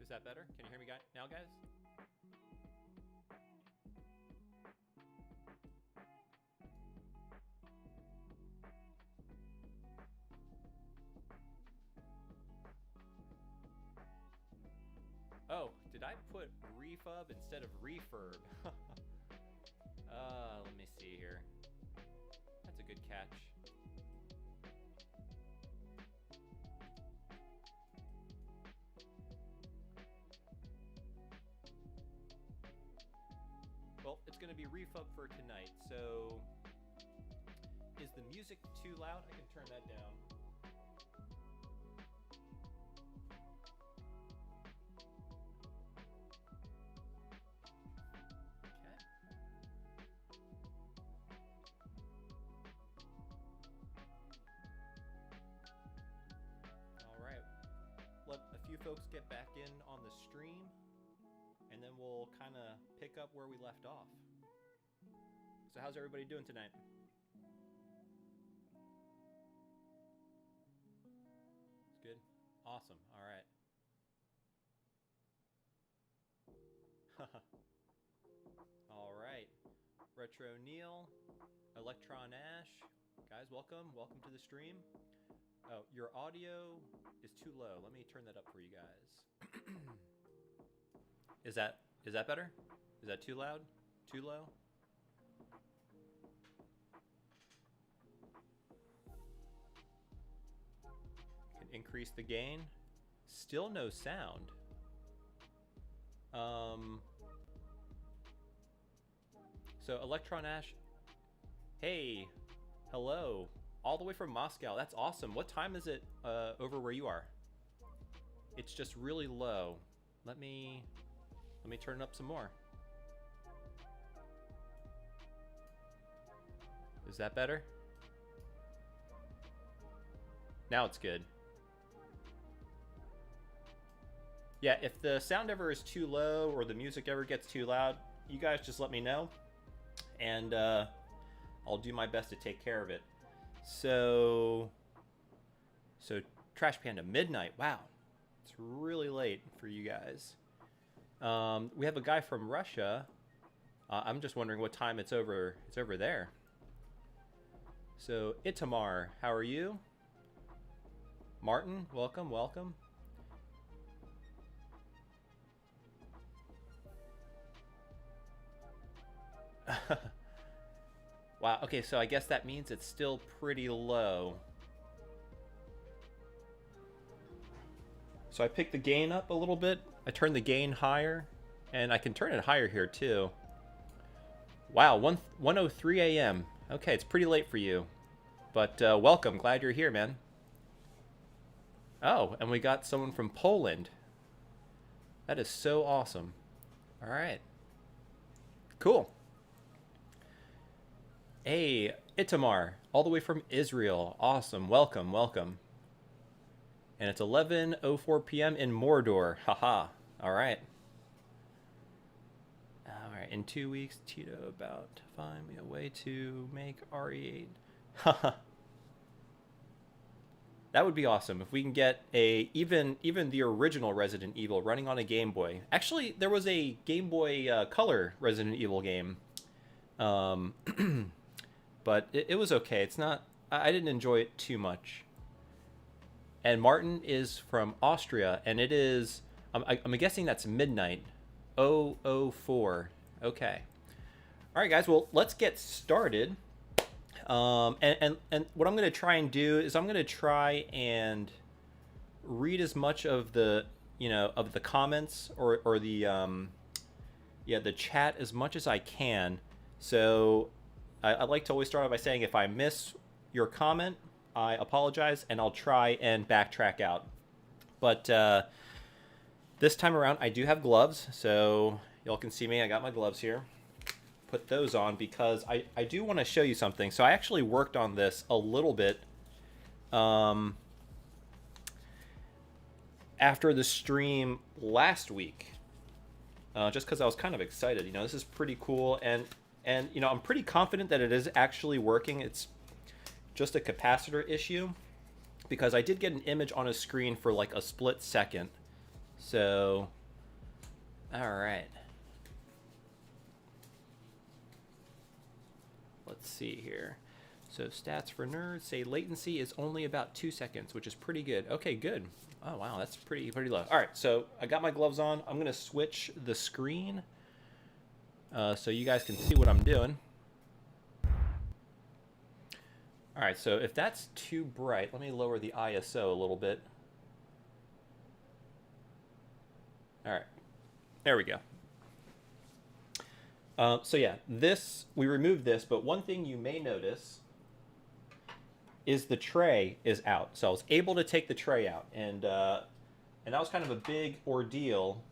Is that better? Can you hear me now, guys? Oh, did I put refub instead of refurb? Let me see here. That's a good catch. Well, it's going to be refub for tonight, so is the music too loud? I can turn that down. Let a few folks get back in on the stream, and then we'll kind of pick up where we left off. So how's everybody doing tonight? It's good? Awesome. All right. All right. Retro Neil, Electron Ash, guys, welcome to the stream. Oh, your audio is too low. Let me turn that up for you guys. Is that better? Is that too loud? Too low? Can increase the gain. Still no sound. So Electron Ash, hey, hello. All the way from Moscow. That's awesome. What time is it over where you are? It's just really low. Let me turn it up some more. Is that better? Now it's good. Yeah, if the sound ever is too low or the music ever gets too loud, you guys just let me know, and I'll do my best to take care of it. So Trash Panda, midnight. Wow, it's really late for you guys. We have a guy from Russia. I'm just wondering what time it's over. It's over there. So Itamar, how are you? Martin, welcome. Wow, okay, so I guess that means it's still pretty low. So I picked the gain up a little bit. I turned the gain higher, and I can turn it higher here too. Wow, 1:03 a.m. Okay, it's pretty late for you. But welcome, glad you're here, man. Oh, and we got someone from Poland. That is so awesome. All right. Cool. Hey, Itamar, all the way from Israel. Awesome. Welcome. And it's 11:04 p.m. in Mordor. Haha. All right. In 2 weeks, Tito about to find me a way to make RE8. Haha. That would be awesome if we can get even the original Resident Evil running on a Game Boy. Actually, there was a Game Boy Color Resident Evil game. But it was okay. It's not. I didn't enjoy it too much. And Martin is from Austria, and it is. I'm guessing that's midnight. 0:04. Okay. All right, guys. Well, let's get started. And what I'm going to try and do is I'm going to try and read as much of the of the comments or the the chat as much as I can. So I like to always start off by saying if I miss your comment, I apologize, and I'll try and backtrack out. But this time around, I do have gloves, so y'all can see me. I got my gloves here. Put those on because I do want to show you something. So I actually worked on this a little bit after the stream last week, just because I was kind of excited. This is pretty cool, and I'm pretty confident that it is actually working. It's just a capacitor issue because I did get an image on a screen for like a split second. So All right. Let's see here. So stats for nerds say latency is only about 2 seconds, which is pretty good. Okay, good. Oh wow, that's pretty low. All right, so I got my gloves on. I'm gonna switch the screen so you guys can see what I'm doing. All right, so if that's too bright, let me lower the ISO a little bit. All right, there we go. So yeah, we removed this, but one thing you may notice is the tray is out. So I was able to take the tray out, and that was kind of a big ordeal.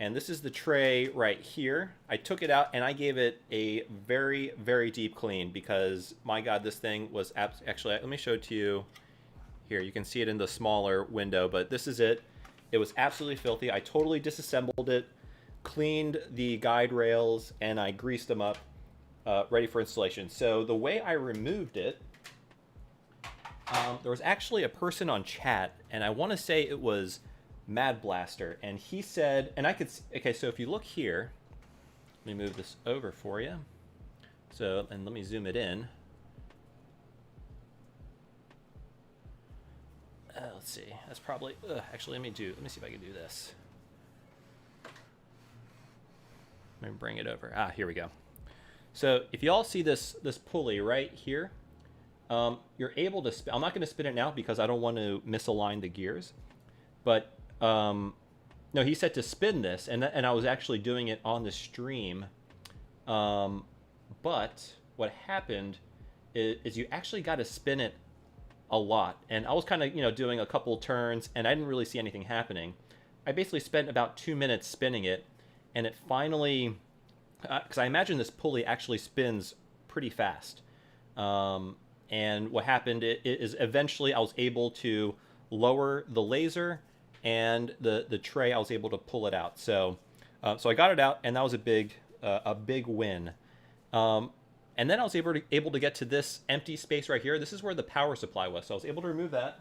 And this is the tray right here. I took it out and I gave it a very, very deep clean because, my God, this thing was actually, let me show it to you here. You can see it in the smaller window, but this is it. It was absolutely filthy. I totally disassembled it, cleaned the guide rails, and I greased them up, ready for installation. So the way I removed it, there was actually a person on chat, and I want to say it was Mad Blaster, and he said, and I could, okay, so if you look here, let me move this over for you. So, and let me zoom it in. Let's see, that's probably, actually, let me see if I can do this. Let me bring it over. Ah, here we go. So if you all see this pulley right here, you're able to I'm not going to spin it now because I don't want to misalign the gears, but no, he said to spin this, and I was actually doing it on the stream, but what happened is you actually got to spin it a lot, and I was kind of doing a couple turns, and I didn't really see anything happening. I basically spent about 2 minutes spinning it, and it finally, because I imagine this pulley actually spins pretty fast. And what happened is eventually I was able to lower the laser and the tray. I was able to pull it out. So I got it out, and that was a big win. And then I was able to get to this empty space right here. This is where the power supply was. So I was able to remove that,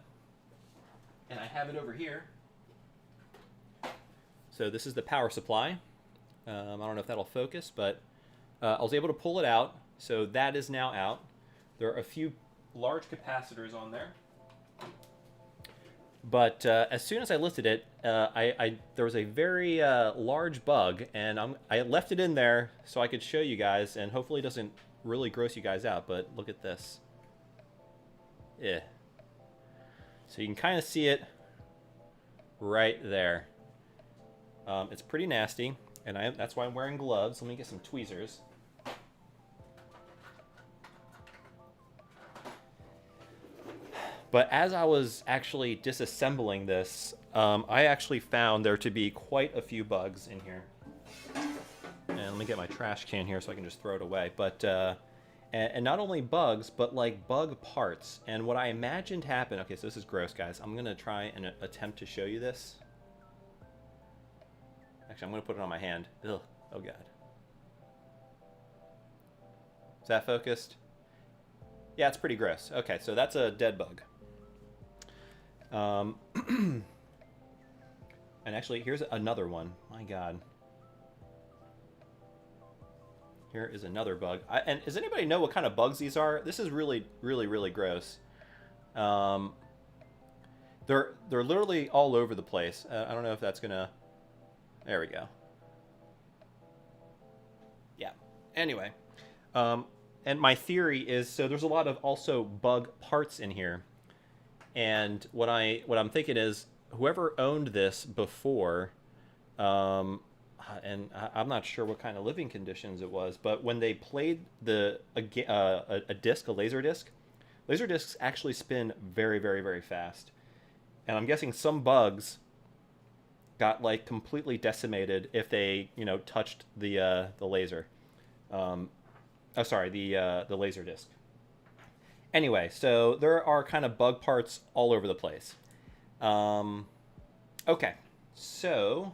and I have it over here. So this is the power supply. I don't know if that'll focus, but I was able to pull it out. So that is now out. There are a few large capacitors on there. But as soon as I lifted it, there was a very large bug, and I left it in there so I could show you guys, and hopefully it doesn't really gross you guys out, but look at this. Yeah. So you can kind of see it right there. It's pretty nasty, and that's why I'm wearing gloves. Let me get some tweezers. But as I was actually disassembling this, I actually found there to be quite a few bugs in here. And let me get my trash can here so I can just throw it away. But and not only bugs, but like bug parts. And what I imagined happened, okay, so this is gross, guys. I'm gonna try and attempt to show you this. Actually, I'm gonna put it on my hand. Ugh, oh God. Is that focused? Yeah, it's pretty gross. Okay, so that's a dead bug. And actually, here's another one. My God. Here is another bug. And does anybody know what kind of bugs these are? This is really, really, really gross. They're literally all over the place. I don't know if that's gonna. There we go. Yeah. Anyway, and my theory is, so there's a lot of also bug parts in here. And what I'm thinking is, whoever owned this before, and I'm not sure what kind of living conditions it was, but when they played a disc, a laser disc, laser discs actually spin very, very, very fast. And I'm guessing some bugs got like completely decimated if they touched the laser. The laser disc. Anyway, so there are kind of bug parts all over the place. Okay, so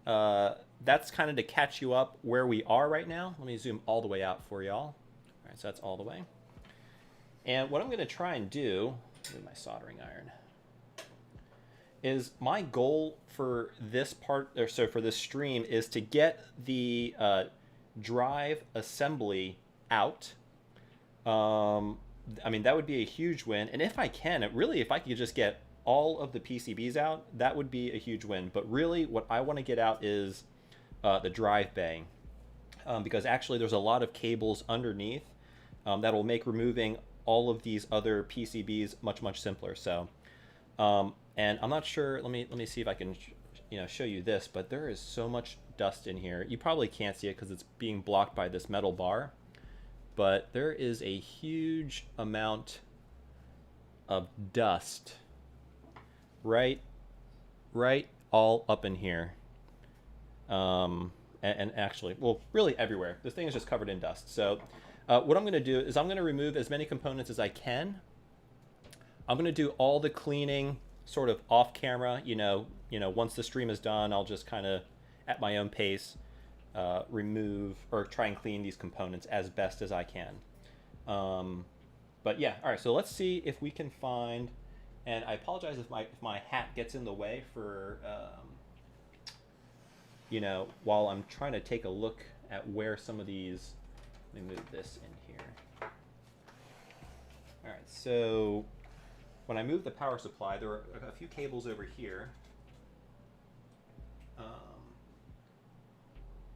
that's kind of to catch you up where we are right now. Let me zoom all the way out for y'all. All right, so that's all the way. And what I'm going to try and do with my soldering iron is my goal for this part, or so for this stream, is to get the drive assembly out. I mean, that would be a huge win. And if I can, if I could just get all of the PCBs out, that would be a huge win. But really, what I want to get out is the drive bay. Because actually there's a lot of cables underneath that will make removing all of these other PCBs much simpler. So, and I'm not sure, let me see if I can show you this, but there is so much dust in here. You probably can't see it because it's being blocked by this metal bar. But there is a huge amount of dust right all up in here. And actually, well, really everywhere. This thing is just covered in dust. So what I'm going to do is I'm going to remove as many components as I can. I'm going to do all the cleaning sort of off camera. Once the stream is done, I'll just kind of at my own pace remove or try and clean these components as best as I can. But yeah, all right, so let's see if we can find, and I apologize if my hat gets in the way for, while I'm trying to take a look at where some of these, let me move this in here. All right, so when I move the power supply, there are a few cables over here.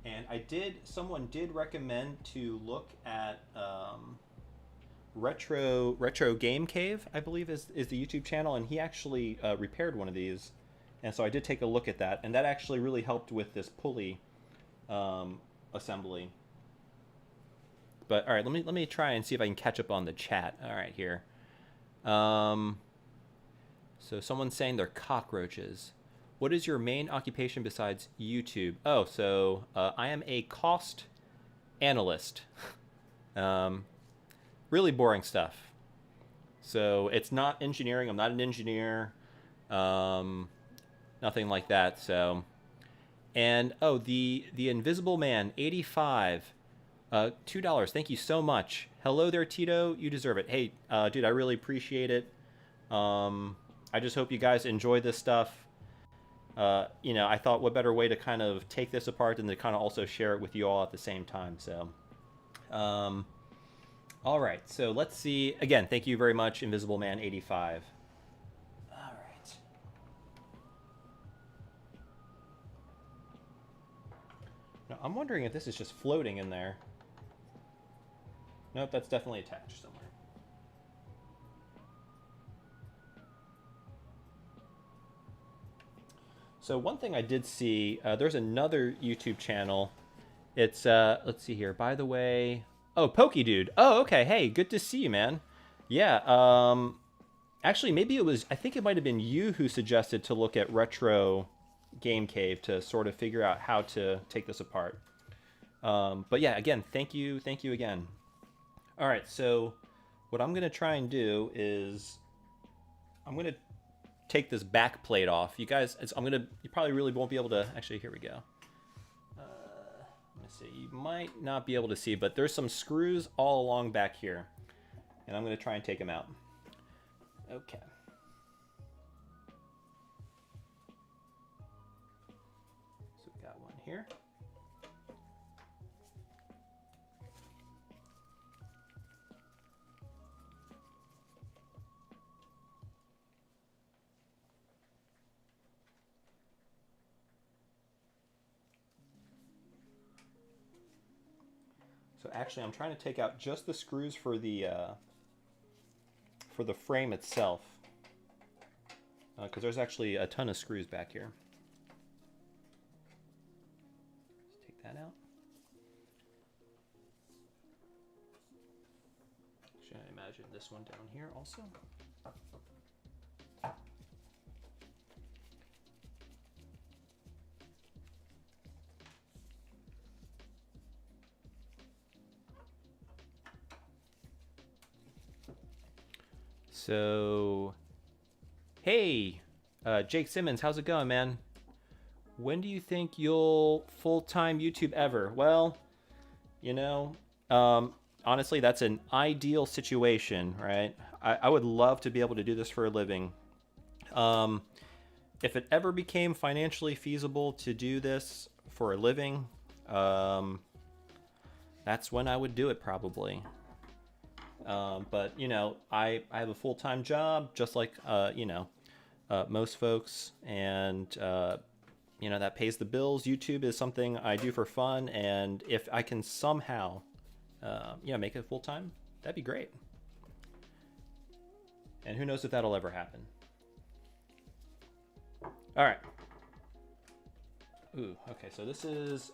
And someone did recommend to look at Retro Game Cave, I believe is the YouTube channel, and he actually repaired one of these. And so I did take a look at that, and that actually really helped with this pulley assembly. But all right, let me try and see if I can catch up on the chat. All right, here. So someone's saying they're cockroaches. What is your main occupation besides YouTube? Oh, so I am a cost analyst. Really boring stuff. So it's not engineering. I'm not an engineer. Nothing like that. So, and oh, the Invisible Man 85, $2. Thank you so much. Hello there, Tito. You deserve it. Hey, dude, I really appreciate it. I just hope you guys enjoy this stuff. I thought what better way to kind of take this apart than to kind of also share it with you all at the same time. So, all right. So let's see. Again, thank you very much, Invisible Man 85. All right. Now, I'm wondering if this is just floating in there. Nope, that's definitely attached somewhere. So one thing I did see, there's another YouTube channel. It's, let's see here. By the way, oh, Pokey Dude. Oh, okay. Hey, good to see you, man. Yeah. Actually, maybe I think it might have been you who suggested to look at Retro Game Cave to sort of figure out how to take this apart. But yeah, again, thank you again. All right, so what I'm going to try and do is I'm going to take this back plate off. You guys, you probably really won't be able to, actually, here we go. Let me see, you might not be able to see, but there's some screws all along back here. And I'm going to try and take them out. Okay. So we got one here. So actually, I'm trying to take out just the screws for the frame itself, because there's actually a ton of screws back here. Let's take that out. Should I imagine this one down here also? So, hey, Jake Simmons, how's it going, man? When do you think you'll full-time YouTube ever? Well, honestly, that's an ideal situation, right? I would love to be able to do this for a living. if it ever became financially feasible to do this for a living, that's when I would do it probably. But you know, I have a full-time job, just like you know, most folks, and you know, that pays the bills. YouTube is something I do for fun, and if I can somehow, you know, make it full-time, that'd be great. And who knows if that'll ever happen. All right. Ooh, okay, so this is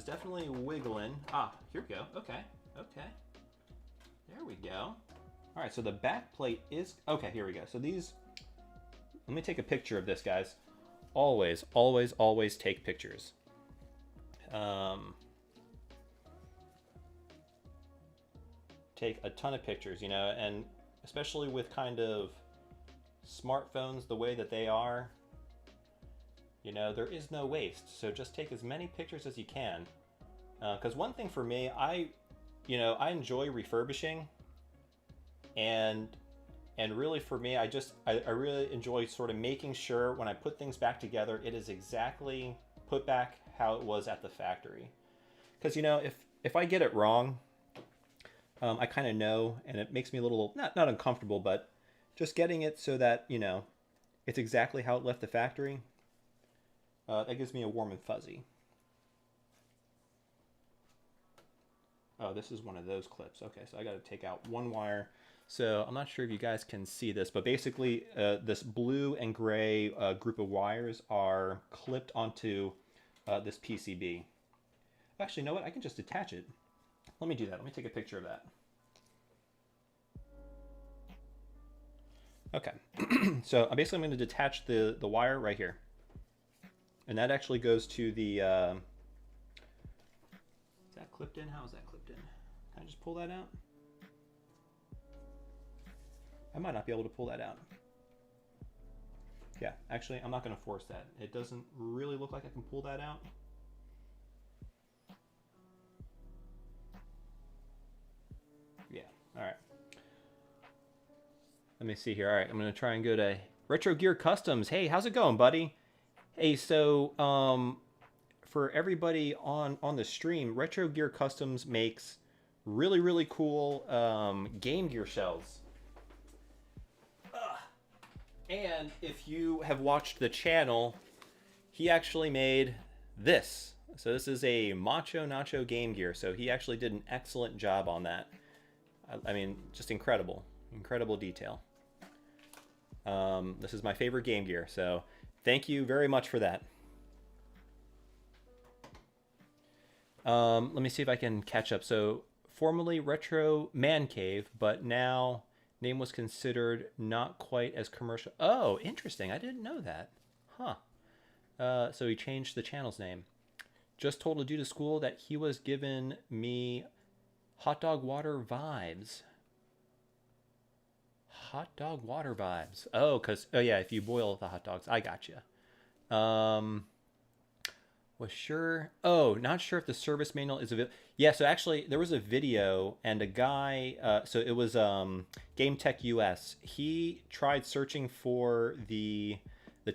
definitely wiggling. Ah, here we go. Okay, okay. There we go. All right, so the back plate is, okay, here we go. So these, let me take a picture of this, guys. Always, always, always take pictures. Take a ton of pictures, you know, and especially with kind of smartphones the way that they are, you know, there is no waste. So just take as many pictures as you can. Because one thing for me, I enjoy refurbishing, and really for me, I really enjoy sort of making sure when I put things back together, it is exactly put back how it was at the factory. Because, you know, if I get it wrong, I kind of know, and it makes me a little, not uncomfortable, but just getting it so that, you know, it's exactly how it left the factory, that gives me a warm and fuzzy. Oh, this is one of those clips. Okay, so I got to take out one wire. So I'm not sure if you guys can see this, but basically this blue and gray group of wires are clipped onto this PCB. Actually, you know what? I can just attach it. Let me do that. Let me take a picture of that. Okay, so basically I'm going to detach the wire right here. And that actually goes to the... is that clipped in? How is that clipped in? Can I just pull that out? I might not be able to pull that out. Yeah, actually, I'm not going to force that. It doesn't really look like I can pull that out. Yeah, all right. Let me see here. All right, I'm going to try and go to Retro Gear Customs. Hey, how's it going, buddy? Hey, so for everybody on the stream, Retro Gear Customs makes really, really cool Game Gear shells. And if you have watched the channel, he actually made this. So this is a Macho Nacho Game Gear. So he actually did an excellent job on that. I mean, just incredible. Incredible detail. This is my favorite Game Gear. So thank you very much for that. Let me see if I can catch up. So formerly Retro Man Cave, but now name was considered not quite as commercial. Oh, interesting. I didn't know that. Huh. So he changed the channel's name. Just told a dude at school that he was giving me hot dog water vibes. Hot dog water vibes. Oh, oh yeah, if you boil the hot dogs. I got you. Was sure. Oh, not sure if the service manual is available. Yeah, so actually there was a video and a guy, so it was Game Tech US. He tried searching for the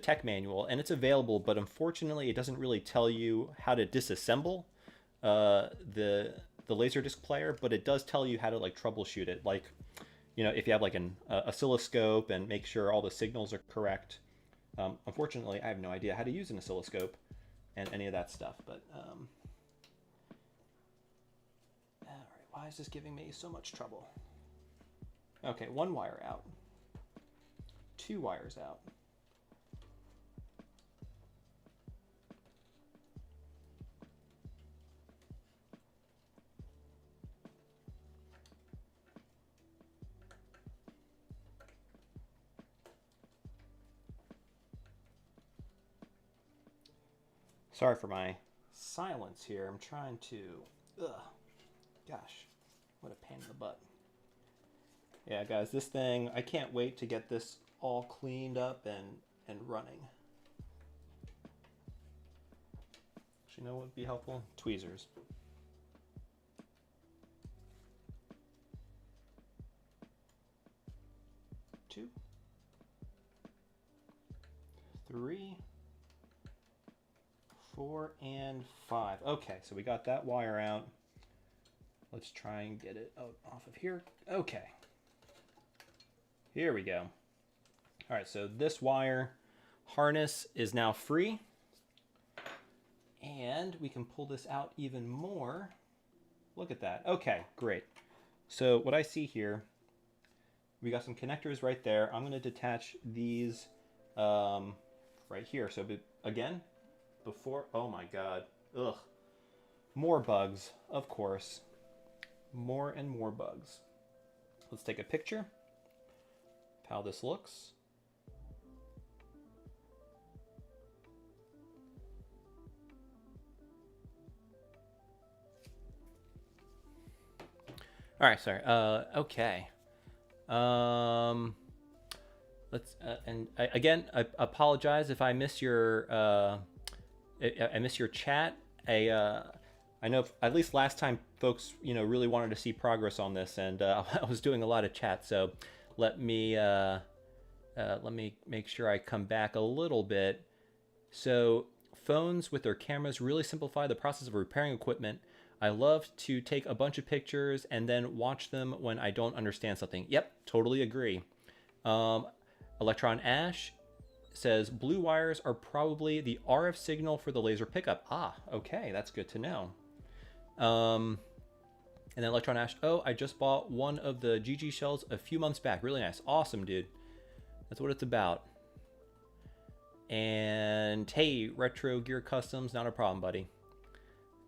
tech manual, and it's available, but unfortunately it doesn't really tell you how to disassemble the LaserDisc player, but it does tell you how to like troubleshoot it. Like, you know, if you have like an oscilloscope and make sure all the signals are correct. Unfortunately, I have no idea how to use an oscilloscope and any of that stuff, but all right, why is this giving me so much trouble? Okay, one wire out, two wires out. Sorry for my silence here. I'm trying to, gosh, what a pain in the butt. Yeah, guys, this thing, I can't wait to get this all cleaned up and running. Actually, you know what would be helpful? Tweezers. Two. 3, 4, and 5. Okay, so we got that wire out. Let's try and get it out off of here. Okay. Here we go. All right, so this wire harness is now free. And we can pull this out even more. Look at that. Okay, great. So what I see here, we got some connectors right there. I'm going to detach these right here. So again, before, oh my God, ugh. More bugs, of course. More and more bugs. Let's take a picture of how this looks. All right, sorry. Okay. Let's and again, I apologize if I miss your chat. I know at least last time folks, really wanted to see progress on this, and I was doing a lot of chat. So let me make sure I come back a little bit. So phones with their cameras really simplify the process of repairing equipment. I love to take a bunch of pictures and then watch them when I don't understand something. Yep, totally agree. Electron Ash says blue wires are probably the RF signal for the laser pickup. Ah, okay, that's good to know. And then Electron Ash, oh, I just bought one of the GG shells a few months back. Really nice. Awesome, dude. That's what it's about. And hey, Retro Gear Customs, not a problem, buddy.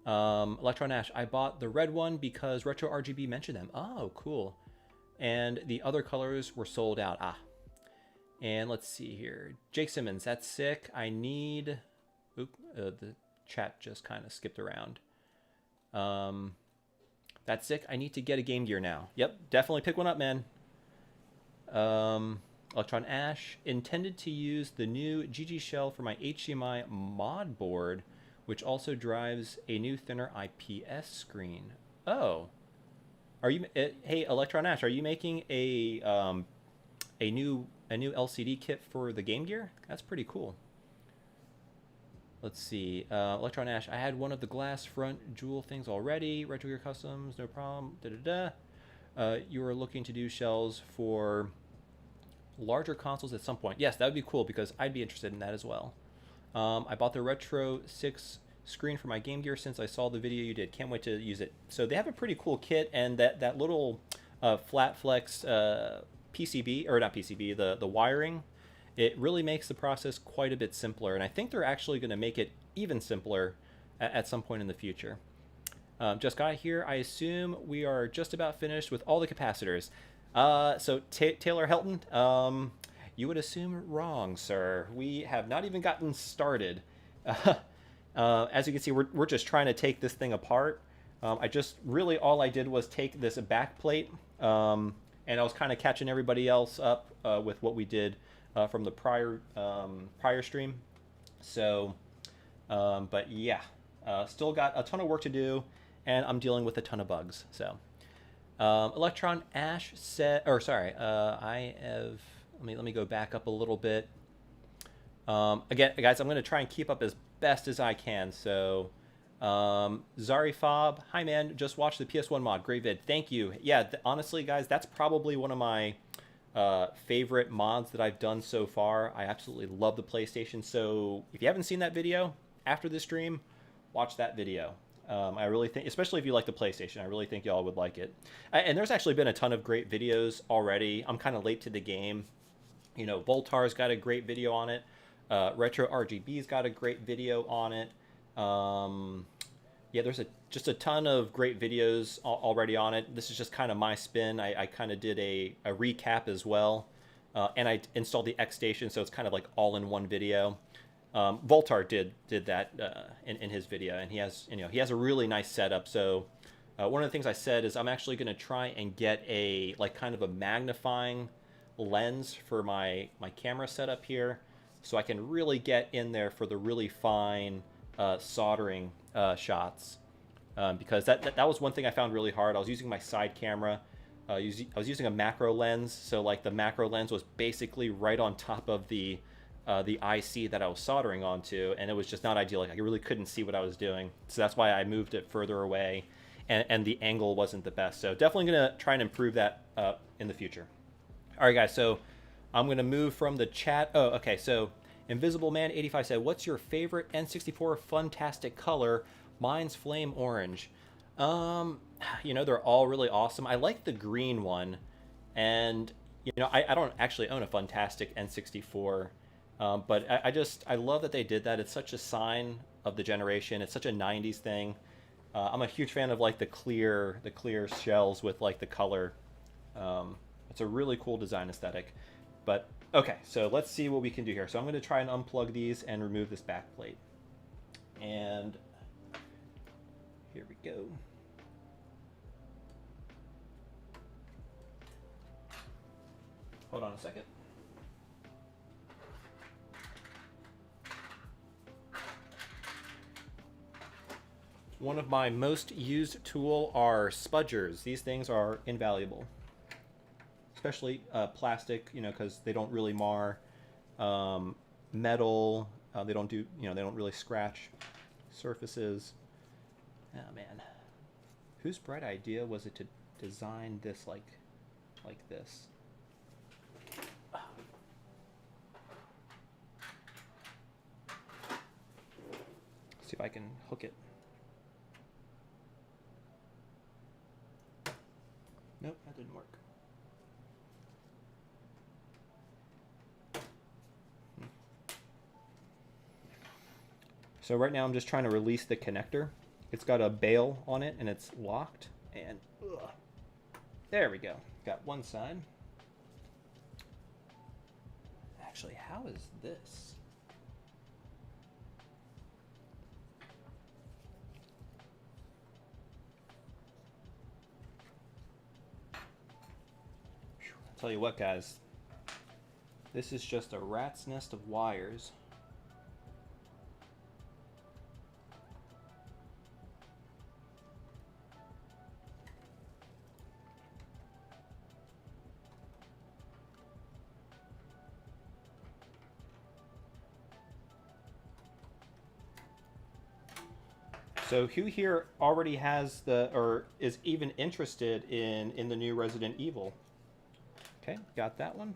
Electron Ash, I bought the red one because Retro RGB mentioned them. Oh, cool. And the other colors were sold out. Ah. And let's see here. Jake Simmons, that's sick. I need... Oop, the chat just kind of skipped around. That's sick. I need to get a Game Gear now. Yep, definitely pick one up, man. Electron Ash, intended to use the new GG shell for my HDMI mod board, which also drives a new thinner IPS screen. Oh, are you? Hey, Electron Ash, are you making a new LCD kit for the Game Gear? That's pretty cool. Let's see, Electron Ash. I had one of the glass front jewel things already. Retro Gear Customs, no problem. You were looking to do shells for larger consoles at some point. Yes, that would be cool because I'd be interested in that as well. I bought the Retro 6 screen for my Game Gear since I saw the video you did. Can't wait to use it. So they have a pretty cool kit, and that little flat flex PCB, or not PCB, the wiring, it really makes the process quite a bit simpler. And I think they're actually going to make it even simpler at some point in the future. Just got here. I assume we are just about finished with all the capacitors. So Taylor Helton, you would assume wrong, sir. We have not even gotten started. As you can see, we're just trying to take this thing apart. Really all I did was take this back plate, and I was kind of catching everybody else up with what we did from the prior stream. So, but yeah, still got a ton of work to do, and I'm dealing with a ton of bugs. So, Electron Ash said, or sorry, I have. Let me go back up a little bit. Again, guys, I'm going to try and keep up as best as I can. So, Zarifob, hi man, just watched the PS1 mod. Great vid. Thank you. Yeah, honestly, guys, that's probably one of my favorite mods that I've done so far. I absolutely love the PlayStation. So, if you haven't seen that video after this stream, watch that video. I really think, especially if you like the PlayStation, I really think y'all would like it. And there's actually been a ton of great videos already. I'm kind of late to the game. Voltar's got a great video on it. Retro RGB's got a great video on it. Yeah, there's just a ton of great videos already on it. This is just kind of my spin. I kind of did a recap as well. And I installed the X Station, so it's kind of like all in one video. Voltar did that in his video, and he has a really nice setup. So one of the things I said is I'm actually going to try and get a kind of a magnifying lens for my camera setup here, so I can really get in there for the really fine soldering shots, because that was one thing I found really hard. I was using my side camera. I was using a macro lens, so the macro lens was basically right on top of the the IC that I was soldering onto, and it was just not ideal. Like, I really couldn't see what I was doing, so that's why I moved it further away, and the angle wasn't the best. So definitely gonna try and improve that in the future. All right, guys. So I'm gonna move from the chat. Oh, okay. So Invisible Man 85 said, "What's your favorite N64 Funtastic color?" Mine's flame orange. You know, they're all really awesome. I like the green one, and you know, I don't actually own a Funtastic N64, but I love that they did that. It's such a sign of the generation. It's such a '90s thing. I'm a huge fan of like the clear shells with like the color. It's a really cool design aesthetic. But okay, so let's see what we can do here. So I'm going to try and unplug these and remove this back plate. And here we go. Hold on a second. One of my most used tool are spudgers. These things are invaluable, especially plastic, you know, because they don't really mar. Metal, they don't do, you know, they don't really scratch surfaces. Oh man, whose bright idea was it to design this like this? See if I can hook it. Nope, that didn't work. So right now I'm just trying to release the connector. It's got a bail on it and it's locked. And there we go. Got one side. Actually, how is this? I'll tell you what, guys. This is just a rat's nest of wires. So who here already has the, or is even interested in the new Resident Evil? Okay, got that one.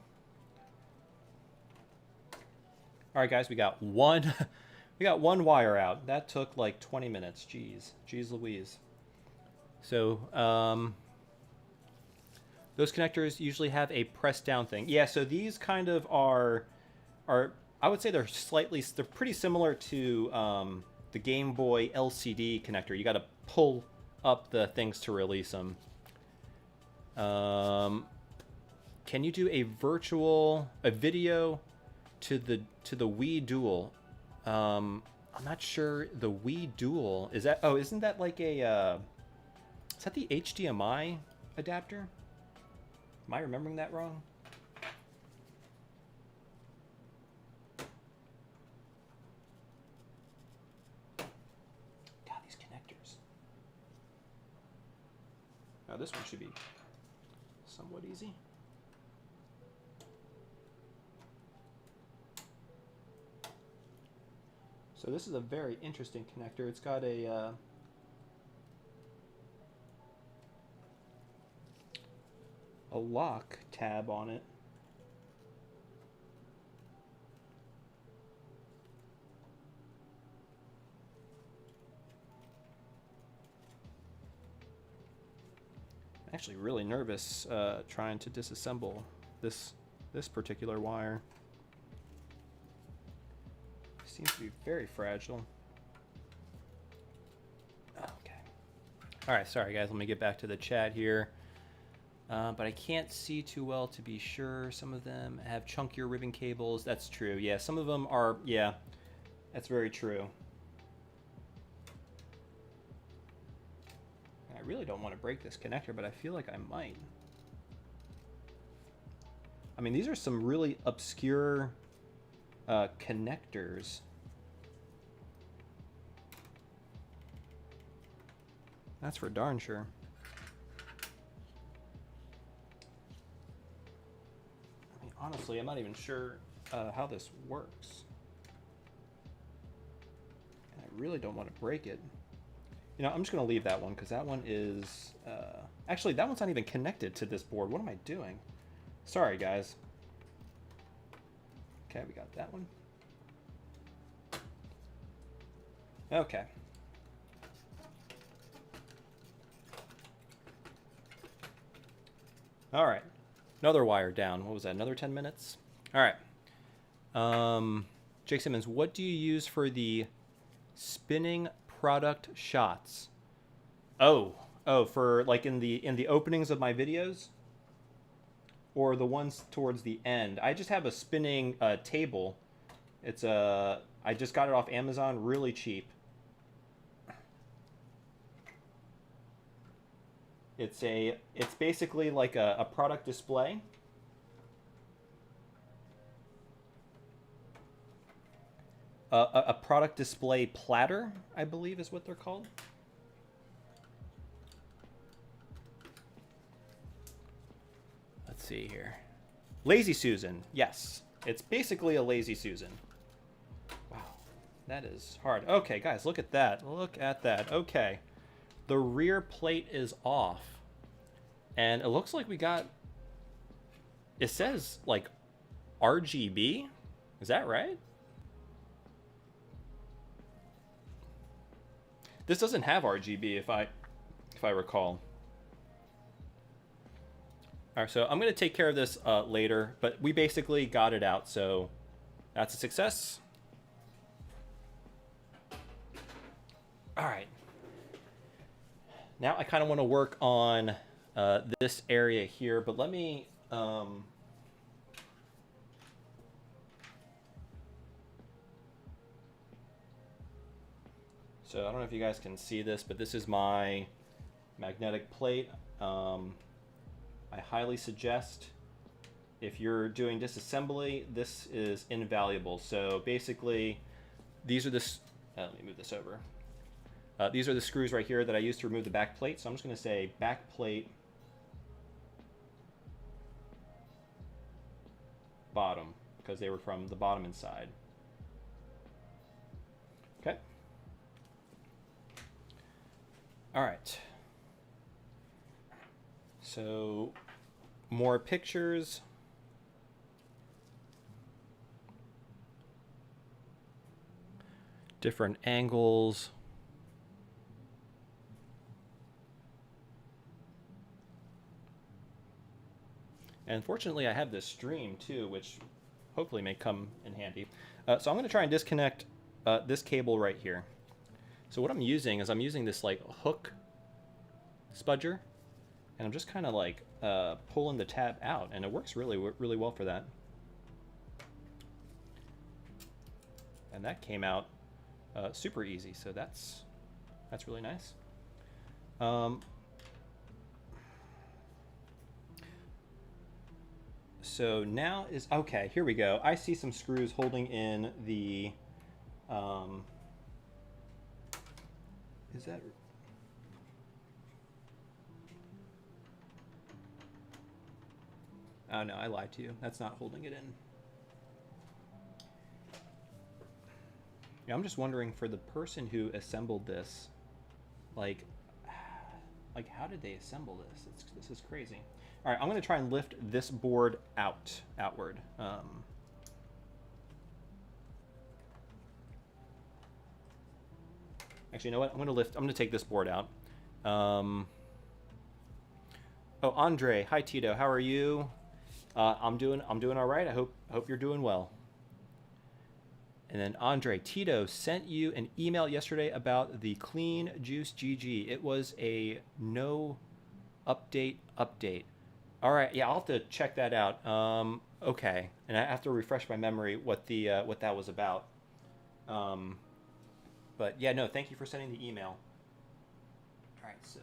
All right, guys, we got one wire out. That took like 20 minutes. Jeez Louise. So those connectors usually have a press down thing. Yeah, so these kind of are I would say they're pretty similar to the Game Boy LCD connector. You got to pull up the things to release them. Can you do a video to the Wii Dual? I'm not sure. The Wii Dual, is that? Oh, isn't that like a? Is that the HDMI adapter? Am I remembering that wrong? God, these connectors. Now this one should be somewhat easy. So this is a very interesting connector. It's got a lock tab on it. I'm actually really nervous trying to disassemble this particular wire. Seems to be very fragile. Okay. All right, sorry guys, let me get back to the chat here. But I can't see too well to be sure. Some of them have chunkier ribbon cables. That's true. Yeah, some of them are, yeah, that's very true. I really don't want to break this connector, but I feel like I might. I mean, these are some really obscure connectors. That's for darn sure. I mean, honestly, I'm not even sure how this works. And I really don't want to break it. You know, I'm just going to leave that one because that one is... actually, that one's not even connected to this board. What am I doing? Sorry, guys. Okay, we got that one. Okay. All right. Another wire down. What was that? Another 10 minutes? All right. Jake Simmons, what do you use for the spinning product shots? Oh, for like in the openings of my videos, or the ones towards the end. I just have a spinning table. It's I just got it off Amazon, really cheap. It's basically like a product display. A product display platter, I believe is what they're called. Let's see here. Lazy Susan, yes. It's basically a Lazy Susan. Wow, that is hard. Okay, guys, look at that. Look at that. Okay. The rear plate is off. And it looks like we got... It says, like, RGB? Is that right? This doesn't have RGB if I recall. All right, so I'm going to take care of this later, but we basically got it out, so that's a success. All right. Now I kind of want to work on this area here, but let me... So I don't know if you guys can see this, but this is my magnetic plate. I highly suggest if you're doing disassembly, this is invaluable. So basically, these are the... let me move this over. These are the screws right here that I used to remove the back plate. So I'm just going to say back plate, bottom, because they were from the bottom inside. Okay. All right. So more pictures. Different angles. And unfortunately, I have this stream too, which hopefully may come in handy. So I'm going to try and disconnect this cable right here. So what I'm using is this like hook spudger, and I'm just kind of like pulling the tab out, and it works really well for that. And that came out super easy, so that's really nice. So now is okay. Here we go. I see some screws holding in the. Is that? Oh no, I lied to you. That's not holding it in. Yeah, I'm just wondering for the person who assembled this, like how did they assemble this? This is crazy. All right, I'm going to try and lift this board outward. Actually, you know what? I'm going to take this board out. Oh, Andre, hi Tito, how are you? I'm doing all right. I hope you're doing well. And then Andre, Tito sent you an email yesterday about the Clean Juice GG. It was a no update. All right, yeah, I'll have to check that out. Okay, and I have to refresh my memory what that was about. But yeah, no, thank you for sending the email. All right, so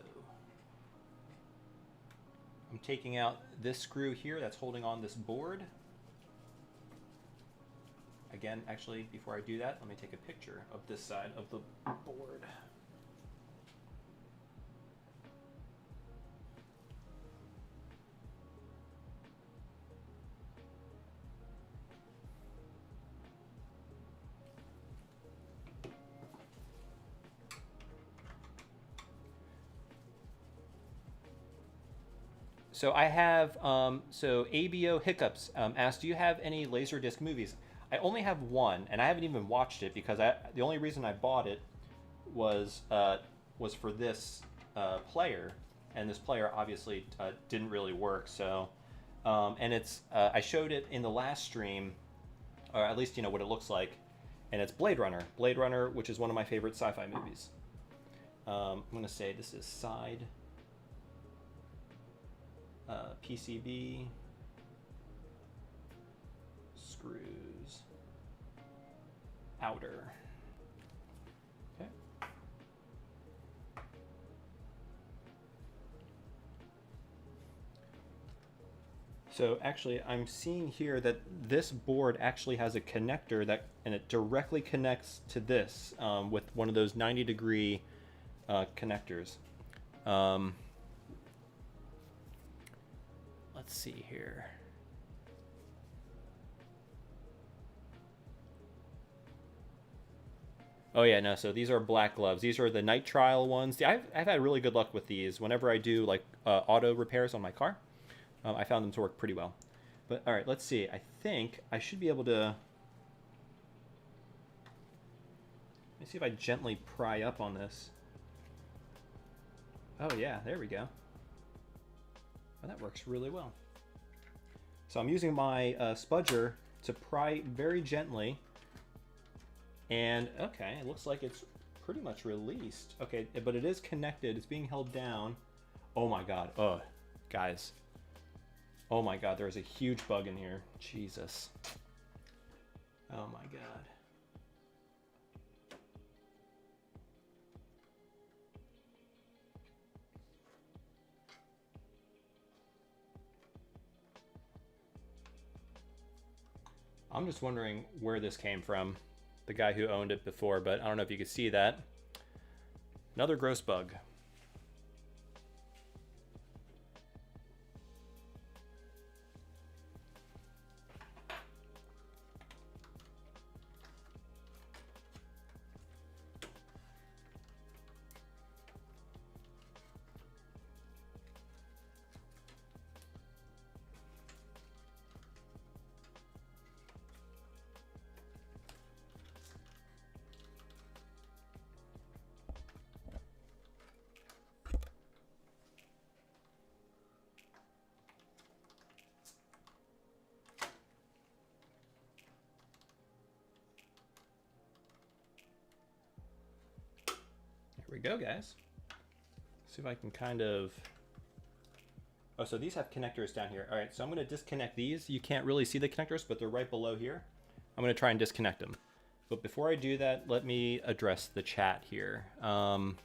I'm taking out this screw here that's holding on this board. Again, actually, before I do that, let me take a picture of this side of the board. So I have so ABO Hiccups asked, do you have any Laserdisc movies? I only have one, and I haven't even watched it because the only reason I bought it was for this player, and this player obviously didn't really work. So and it's I showed it in the last stream, or at least you know what it looks like, and it's Blade Runner. Blade Runner, which is one of my favorite sci-fi movies. I'm gonna say this is side PCB screws outer. Okay. So actually I'm seeing here that this board actually has a connector and it directly connects to this with one of those 90-degree connectors. Let's see here. Oh yeah, no, so these are black gloves. These are the night trial ones. I've had really good luck with these. Whenever I do like auto repairs on my car, I found them to work pretty well. But all right, let's see. I think I should be able to... Let me see if I gently pry up on this. Oh yeah, there we go. Oh, that works really well. So I'm using my spudger to pry very gently. And okay, it looks like it's pretty much released. Okay, but it is connected. It's being held down. Oh my god. Oh, guys. Oh my god, there's a huge bug in here. Jesus. Oh my god. I'm just wondering where this came from. The guy who owned it before, but I don't know if you could see that. Another gross bug. Here we go, guys. See if I can kind of... Oh, so these have connectors down here. All right, so I'm going to disconnect these. You can't really see the connectors, but they're right below here. I'm going to try and disconnect them. But before I do that, let me address the chat here. Let's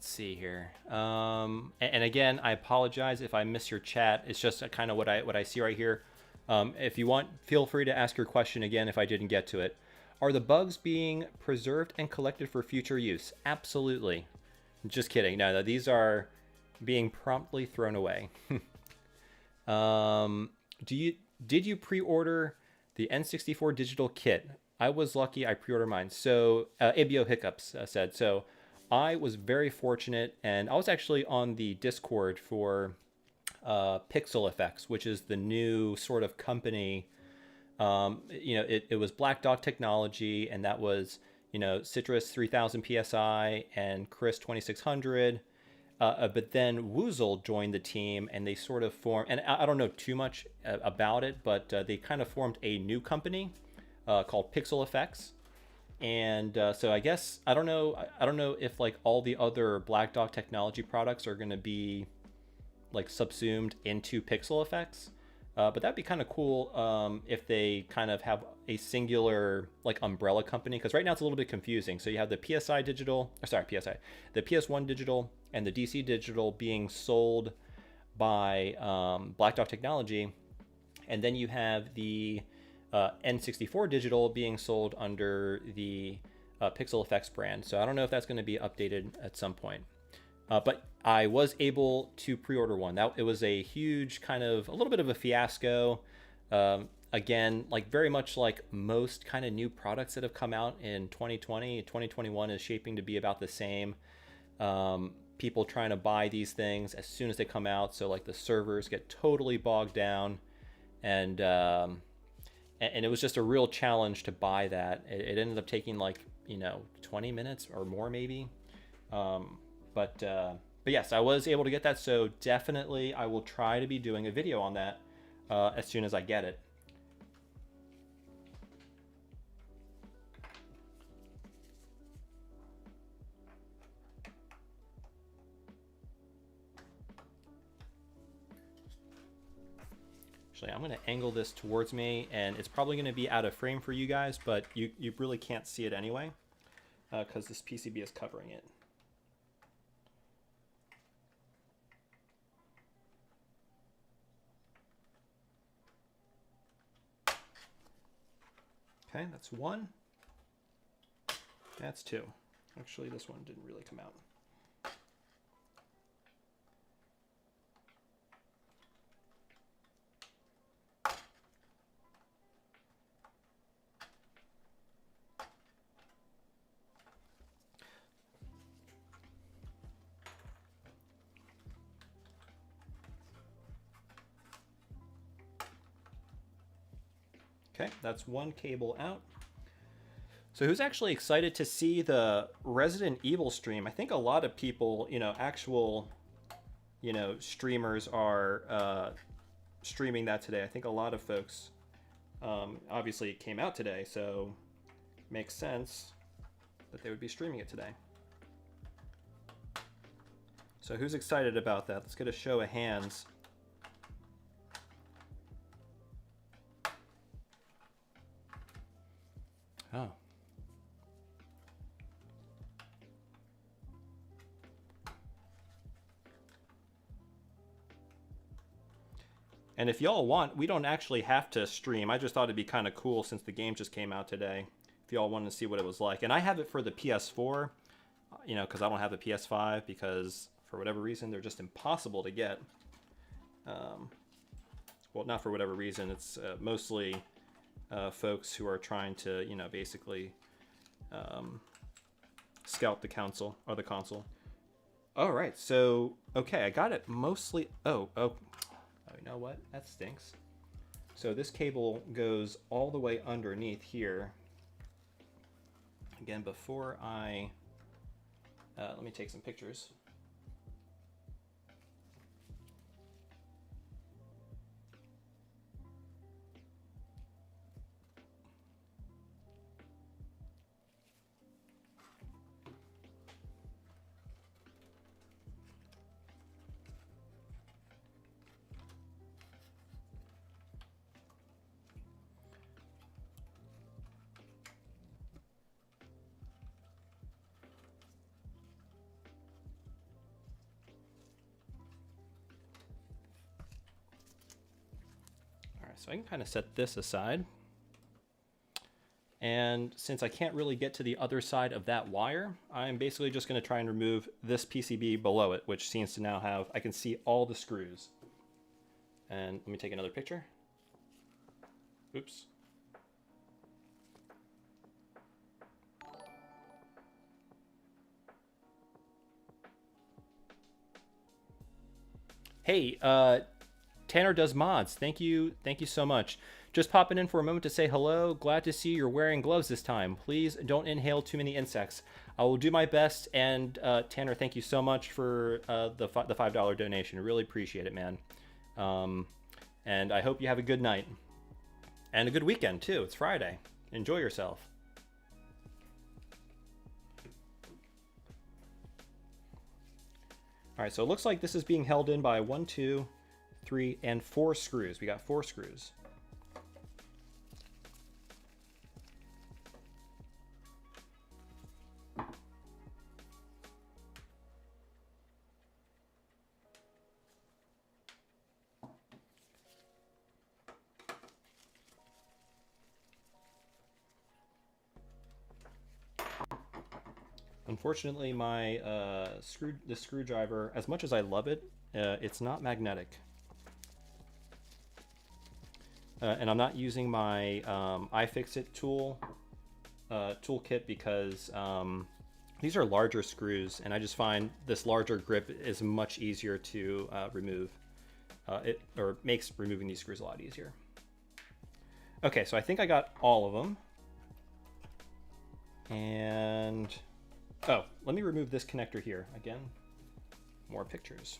see here. And again, I apologize if I miss your chat. It's just kind of what I see right here. If you want, feel free to ask your question again if I didn't get to it. Are the bugs being preserved and collected for future use? Absolutely. Just kidding. No, these are being promptly thrown away. Did you pre-order the N64 digital kit? I was lucky. I pre-ordered mine. So ABO Hiccups said. So I was very fortunate, and I was actually on the Discord for Pixel Effects, which is the new sort of company. You know, it was Black Dog Technology, and that was, you know, Citrus 3000 PSI and Chris 2600. But then Woozle joined the team, and they sort of formed, and I don't know too much about it, but they kind of formed a new company called Pixel Effects. And so I guess, I don't know if like all the other Black Dog Technology products are going to be like subsumed into Pixel Effects. But that'd be kind of cool if they kind of have a singular like umbrella company, because right now it's a little bit confusing. So you have the PSI digital, the PS1 digital and the DC digital being sold by Black Dog Technology, and then you have the N64 digital being sold under the Pixel Effects brand. So I don't know if that's going to be updated at some point. But I was able to pre-order one. It was a huge kind of, a little bit of a fiasco. Again, like very much like most kind of new products that have come out in 2020, 2021 is shaping to be about the same. people trying to buy these things as soon as they come out, so like the servers get totally bogged down, and it was just a real challenge to buy that. It ended up taking like, you know, 20 minutes or more maybe. But yes, I was able to get that, so definitely I will try to be doing a video on that as soon as I get it. Actually, I'm going to angle this towards me, and it's probably going to be out of frame for you guys, but you really can't see it anyway because this PCB is covering it. Okay, that's one. That's two. Actually, this one didn't really come out. Okay, that's one cable out. So who's actually excited to see the Resident Evil stream? I think a lot of people, you know, actual, you know, streamers are streaming that today. I think a lot of folks, obviously it came out today, so it makes sense that they would be streaming it today. So who's excited about that? Let's get a show of hands. Oh. And if y'all want, we don't actually have to stream. I just thought it'd be kind of cool since the game just came out today. If y'all wanted to see what it was like. And I have it for the PS4, you know, because I don't have the PS5 because for whatever reason, they're just impossible to get. Well, not for whatever reason. It's mostly folks who are trying to, you know, basically scalp the console or the console. All right, so okay, I got it mostly. Oh, you know what? That stinks. So this cable goes all the way underneath here. Again, before I let me take some pictures. So I can kind of set this aside. And since I can't really get to the other side of that wire, I'm basically just going to try and remove this PCB below it, which seems to now have, I can see all the screws. And let me take another picture. Oops. Hey, Tanner does mods. Thank you so much. Just popping in for a moment to say hello. Glad to see you're wearing gloves this time. Please don't inhale too many insects. I will do my best. And Tanner, thank you so much for the $5 donation. I really appreciate it, man. And I hope you have a good night and a good weekend too. It's Friday. Enjoy yourself. All right, so it looks like this is being held in by 1, 2, 3, and 4 screws. We got 4 screws. Unfortunately, my the screwdriver, as much as I love it, it's not magnetic. And I'm not using my iFixit toolkit because These are larger screws, and I just find this larger grip is much easier to remove. Or makes removing these screws a lot easier. Okay, so I think I got all of them. And, oh, let me remove this connector here. Again, more pictures.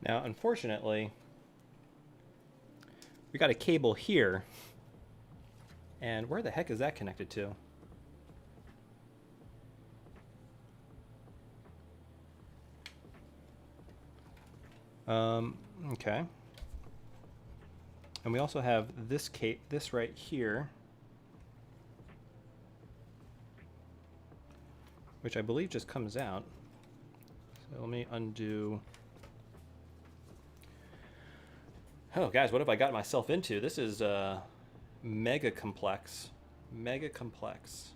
Now, unfortunately, we got a cable here. And where the heck is that connected to? Okay. And we also have this right here, which I believe just comes out. So let me undo. Oh, guys, what have I got myself into? This is mega complex. Mega complex.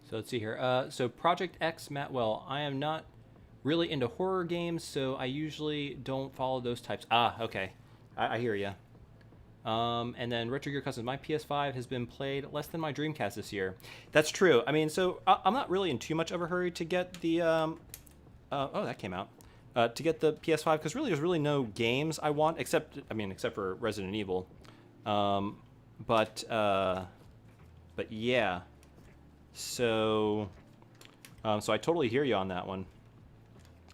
So let's see here. So Project X, Matt. Well, I am not really into horror games, so I usually don't follow those types. Ah, okay. I hear ya. And then Retro Gear Cousins. My PS5 has been played less than my Dreamcast this year. That's true. I mean, so I'm not really in too much of a hurry to get the... oh, that came out. To get the PS5, because really there's really no games I want, except for Resident Evil. But yeah. So I totally hear you on that one.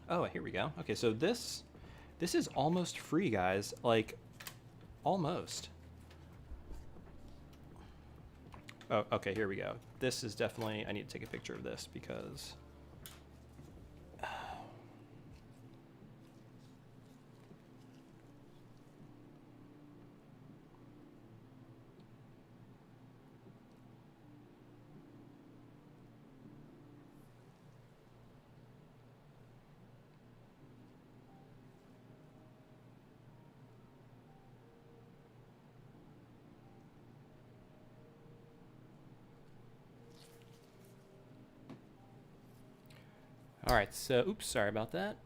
Oh, here we go. Okay, so this is almost free, guys. Like, almost. Oh, okay, here we go. This is definitely, I need to take a picture of this because... All right, so, oops, sorry about that.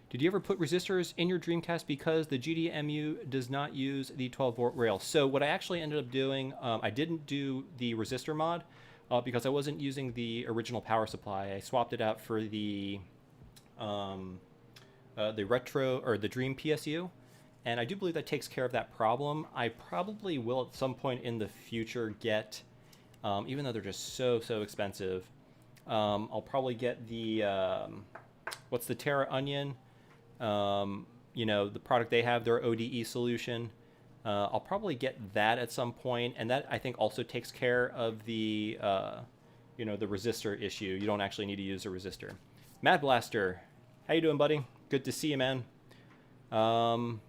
Did you ever put resistors in your Dreamcast because the GDMU does not use the 12-volt rail? So what I actually ended up doing, I didn't do the resistor mod because I wasn't using the original power supply. I swapped it out for the retro or the Dream PSU, and I do believe that takes care of that problem. I probably will at some point in the future get, even though they're just so expensive, I'll probably get the what's the Terra Onion, you know, the product they have, their ODE solution. I'll probably get that at some point, and that I think also takes care of the you know, the resistor issue. You don't actually need to use a resistor. Mad Blaster, how you doing, buddy? Good to see you, man. Hope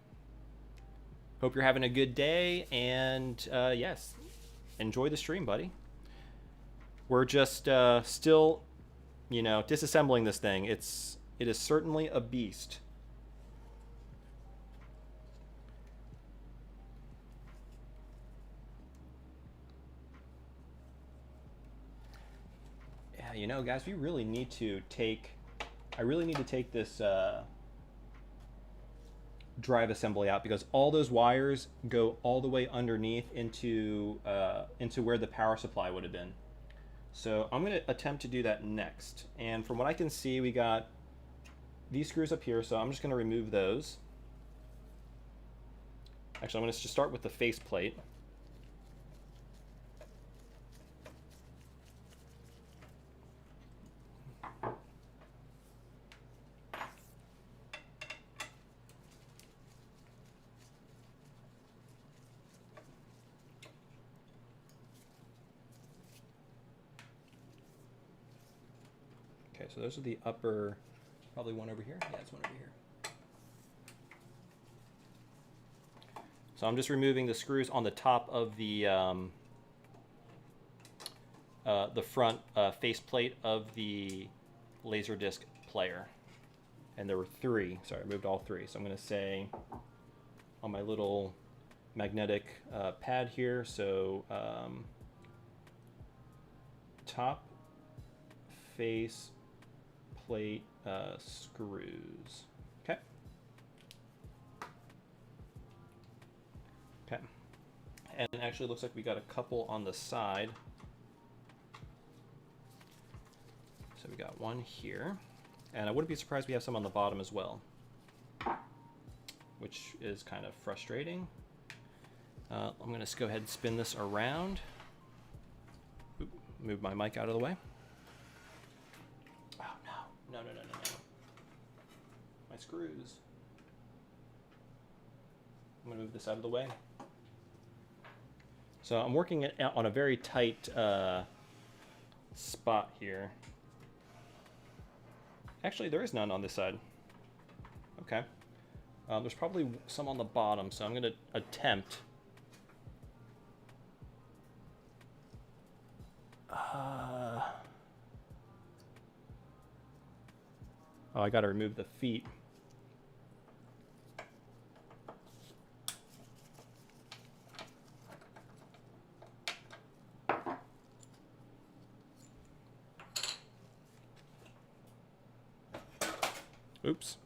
you're having a good day, and yes, enjoy the stream, buddy. We're just still, you know, disassembling this thing. It is certainly a beast. Yeah, you know, guys, we really need to take... I really need to take this drive assembly out, because all those wires go all the way underneath into where the power supply would have been. So I'm going to attempt to do that next. And from what I can see, we got these screws up here, so I'm just going to remove those. Actually, I'm going to just start with the face plate. Okay, so those are the upper, probably one over here. Yeah, it's one over here. So I'm just removing the screws on the top of the front face plate of the LaserDisc player. And there were 3. Sorry, I removed all 3. So I'm going to say on my little magnetic pad here, so top face plate screws. Okay. Okay. And it actually looks like we got a couple on the side. So we got one here. And I wouldn't be surprised we have some on the bottom as well, which is kind of frustrating. I'm going to go ahead and spin this around. Oop, move my mic out of the way. Oh, no. No. My screws. I'm going to move this out of the way. So I'm working it on a very tight spot here. Actually, there is none on this side. Okay. There's probably some on the bottom, so I'm going to attempt. Oh, I got to remove the feet. Oops.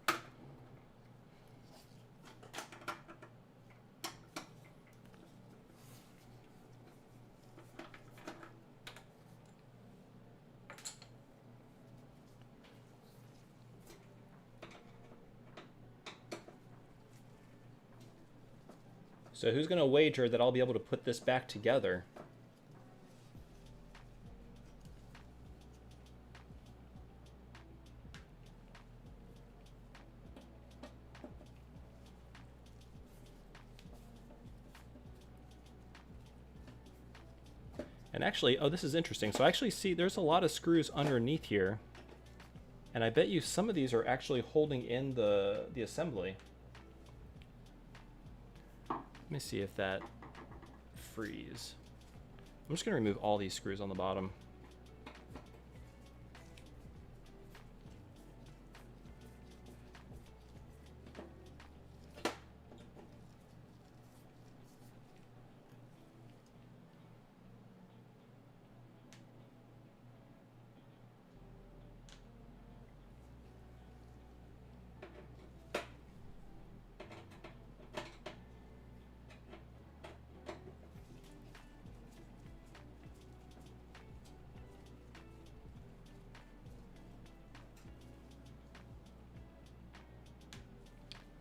So who's going to wager that I'll be able to put this back together? And actually, oh, this is interesting. So I actually see there's a lot of screws underneath here. And I bet you some of these are actually holding in the assembly. Let me see if that frees. I'm just going to remove all these screws on the bottom.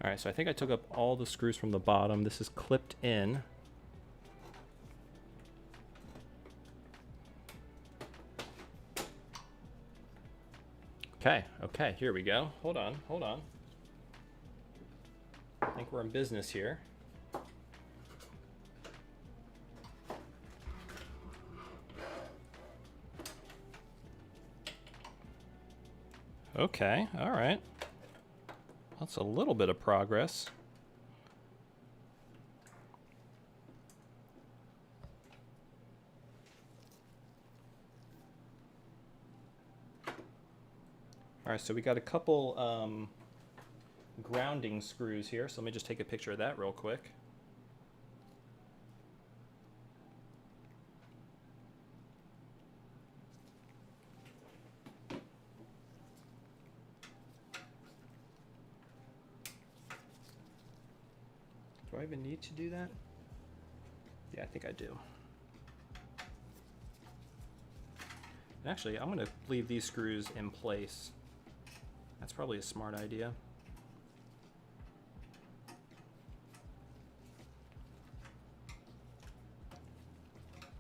All right, so I think I took up all the screws from the bottom. This is clipped in. Okay, here we go. Hold on. I think we're in business here. Okay, all right. That's a little bit of progress. All right, so we got a couple grounding screws here. So let me just take a picture of that real quick. Do I even need to do that? Yeah, I think I do. And actually, I'm going to leave these screws in place. That's probably a smart idea.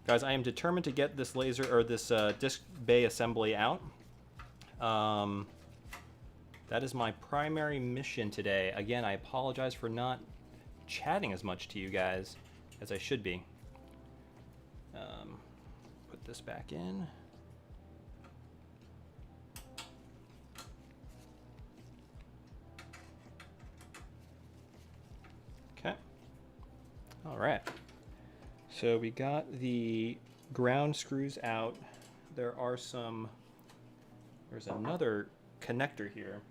Guys, I am determined to get this laser or this disc bay assembly out. That is my primary mission today. Again, I apologize for not chatting as much to you guys as I should be. Put this back in. Okay. All right. So we got the ground screws out. There's another connector here.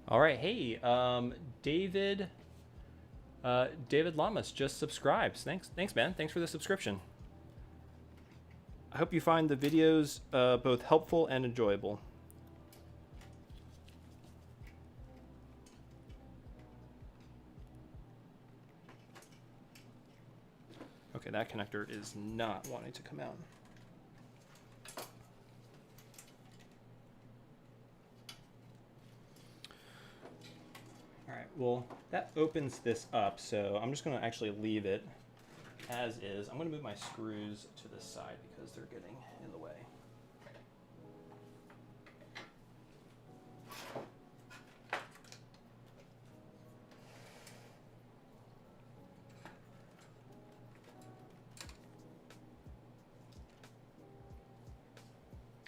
All right, hey, David Lamas just subscribes. Thanks, man. Thanks for the subscription. I hope you find the videos both helpful and enjoyable. Okay, that connector is not wanting to come out. All right, well, that opens this up, so I'm just going to actually leave it as is. I'm going to move my screws to the side because they're getting in the way.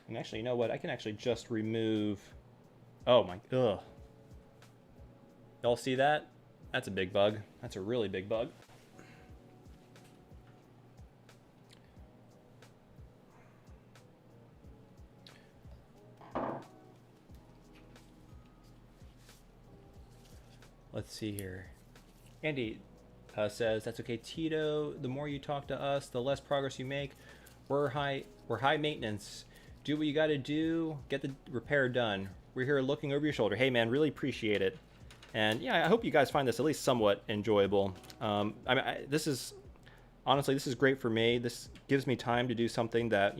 And actually, you know what? I can actually just remove... Oh my... Ugh. Y'all see that? That's a big bug. That's a really big bug. Let's see here. Andy says, that's okay, Tito. The more you talk to us, the less progress you make. We're high maintenance. Do what you got to do. Get the repair done. We're here looking over your shoulder. Hey, man, really appreciate it. And yeah, I hope you guys find this at least somewhat enjoyable. I mean, honestly, this is great for me. This gives me time to do something that,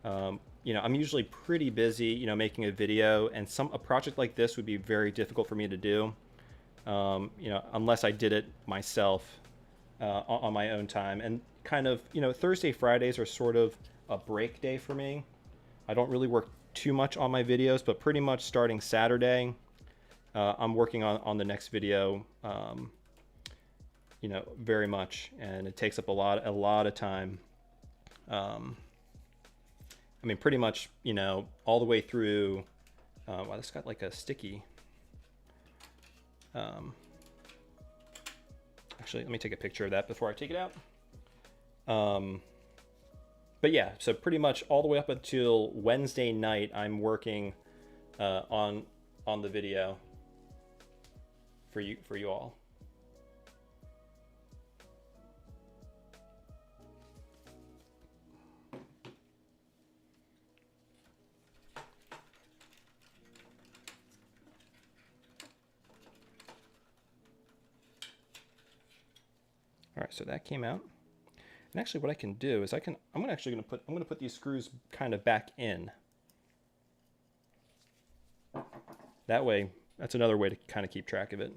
I'm usually pretty busy, making a video, and a project like this would be very difficult for me to do, unless I did it myself on my own time. And kind of, Thursday, Fridays are sort of a break day for me. I don't really work too much on my videos, but pretty much starting Saturday, I'm working on the next video, very much, and it takes up a lot of time. I mean, pretty much, all the way through. Wow, this got like a sticky. Actually, let me take a picture of that before I take it out. But yeah, so pretty much all the way up until Wednesday night, I'm working on the video for you all. All right, so that came out. And actually, what I can do is I'm gonna put these screws kind of back in. That way, that's another way to kind of keep track of it.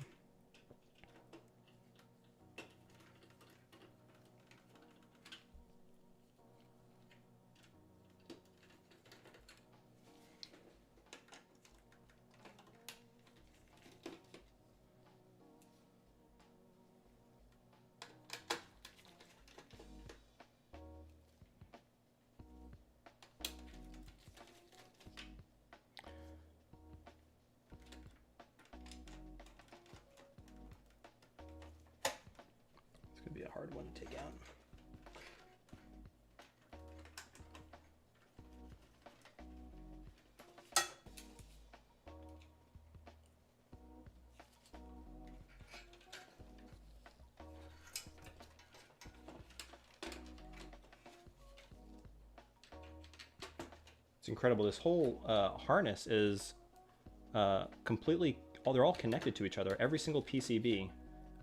hard one to take out. It's incredible. This whole harness is completely, they're all connected to each other. Every single PCB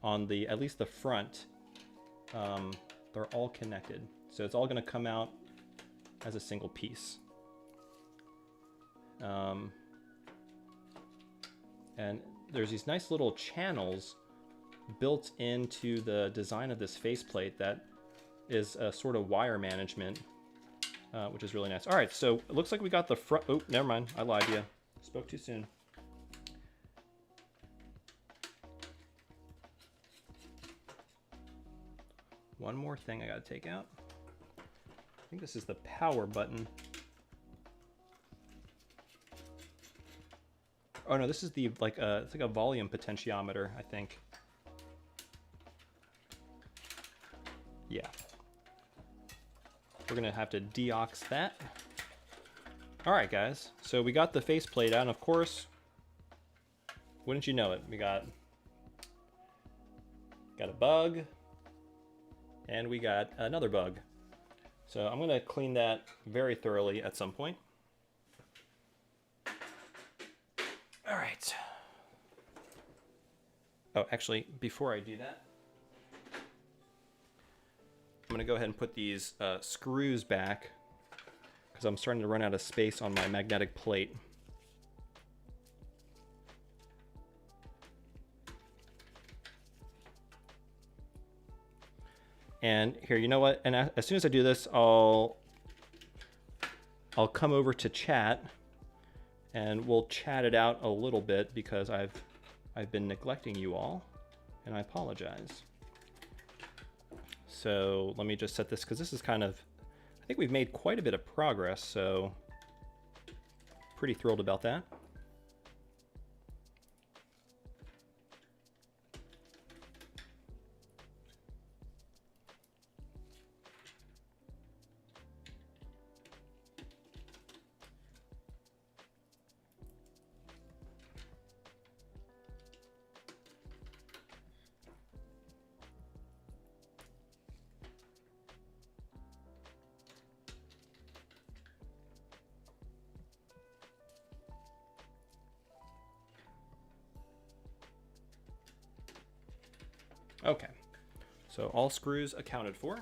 on the, at least the front, they're all connected. So it's all going to come out as a single piece. And there's these nice little channels built into the design of this faceplate that is a sort of wire management, which is really nice. All right, so it looks like we got the front. Oh, never mind. I lied to you. Spoke too soon. One more thing I got to take out. I think this is the power button. Oh no, this is the it's like a volume potentiometer, I think. Yeah. We're gonna have to deox that. All right, guys. So we got the faceplate out, and of course, wouldn't you know it, we got a bug, and we got another bug. So I'm gonna clean that very thoroughly at some point. All right. Oh, actually, before I do that, I'm gonna go ahead and put these screws back because I'm starting to run out of space on my magnetic plate. And here, you know what? And as soon as I do this, I'll come over to chat, and we'll chat it out a little bit because I've been neglecting you all, and I apologize. So let me just set this, because this is kind of, I think we've made quite a bit of progress, so pretty thrilled about that. Okay, so all screws accounted for.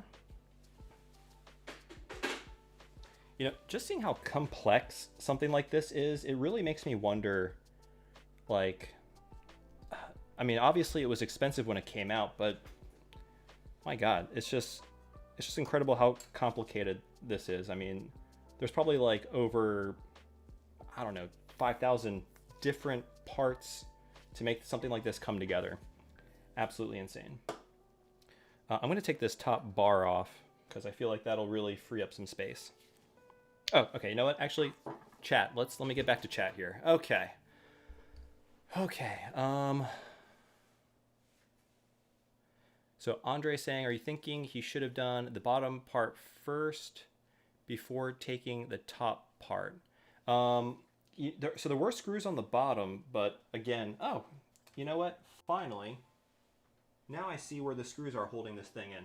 You know, just seeing how complex something like this is, it really makes me wonder, like, I mean, obviously it was expensive when it came out, but my God, it's just incredible how complicated this is. I mean, there's probably like over, I don't know, 5,000 different parts to make something like this come together. Absolutely insane. I'm going to take this top bar off because I feel like that'll really free up some space. Oh, okay. You know what? Actually, chat. Let me get back to chat here. Okay. Okay. So Andre saying, are you thinking he should have done the bottom part first before taking the top part? So there were screws on the bottom, but again, oh, you know what? Finally. Now I see where the screws are holding this thing in.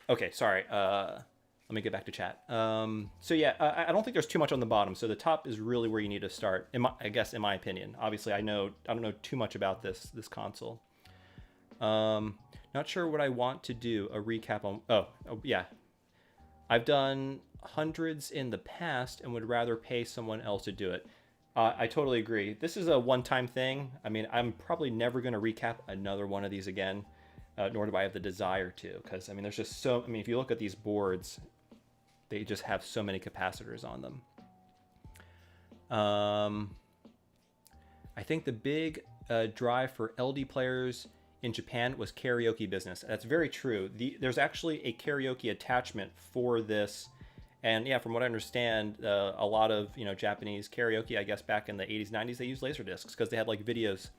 Okay, sorry. Let me get back to chat. So yeah, I don't think there's too much on the bottom. So the top is really where you need to start, I guess, in my opinion. Obviously, I don't know too much about this console. Not sure what I want to do. A recap on. Oh yeah, I've done hundreds in the past and would rather pay someone else to do it. I totally agree. This is a one-time thing. I mean, I'm probably never going to recap another one of these again, nor do I have the desire to, because, I mean, there's just so, I mean, if you look at these boards, they just have so many capacitors on them. I think the big drive for LD players in Japan was karaoke business. That's very true. There's actually a karaoke attachment for this. And yeah, from what I understand, a lot of Japanese karaoke, I guess back in the 80s, 90s, they used laserdiscs because they had like videos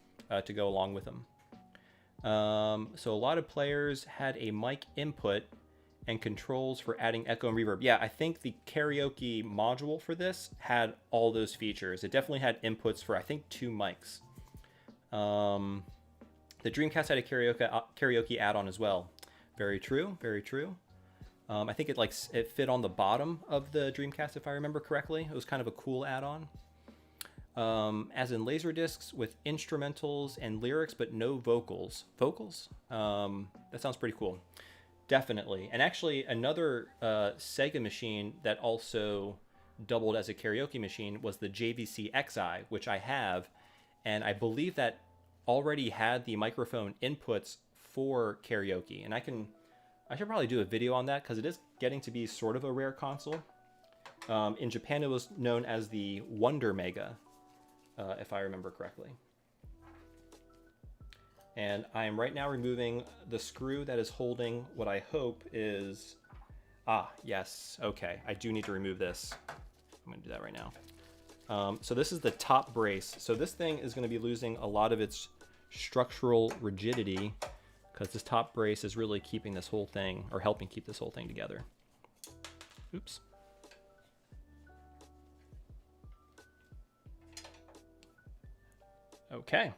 to go along with them. So a lot of players had a mic input and controls for adding echo and reverb. Yeah, I think the karaoke module for this had all those features. It definitely had inputs for, I think, 2 mics. The Dreamcast had a karaoke add-on as well. Very true, very true. I think it fit on the bottom of the Dreamcast, if I remember correctly. It was kind of a cool add-on. As in laserdiscs with instrumentals and lyrics, but no vocals. Vocals? That sounds pretty cool. Definitely. And actually, another Sega machine that also doubled as a karaoke machine was the JVC XI, which I have. And I believe that already had the microphone inputs for karaoke. And I should probably do a video on that because it is getting to be sort of a rare console. In Japan, it was known as the Wonder Mega, if I remember correctly. And I am right now removing the screw that is holding what I hope is... yes. Okay, I do need to remove this. I'm going to do that right now. So this is the top brace. So this thing is going to be losing a lot of its structural rigidity because this top brace is really keeping this whole thing, or helping keep this whole thing together. Oops. Okay.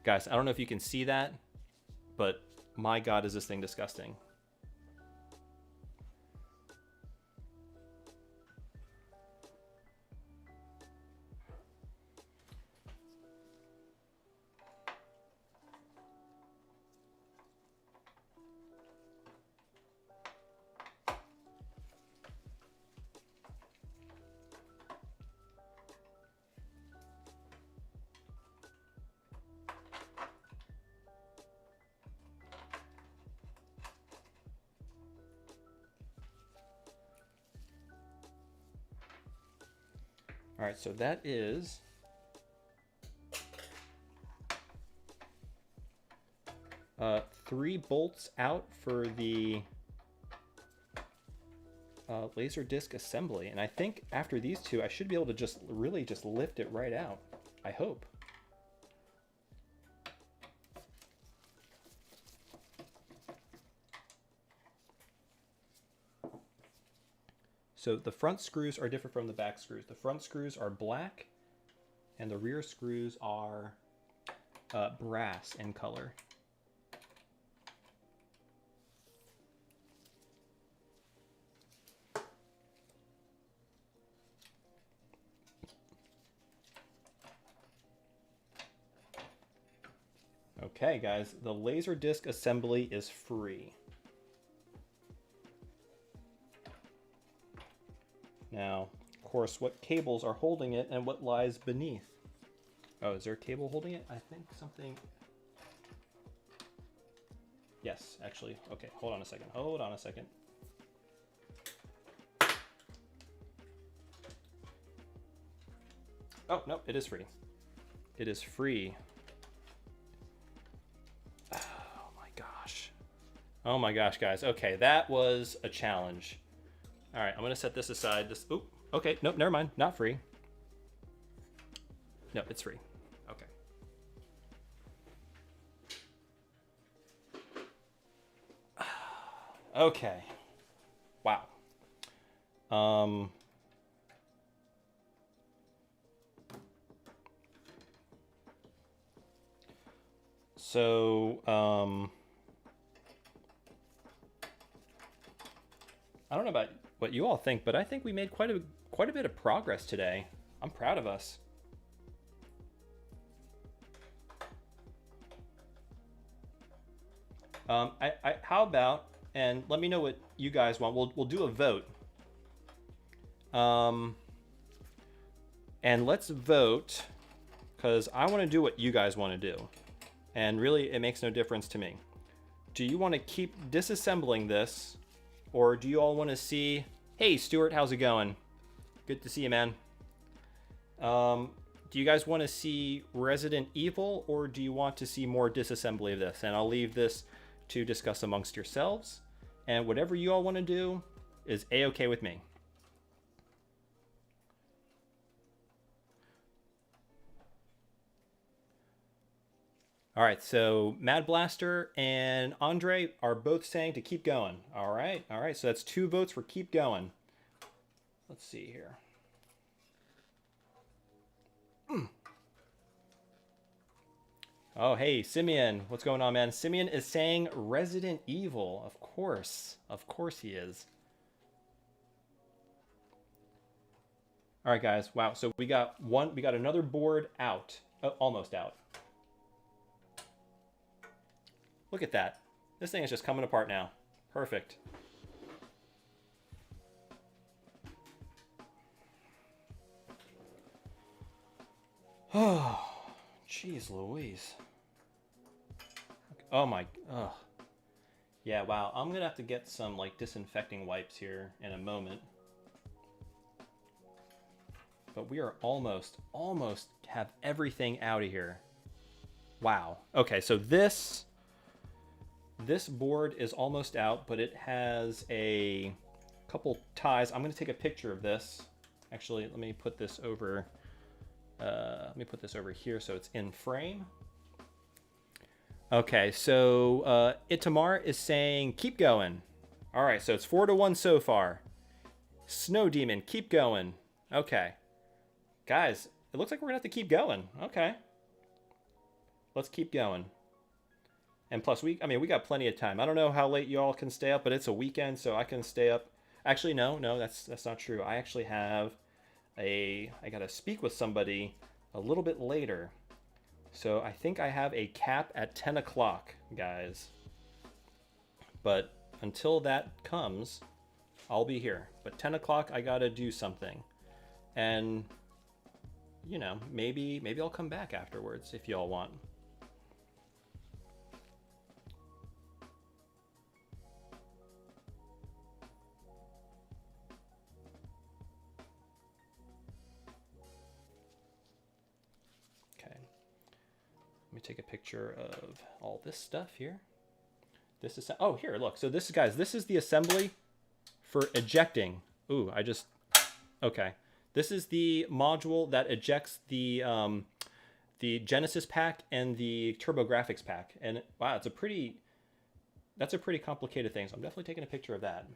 Guys, I don't know if you can see that, but my God, is this thing disgusting. All right, so that is three bolts out for the LaserDisc assembly. And I think after these two, I should be able to just really just lift it right out. I hope. So the front screws are different from the back screws. The front screws are black and the rear screws are brass in color. Okay, guys, the LaserDisc assembly is free. Now, of course, what cables are holding it and what lies beneath? Oh, is there a cable holding it? I think something... Yes, actually. Okay, hold on a second. Hold on a second. Oh, no, it is free. It is free. Oh my gosh. Oh my gosh, guys. Okay, that was a challenge. All right, I'm gonna set this aside. This, oop, okay, nope, never mind, not free. No, it's free, okay. Okay, wow. I don't know about what you all think, but I think we made quite a bit of progress today. I'm proud of us. How about, and let me know what you guys want. We'll do a vote. And let's vote, because I want to do what you guys want to do. And really, it makes no difference to me. Do you want to keep disassembling this? Or do you all want to see... Hey, Stuart, how's it going? Good to see you, man. Do you guys want to see Resident Evil, or do you want to see more disassembly of this? And I'll leave this to discuss amongst yourselves. And whatever you all want to do is A-okay with me. All right, so Mad Blaster and Andre are both saying to keep going. All right, so that's 2 votes for keep going. Let's see here. Oh, hey, Simeon. What's going on, man? Simeon is saying Resident Evil. Of course. Of course he is. All right, guys. Wow. So we got another board out. Oh, almost out. Look at that. This thing is just coming apart now. Perfect. Oh, jeez Louise. Oh my, ugh. Yeah, wow. I'm gonna have to get some like disinfecting wipes here in a moment. But we are almost have everything out of here. Wow. Okay, so this board is almost out, but it has a couple ties. I'm gonna take a picture of this. Actually, let me put this over. Here so it's in frame. Okay, so Itamar is saying keep going. All right, so it's 4-1 so far. Snow Demon, keep going. Okay, guys, it looks like we're gonna have to keep going. Okay, let's keep going. And plus, we got plenty of time. I don't know how late you all can stay up, but it's a weekend, so I can stay up. Actually, no, that's not true. I actually have I gotta speak with somebody a little bit later. So I think I have a cap at 10 o'clock, guys. But until that comes, I'll be here. But 10 o'clock, I gotta do something. And, you know, maybe I'll come back afterwards if y'all want. Let me take a picture of all this stuff here. This is, oh, here, look. So this is, guys, this is the assembly for ejecting. Ooh, okay. This is the module that ejects the Genesis pack and the TurboGrafx pack. And wow, that's a pretty complicated thing. So I'm definitely taking a picture of that.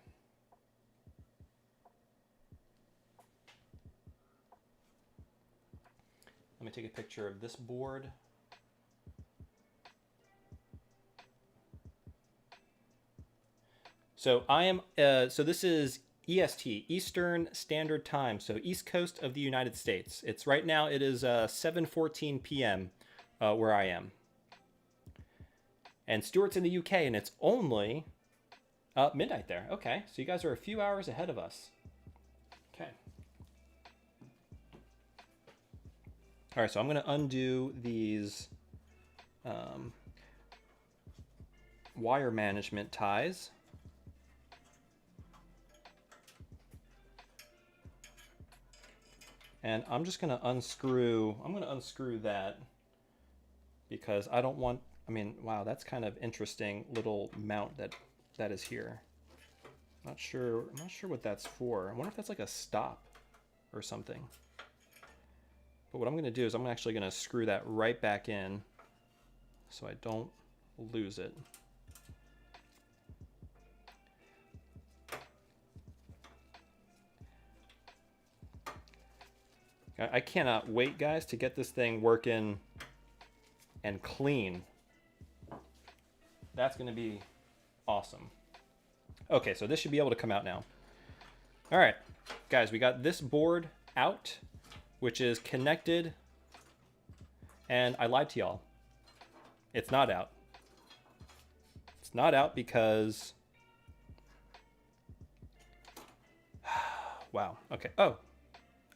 Let me take a picture of this board. So so this is EST, Eastern Standard Time, so East Coast of the United States. It's right now, it is 7:14 p.m. Where I am. And Stuart's in the UK, and it's only midnight there. Okay, so you guys are a few hours ahead of us. Okay. All right, so I'm going to undo these wire management ties. And I'm just going to unscrew, that because I don't want, wow, that's kind of interesting little mount that is here. I'm not sure what that's for. I wonder if that's like a stop or something. But what I'm going to do is I'm actually going to screw that right back in so I don't lose it. I cannot wait, guys, to get this thing working and clean. That's going to be awesome. Okay, so this should be able to come out now. All right, guys, we got this board out, which is connected, and I lied to y'all. It's not out. It's not out because... Wow, okay. Oh.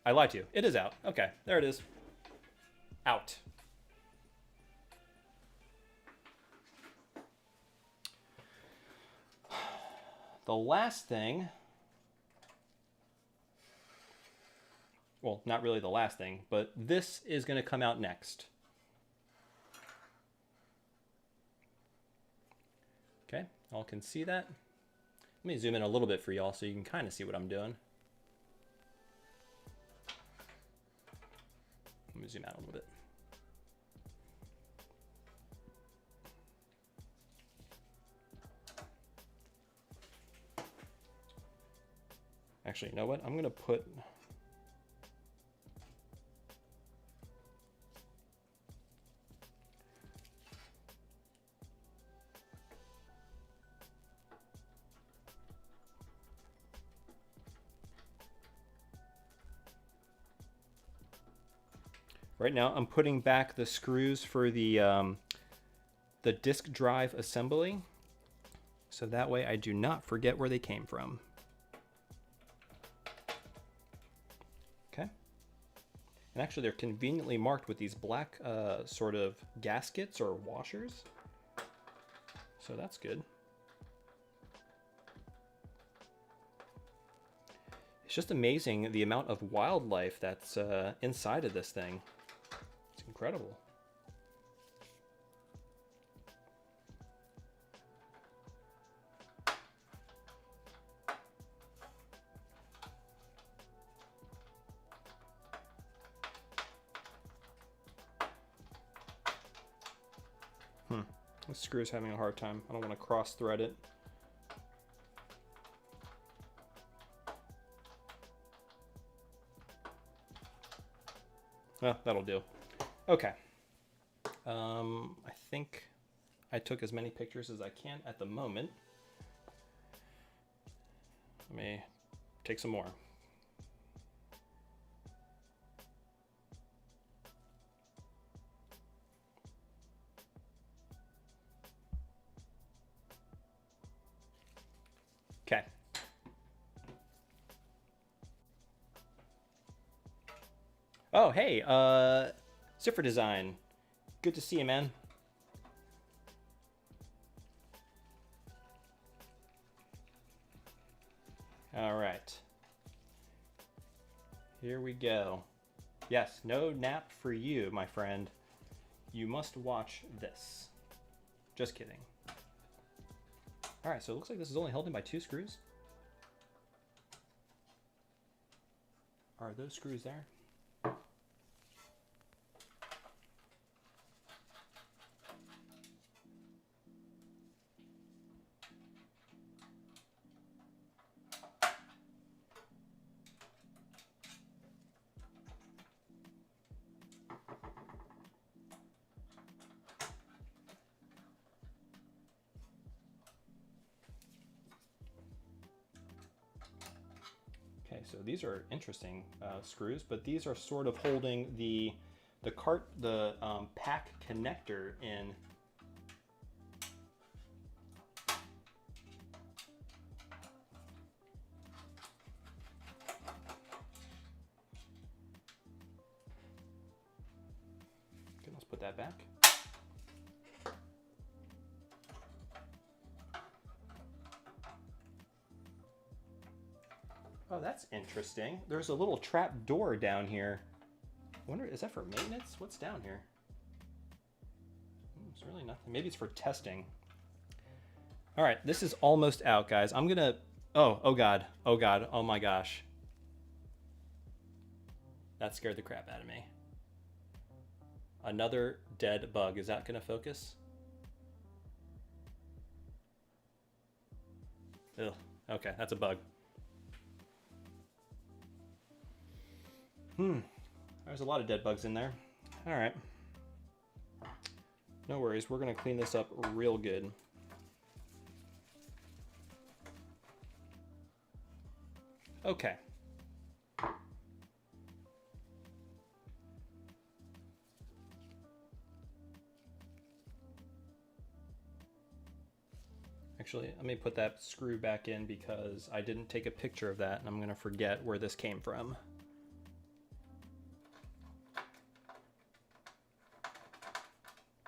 I lied to you. It is out. Okay, there it is. Out. The last thing, well, not really the last thing, but this is going to come out next. Okay, all can see that. Let me zoom in a little bit for y'all so you can kind of see what I'm doing. Let me zoom out a little bit. Actually, you know what? I'm going to put... Right now, I'm putting back the screws for the disk drive assembly, so that way I do not forget where they came from. Okay. And actually, they're conveniently marked with these black sort of gaskets or washers, so that's good. It's just amazing the amount of wildlife that's inside of this thing. It's incredible. This screw is having a hard time. I don't want to cross-thread it. Oh, that'll do. Okay. I think I took as many pictures as I can at the moment. Let me take some more. Okay. Oh, hey, Ziffer Design. Good to see you, man. All right. Here we go. Yes, no nap for you, my friend. You must watch this. Just kidding. All right, so it looks like this is only held in by 2 screws. Are those screws there? So these are interesting screws, but these are sort of holding the pack connector in. Okay, let's put that back. Oh, that's interesting. There's a little trap door down here. I wonder, is that for maintenance? What's down here? It's really nothing. Maybe it's for testing. All right, this is almost out, guys. I'm gonna, oh God, oh my gosh. That scared the crap out of me. Another dead bug. Is that gonna focus? Ugh, okay, that's a bug. There's a lot of dead bugs in there. All right. No worries, we're gonna clean this up real good. Okay. Actually, let me put that screw back in because I didn't take a picture of that and I'm gonna forget where this came from.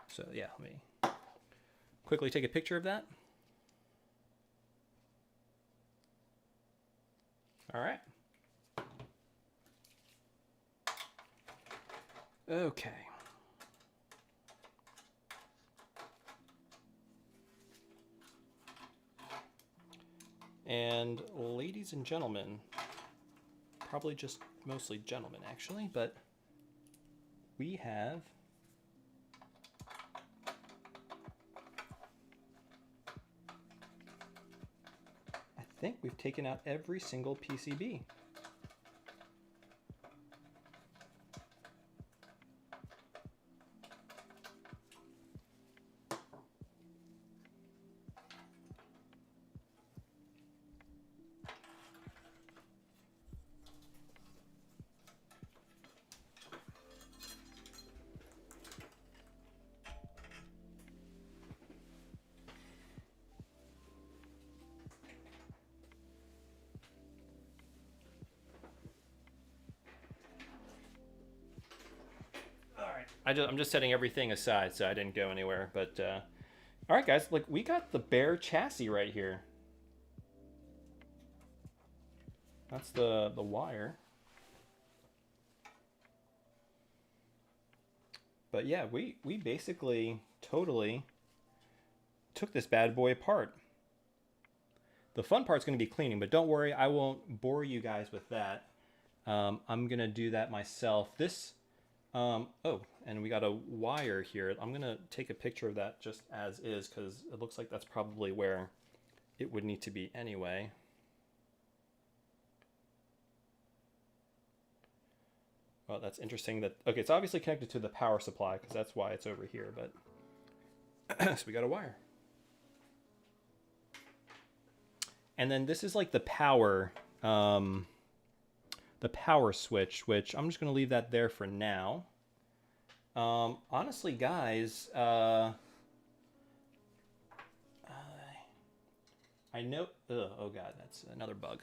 So yeah, let me quickly take a picture of that. All right. Okay. And ladies and gentlemen, probably just mostly gentlemen actually, but we have think we've taken out every single PCB. I'm just setting everything aside so I didn't go anywhere. But all right, guys, look, we got the bare chassis right here. That's the wire. But yeah, we basically totally took this bad boy apart. The fun part's going to be cleaning, but don't worry, I won't bore you guys with that. I'm going to do that myself. This, oh, and we got a wire here. I'm going to take a picture of that just as is, because it looks like that's probably where it would need to be anyway. Well, that's interesting that, okay, it's obviously connected to the power supply, because that's why it's over here, but, so we got a wire. And then this is like the power switch, which I'm just going to leave that there for now. Honestly, guys, I know, oh God, that's another bug.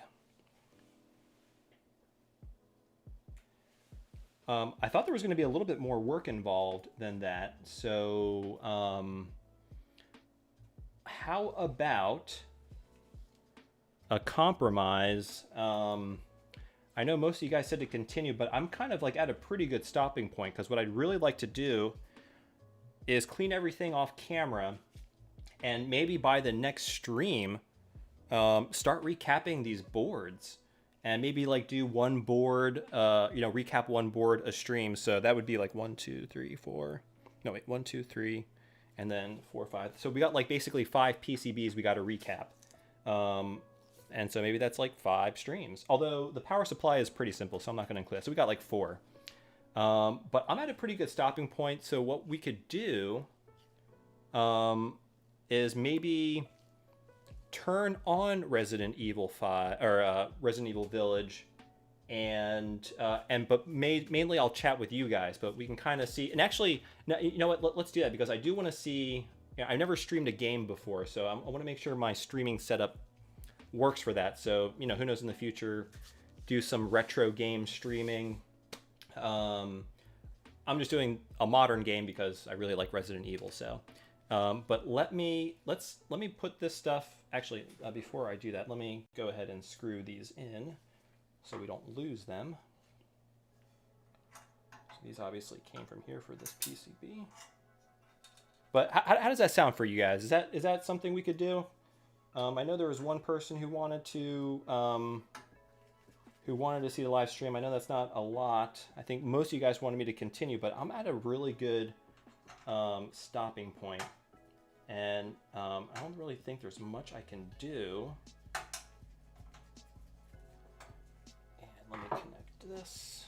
I thought there was going to be a little bit more work involved than that. So, how about a compromise? I know most of you guys said to continue, but I'm kind of like at a pretty good stopping point, because what I'd really like to do is clean everything off camera, and maybe by the next stream, start recapping these boards, and maybe like do one board, recap one board a stream. So that would be like 1, 2, 3, 4. No, wait, 1, 2, 3, and then 4, 5. So we got like basically 5 PCBs we got to recap. And so maybe that's like 5 streams. Although the power supply is pretty simple, so I'm not going to include that. So we got like 4. But I'm at a pretty good stopping point. So what we could do is maybe turn on Resident Evil 5 or Resident Evil Village, but mainly I'll chat with you guys. But we can kind of see. And actually, now, you know what? Let's do that, because I do want to see. I've never streamed a game before, so I want to make sure my streaming setup works for that. So, who knows, in the future, do some retro game streaming. I'm just doing a modern game because I really like Resident Evil. So, but let me put this stuff. Actually, before I do that, let me go ahead and screw these in so we don't lose them. So these obviously came from here for this PCB. But how does that sound for you guys? Is that something we could do? I know there was one person who wanted to see the live stream. I know that's not a lot. I think most of you guys wanted me to continue, but I'm at a really good stopping point, and I don't really think there's much I can do. And let me connect this.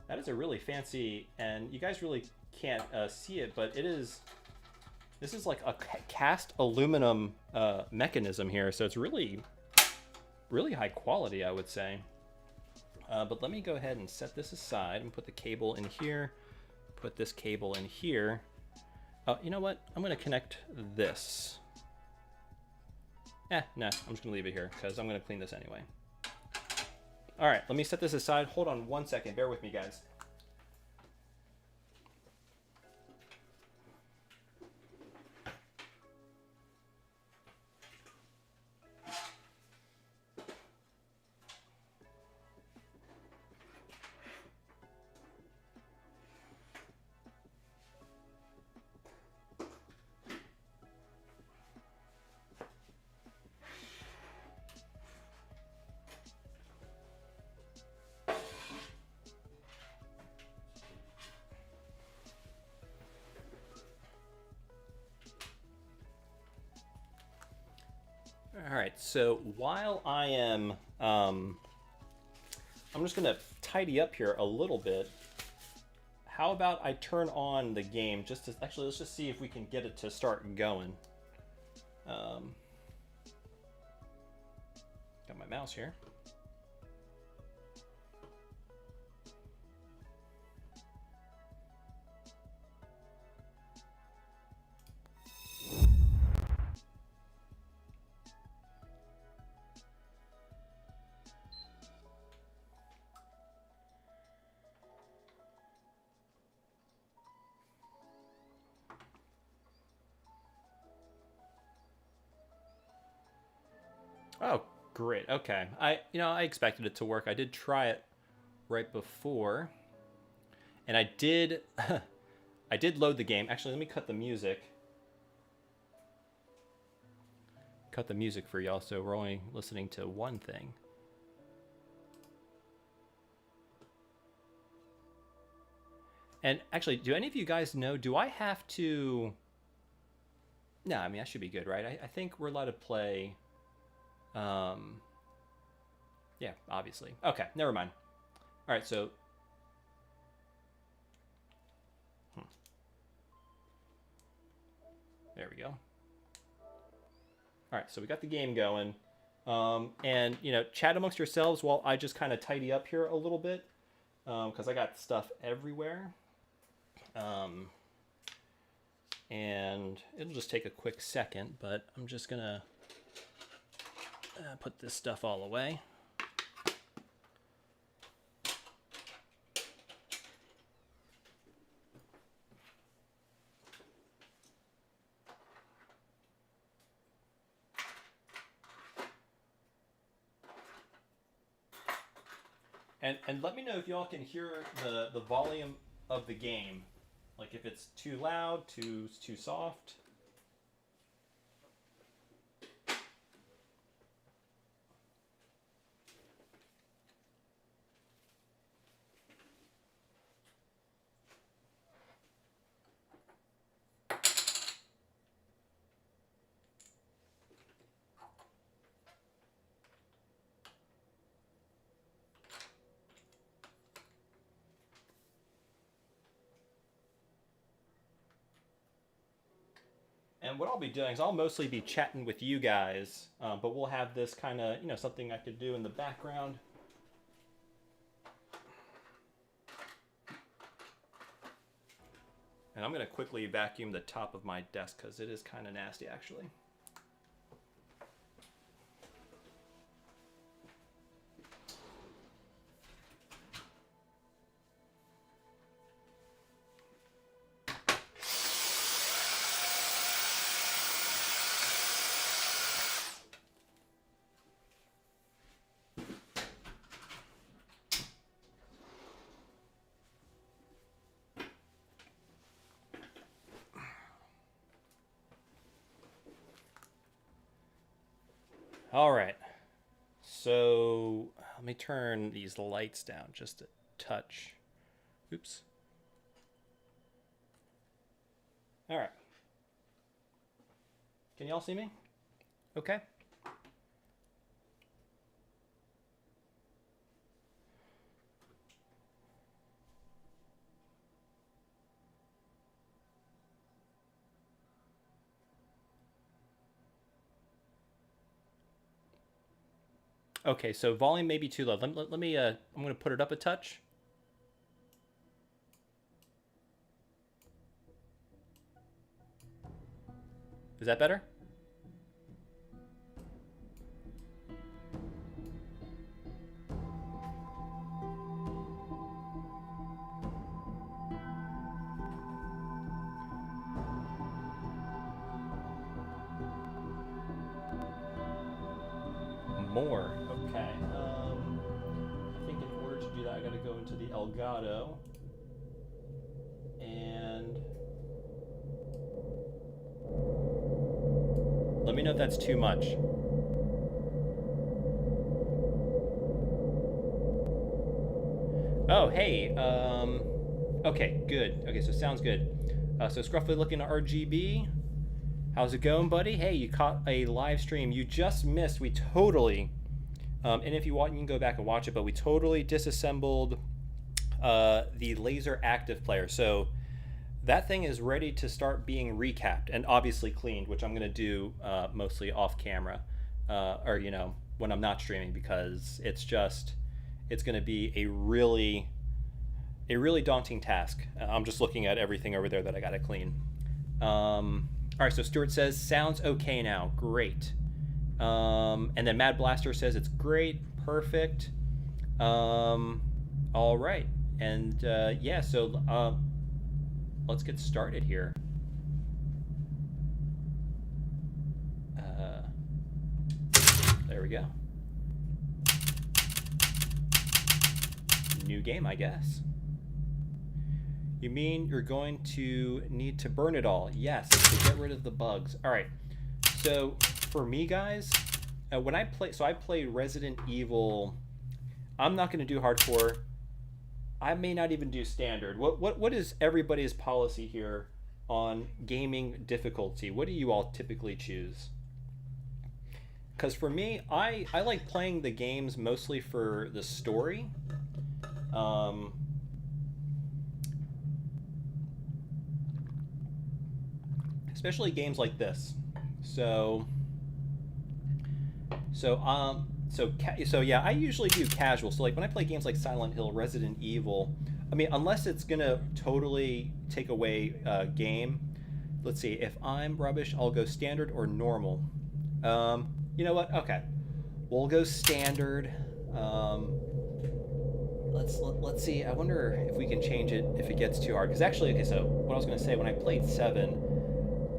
That is a really fancy, and you guys really can't see it, but this is like a cast aluminum mechanism here, so it's really, really high quality, I would say. But let me go ahead and set this aside and put the cable in here, put this cable in here. You know what? I'm going to connect this. Nah, I'm just going to leave it here because I'm going to clean this anyway. All right, let me set this aside. Hold on 1 second. Bear with me, guys. All right, so while I am, I'm just gonna tidy up here a little bit. How about I turn on the game just to, actually, let's just see if we can get it to start going. Got my mouse here. Oh, great. Okay. I expected it to work. I did try it right before. And I did I did load the game. Actually, let me cut the music. Cut the music for y'all so we're only listening to one thing. And actually, do any of you guys know, do I have to... No, I mean, I should be good, right? I think we're allowed to play... Yeah, obviously. Okay, never mind. All right, so... There we go. All right, so we got the game going. And, chat amongst yourselves while I just kind of tidy up here a little bit. Because I got stuff everywhere. And it'll just take a quick second, but I'm just going to put this stuff all away. And let me know if y'all can hear the volume of the game. Like if it's too loud, too soft. And what I'll be doing is I'll mostly be chatting with you guys, but we'll have this kind of, something I could do in the background. And I'm going to quickly vacuum the top of my desk because it is kind of nasty, actually. All right, so let me turn these lights down just a touch. Oops. All right. Can y'all see me? Okay. Okay, so volume may be too low. Let me, I'm going to put it up a touch. Is that better? More. Okay. I think in order to do that, I got to go into the Elgato and let me know if that's too much. Oh, hey. Okay, good. Okay, so sounds good. So it's roughly looking at RGB, How's it going, buddy? Hey, you caught a live stream you just missed. We totally, and if you want, you can go back and watch it, but we totally disassembled the LaserActive Player. So that thing is ready to start being recapped and obviously cleaned, which I'm going to do mostly off camera, or, you know, when I'm not streaming, because it's going to be a really daunting task. I'm just looking at everything over there that I got to clean. All right, so Stuart says, sounds okay now. Great. And then Mad Blaster says it's great. Perfect. All right. And yeah, so let's get started here. There we go. New game, I guess. You mean you're going to need to burn it all? Yes, to get rid of the bugs. All right. So for me, guys, when I play, so I played Resident Evil. I'm not going to do hardcore. I may not even do standard. What is everybody's policy here on gaming difficulty? What do you all typically choose? Because for me, I like playing the games mostly for the story. Especially games like this. So yeah, I usually do casual. So like when I play games like Silent Hill, Resident Evil, I mean, unless it's gonna totally take away game. Let's see, if I'm rubbish, I'll go standard or normal. You know what? Okay, we'll go standard. Let's see. I wonder if we can change it if it gets too hard. Because actually, okay, so what I was gonna say, when I played 7.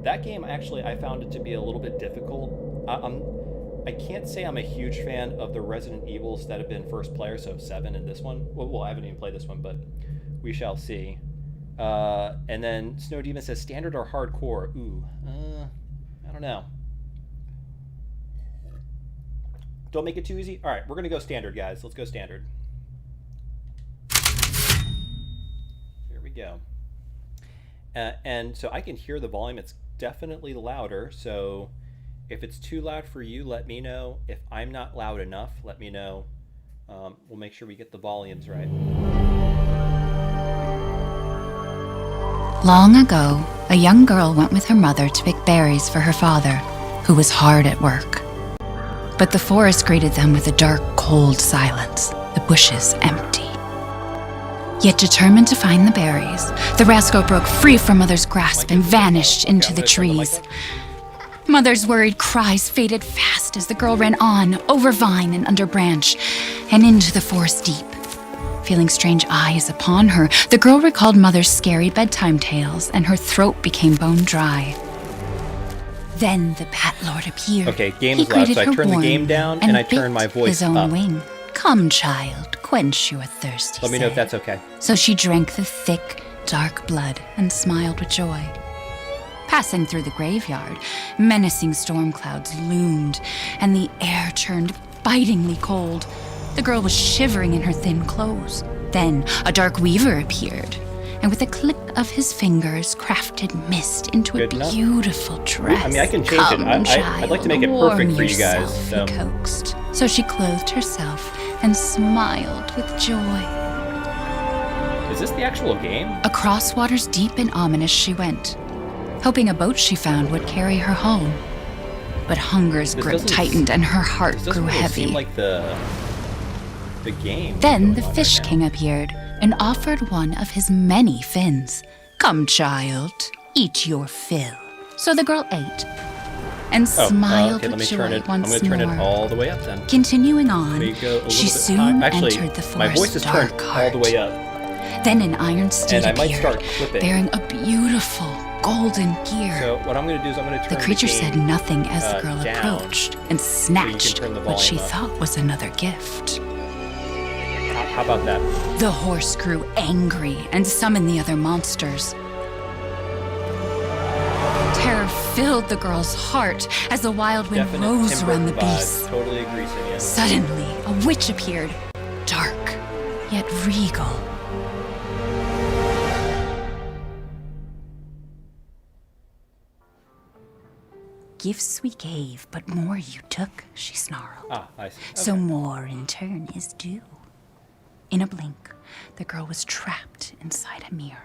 That game, actually, I found it to be a little bit difficult. I can't say I'm a huge fan of the Resident Evils that have been first player, so 7 and this one. Well, I haven't even played this one, but we shall see. And then Snow Demon says, standard or hardcore? Ooh, I don't know. Don't make it too easy? All right, we're going to go standard, guys. Let's go standard. Here we go. And so I can hear the volume. It's definitely louder, so if it's too loud for you, let me know. If I'm not loud enough, let me know. We'll make sure we get the volumes right. Long ago, a young girl went with her mother to pick berries for her father, who was hard at work. But the forest greeted them with a dark, cold silence, the bushes empty. Yet determined to find the berries, the rascal broke free from Mother's grasp and vanished into the trees. Mother's worried cries faded fast as the girl ran on, over vine and under branch, and into the forest deep. Feeling strange eyes upon her, the girl recalled Mother's scary bedtime tales, and her throat became bone dry. Then the Bat Lord appeared. Okay, game is loud, so I turned the game down and I turned my voice his own up. Wing. Come, child, quench your thirst, he Let me know said. if that's okay. So she drank the thick, dark blood and smiled with joy. Passing through the graveyard, menacing storm clouds loomed, and the air turned bitingly cold. The girl was shivering in her thin clothes. Then a dark weaver appeared, and with a click of his fingers, crafted mist into a beautiful dress. I mean, I can change it. I'd like to make it perfect for you guys. So. He coaxed. So she clothed herself and smiled with joy. Is this the actual game? Across waters deep and ominous she went, hoping a boat she found would carry her home. But hunger's grip tightened and her heart grew heavy. Seem like the game. Then the Fish King appeared and offered one of his many fins. Come, child, eat your fill. So the girl ate and smiled with joy once more. I'm going to turn it all the way up then. Continuing on, she soon entered the forest's my voice is turned all the way up. Then an iron steed and I might appeared, start clipping. bearing a beautiful golden gear. So what I'm going to do is I'm going to turn the creature said nothing as the girl down, approached and snatched what she up. thought was another gift. How about that? The horse grew angry and summoned the other monsters. Terror filled the girl's heart as the wild wind rose around the beast. Totally agree, Sonia. Suddenly, a witch appeared, dark yet regal. gifts we gave, but more you took, she snarled. Ah, I see. So more in turn is due. In a blink, the girl was trapped inside a mirror.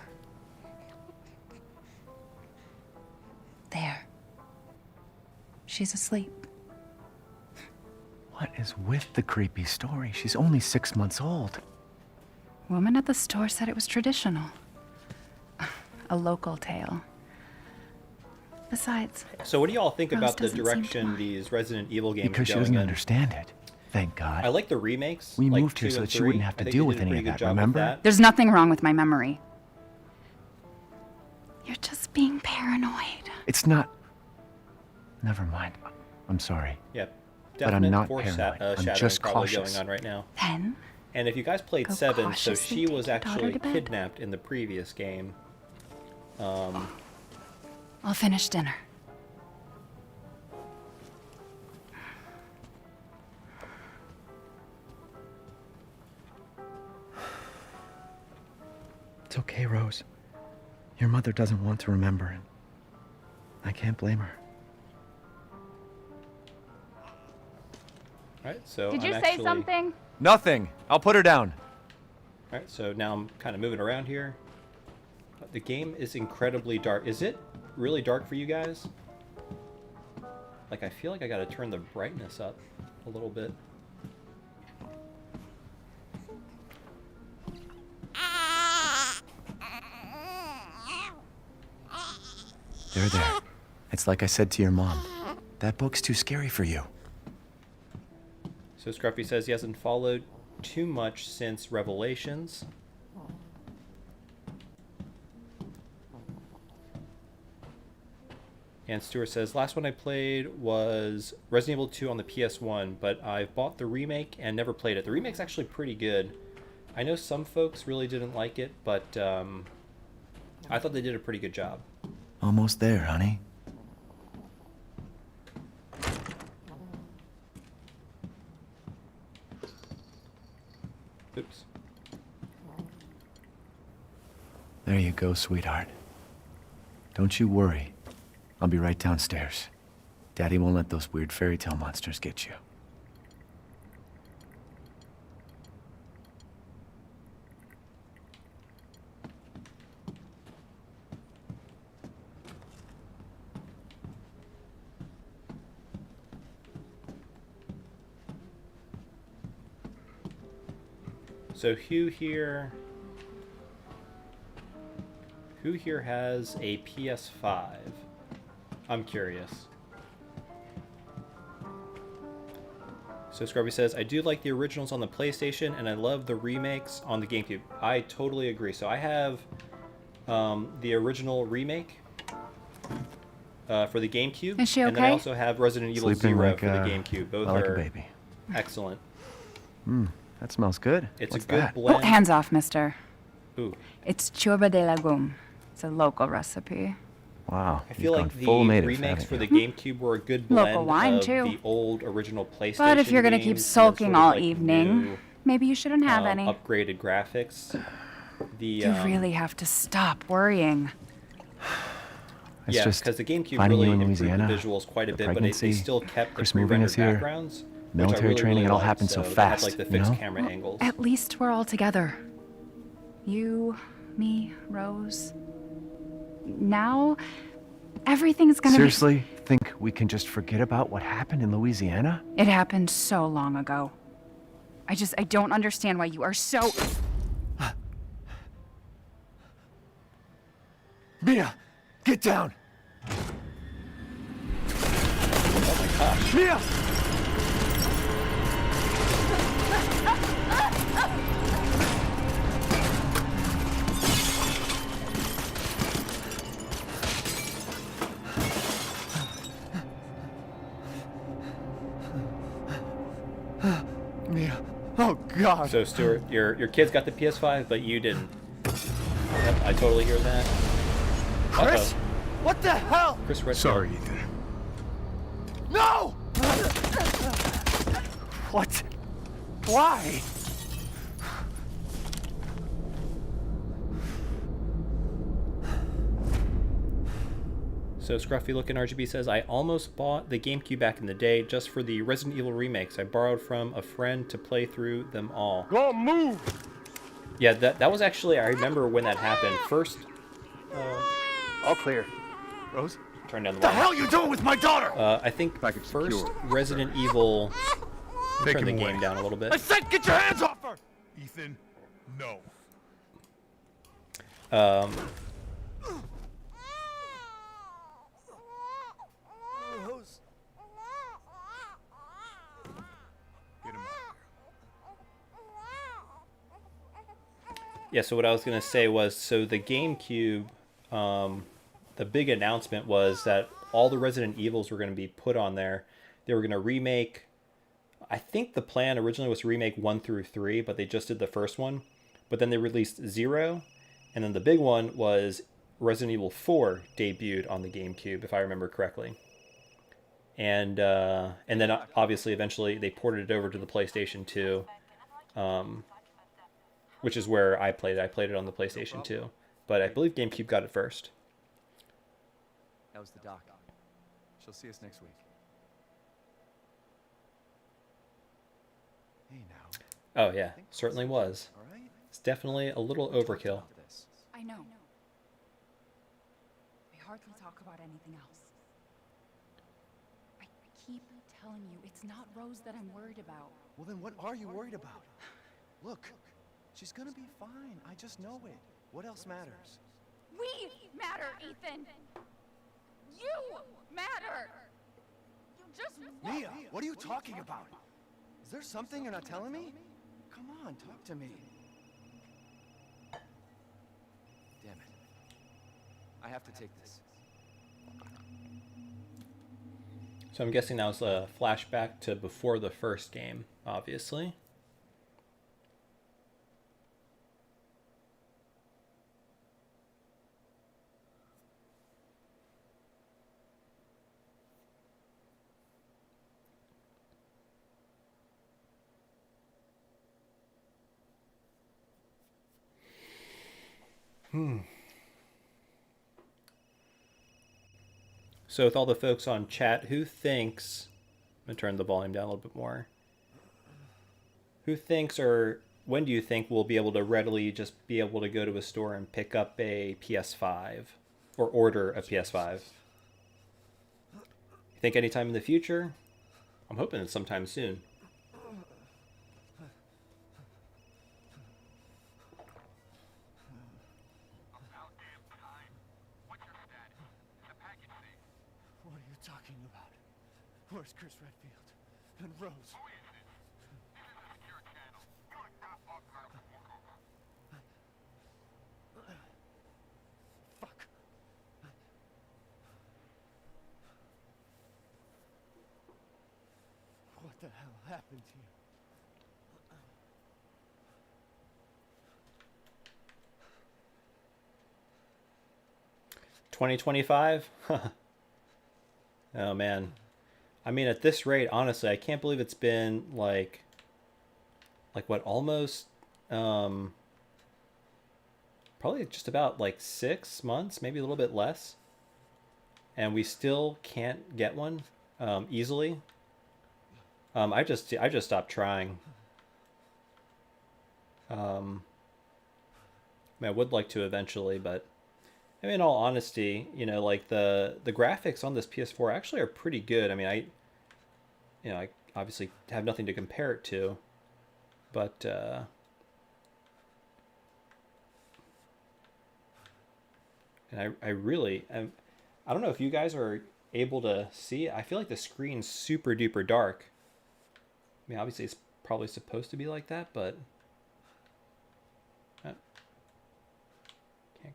There. She's asleep. What is with the creepy story? She's only 6 months old. Woman at the store said it was traditional. A local tale. Besides, So what do y'all think Rose about the doesn't seem to direction mind. these Resident Evil games Because are she going doesn't in? understand it. Thank God. I like the remakes. We like moved here 2 so and that she 3. wouldn't have I to think deal they with did a any of pretty good that, job with remember? that. there's nothing wrong with my memory. You're just being paranoid. It's not... Never mind. I'm sorry. Yep. But I'm Definite not force paranoid. I'm shadowing just probably cautious. going on right now. Then, And if you guys played Go 7, so cautiously she take was your daughter actually to bed. kidnapped in the previous game. I'll finish dinner. It's okay, Rose. Your mother doesn't want to remember it. I can't blame her. Alright, so Did you I'm say actually... something? Nothing. I'll put her down. Alright, so now I'm kind of moving around here. The game is incredibly dark. Is it really dark for you guys? Like, I feel like I gotta turn the brightness up a little bit. There. It's like I said to your mom. That book's too scary for you. So Scruffy says he hasn't followed too much since Revelations. And Stuart says, last one I played was Resident Evil 2 on the PS1, but I've bought the remake and never played it. The remake's actually pretty good. I know some folks really didn't like it, but I thought they did a pretty good job. Almost there, honey. Oops. There you go, sweetheart. Don't you worry. I'll be right downstairs. Daddy won't let those weird fairy tale monsters get you. So Who here has a PS5? I'm curious. So Scrubby says, I do like the originals on the PlayStation, and I love the remakes on the GameCube. I totally agree. So I have the original remake for the GameCube. Is she And then I okay? also have Resident Evil Sleeping Zero like for the a- GameCube. Both like a are baby. excellent. That smells good. It's What's a good that? Oh, blend. hands off, mister. Ooh. It's churba de legume. It's a local recipe. Wow. I feel you've like gone the full native, remakes haven't for the you? GameCube were a good blend Local wine, of too. the old original PlayStation But if you're gonna keep games and sulking sort of, all like, evening, new, maybe you shouldn't have any. upgraded graphics. The You really have to stop worrying. It's yeah, just because the GameCube finding really you in improved Louisiana, the visuals quite a the bit, but they pregnancy, still kept the Chris moving pre-rendered us here, backgrounds. which I military really, training, really it all liked, happened so they had, fast, like the you fixed know? camera angles. At least we're all together. You, me, Rose. Now, everything's gonna Seriously? Think we can just forget about what happened in Louisiana? be... It happened so long ago. I don't understand why you are so... Mia! Get down! Oh my gosh. Mia! Mia. Oh, God. So Stuart, your kids got the PS5, but you didn't. Yep, I totally hear that. Chris? Uh-oh. What the hell? Chris Redfield. Sorry, Ethan. No! What? Why? So Scruffy Looking RGB says, I almost bought the GameCube back in the day just for the Resident Evil remakes. I borrowed from a friend to play through them all. Go move! Yeah, that was actually, I remember when that happened. First, All clear. Rose? turn down the What the volume. hell you doing with my daughter? I think Package first secure. Resident Evil. Take Turn the him game away. down a little bit. I said get your hands off her! Ethan, no. Rose. Get him out. Yeah, so what I was going to say was, so the GameCube, the big announcement was that all the Resident Evils were going to be put on there. They were going to remake, I think the plan originally was to remake 1 through 3, but they just did the first one. But then they released 0, and then the big one was Resident Evil 4 debuted on the GameCube, if I remember correctly. And then obviously eventually they ported it over to the PlayStation 2, which is where I played it. I played it on the PlayStation 2, but I believe GameCube got it first. That was the doc. She'll see us next week. Hey now. Oh yeah, certainly was. All right? It's definitely a little overkill. I know. We hardly talk about anything else. I keep telling you, it's not Rose that I'm worried about. Well, then what are you worried about? Look, she's gonna be fine. I just know it. What else matters? We matter, Ethan! You matter! You just Mia, what are you talking about? Is there something you're not telling me? Come on, talk to me. Damn it. I have to take this. So I'm guessing that was a flashback to before the first game, obviously. So with all the folks on chat, who thinks, I'm going to turn the volume down a little bit more. Who thinks, or when do you think we'll be able to readily just be able to go to a store and pick up a PS5 or order a PS5? You think anytime in the future? I'm hoping it's sometime soon. What are you talking about? Where's Chris Redfield? And Rose? Fuck. What the hell happened to you? 2025? Oh man. I mean, at this rate, honestly, I can't believe it's been like what, almost probably just about like 6 months, maybe a little bit less, and we still can't get one easily. I just stopped trying. I mean, I would like to eventually, but I mean, in all honesty, you know, like the graphics on this PS4 actually are pretty good. I mean, I obviously have nothing to compare it to, but and I really am. I don't know if you guys are able to see it. I feel like the screen's super duper dark. I mean, obviously it's probably supposed to be like that, but can't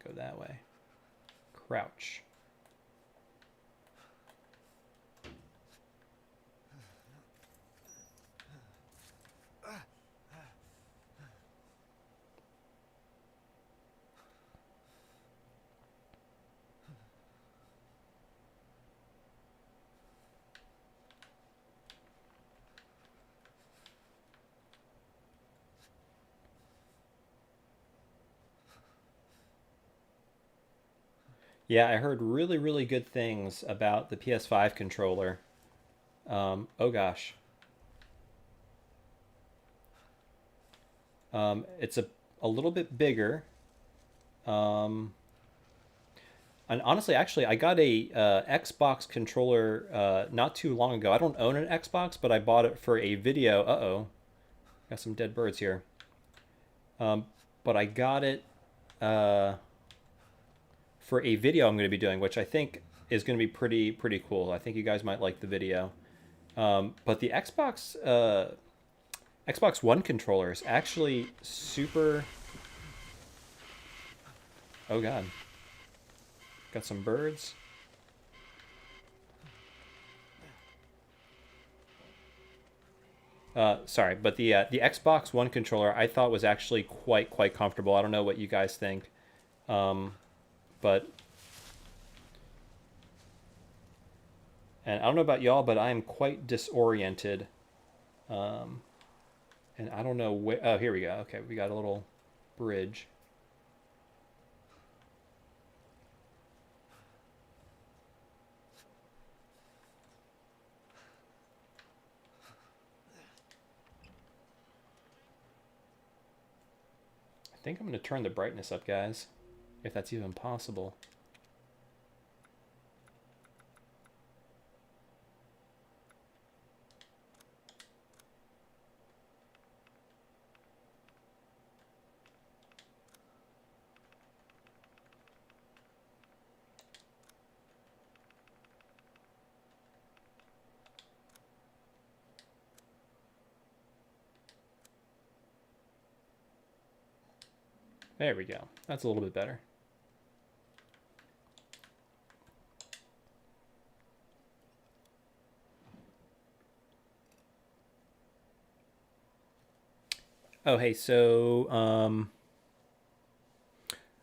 go that way. Crouch. Yeah, I heard really, really good things about the PS5 controller. Oh gosh. It's a little bit bigger. Um, and honestly, actually, I got a Xbox controller not too long ago. I don't own an Xbox, but I bought it for a video. Uh-oh. Got some dead birds here. But I got it for a video I'm going to be doing, which I think is going to be pretty cool. I think you guys might like the video. But the Xbox One controller is actually super... Oh god. Got some birds. Sorry, but the Xbox One controller I thought was actually quite comfortable. I don't know what you guys think, but and I don't know about y'all, but I am quite disoriented, and I don't know where. Oh, here we go. Okay, we got a little bridge. I think I'm going to turn the brightness up, guys, if that's even possible. There we go. That's a little bit better. Oh, hey, so,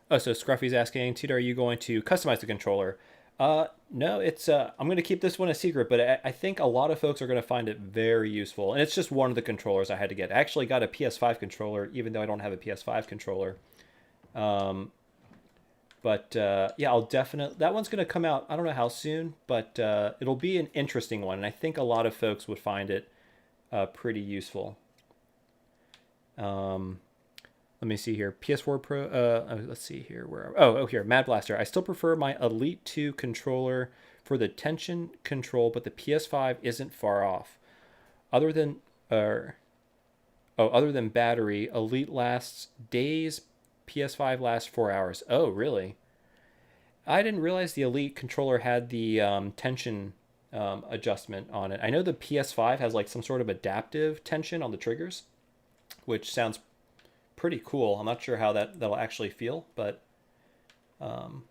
so Scruffy's asking, Tito, are you going to customize the controller? No, it's, I'm going to keep this one a secret, but I think a lot of folks are going to find it very useful. And it's just one of the controllers I had to get. I actually got a PS5 controller, even though I don't have a PS5 controller. Yeah, I'll definitely, that one's going to come out, I don't know how soon, but it'll be an interesting one. And I think a lot of folks would find it pretty useful. Let me see here. PS4 Pro, let's see here. Oh, here, Mad Blaster. I still prefer my Elite 2 controller for the tension control, but the PS5 isn't far off. Other than battery, Elite lasts days, PS5 lasts 4 hours. Oh, really? I didn't realize the Elite controller had the tension adjustment on it. I know the PS5 has like some sort of adaptive tension on the triggers, which sounds pretty cool. I'm not sure how that'll actually feel, but oh,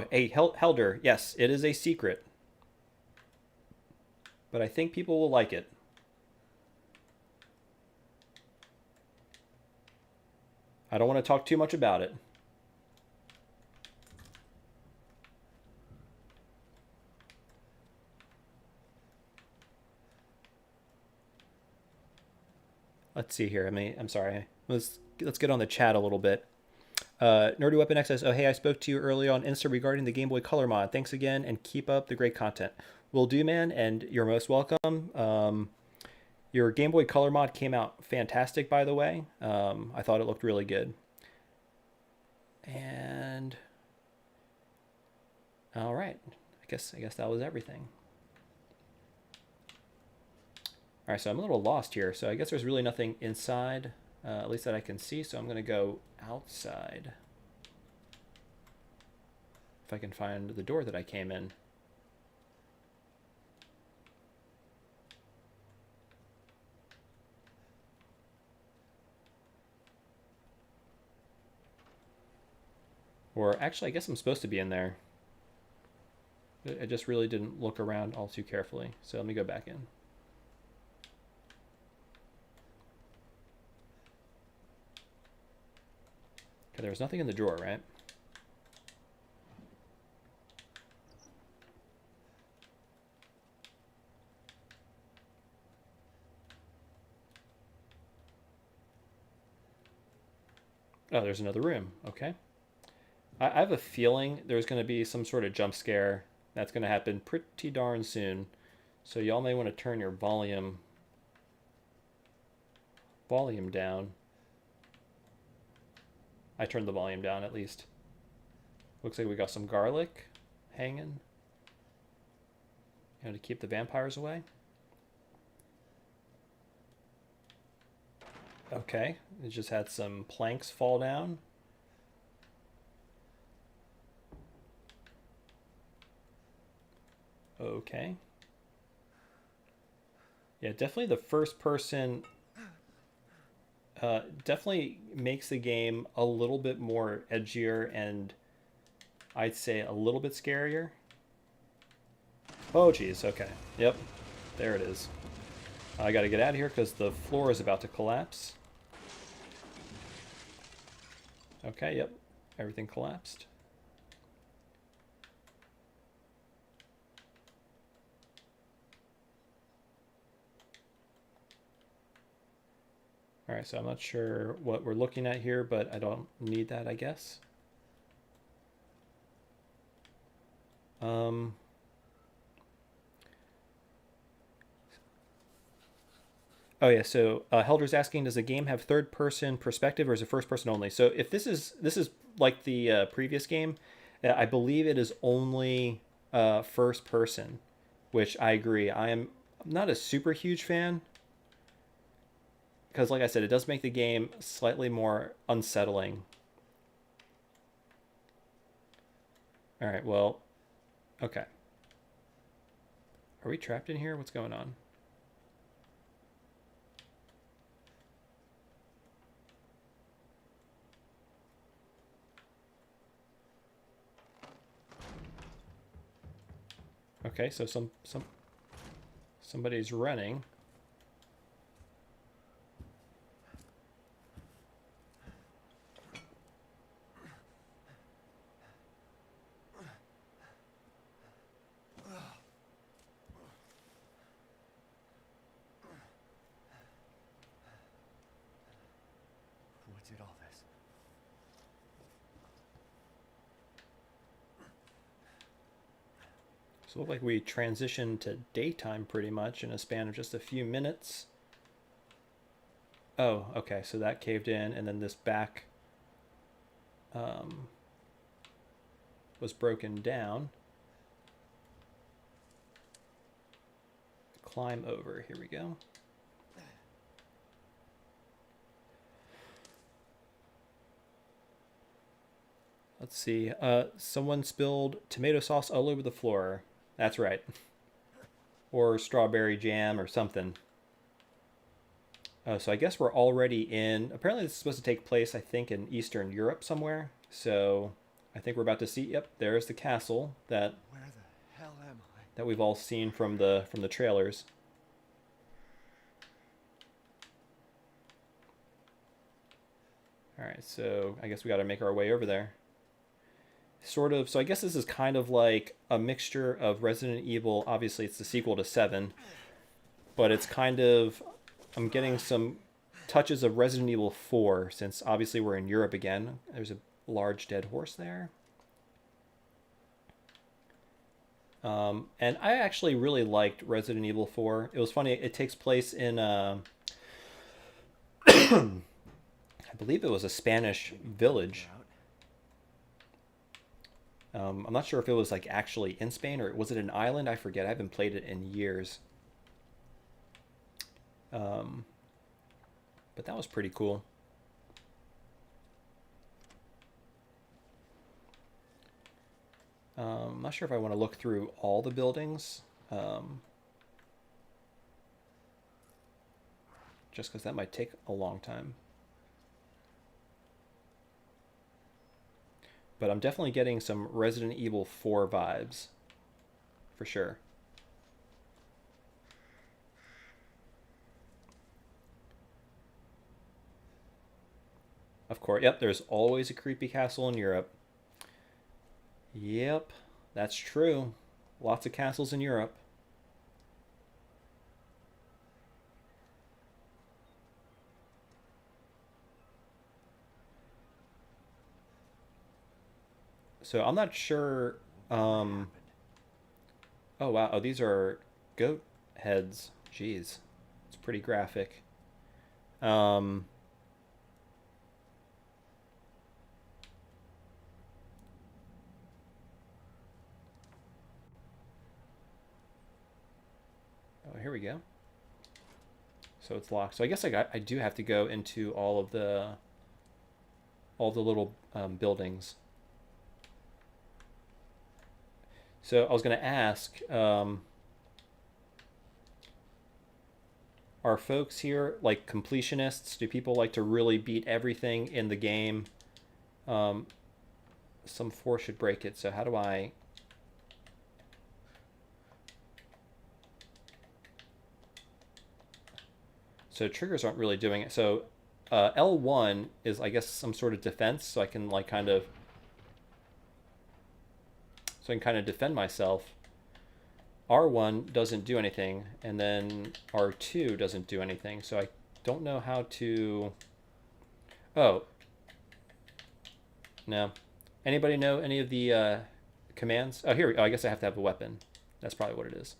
hey, Helder, yes, it is a secret, but I think people will like it. I don't want to talk too much about it. Let's see here. I'm sorry. Let's get on the chat a little bit. Nerdy Weapon XS. Oh, hey, I spoke to you earlier on Insta regarding the Game Boy Color mod. Thanks again, and keep up the great content. Will do, man, and you're most welcome. Your Game Boy Color mod came out fantastic, by the way. I thought it looked really good. And all right, I guess that was everything. All right, so I'm a little lost here. So I guess there's really nothing inside, at least that I can see. So I'm going to go outside. If I can find the door that I came in. Or actually, I guess I'm supposed to be in there. I just really didn't look around all too carefully. So let me go back in. Okay, there was nothing in the drawer, right? Oh, there's another room. Okay. I have a feeling there's going to be some sort of jump scare that's going to happen pretty darn soon. So y'all may want to turn your volume down. I turned the volume down at least. Looks like we got some garlic hanging. You know, to keep the vampires away. Okay, it just had some planks fall down. Okay. Yeah, definitely the first person definitely makes the game a little bit more edgier and I'd say a little bit scarier. Oh, geez. Okay. Yep. There it is. I got to get out of here because the floor is about to collapse. Okay, yep. Everything collapsed. All right, so I'm not sure what we're looking at here, but I don't need that, I guess. Oh yeah, so Helder's asking, does the game have third-person perspective or is it first-person only? So if this is like the previous game, I believe it is only first-person, which I agree. I'm not a super huge fan because, like I said, it does make the game slightly more unsettling. All right, well, okay. Are we trapped in here? What's going on? Okay, so somebody's running. What did all this? So it looked like we transitioned to daytime pretty much in a span of just a few minutes. Oh, okay, so that caved in, and then this back was broken down. Climb over, here we go. Let's see, someone spilled tomato sauce all over the floor. That's right. Or strawberry jam or something. So I guess we're already in... Apparently this is supposed to take place, I think, in Eastern Europe somewhere. So I think we're about to see... Yep, there's the castle that... Where the hell am I? That we've all seen from the trailers. All right, so I guess we got to make our way over there. Sort of, so I guess this is kind of like a mixture of Resident Evil. Obviously, it's the sequel to 7, but it's kind of, I'm getting some touches of Resident Evil 4 since obviously we're in Europe again. There's a large dead horse there. And I actually really liked Resident Evil 4. It was funny, it takes place in, I believe it was a Spanish village. I'm not sure if it was like actually in Spain or was it an island? I forget. I haven't played it in years. But that was pretty cool. I'm not sure if I want to look through all the buildings. Just because that might take a long time. But I'm definitely getting some Resident Evil 4 vibes, for sure. Of course, yep, there's always a creepy castle in Europe. Yep, that's true. Lots of castles in Europe. So I'm not sure. Oh wow. Oh, these are goat heads. Jeez, it's pretty graphic. Um, oh, here we go. So it's locked. So I guess I do have to go into all the little buildings. So I was going to ask, are folks here like completionists? Do people like to really beat everything in the game? Some force should break it. So how do I? So triggers aren't really doing it. So L1 is, I guess, some sort of defense. So I can like kind of, defend myself. R1 doesn't do anything, and then R2 doesn't do anything. So I don't know how to. Oh. No. Anybody know any of the commands? Oh, here we go. I guess I have to have a weapon. That's probably what it is.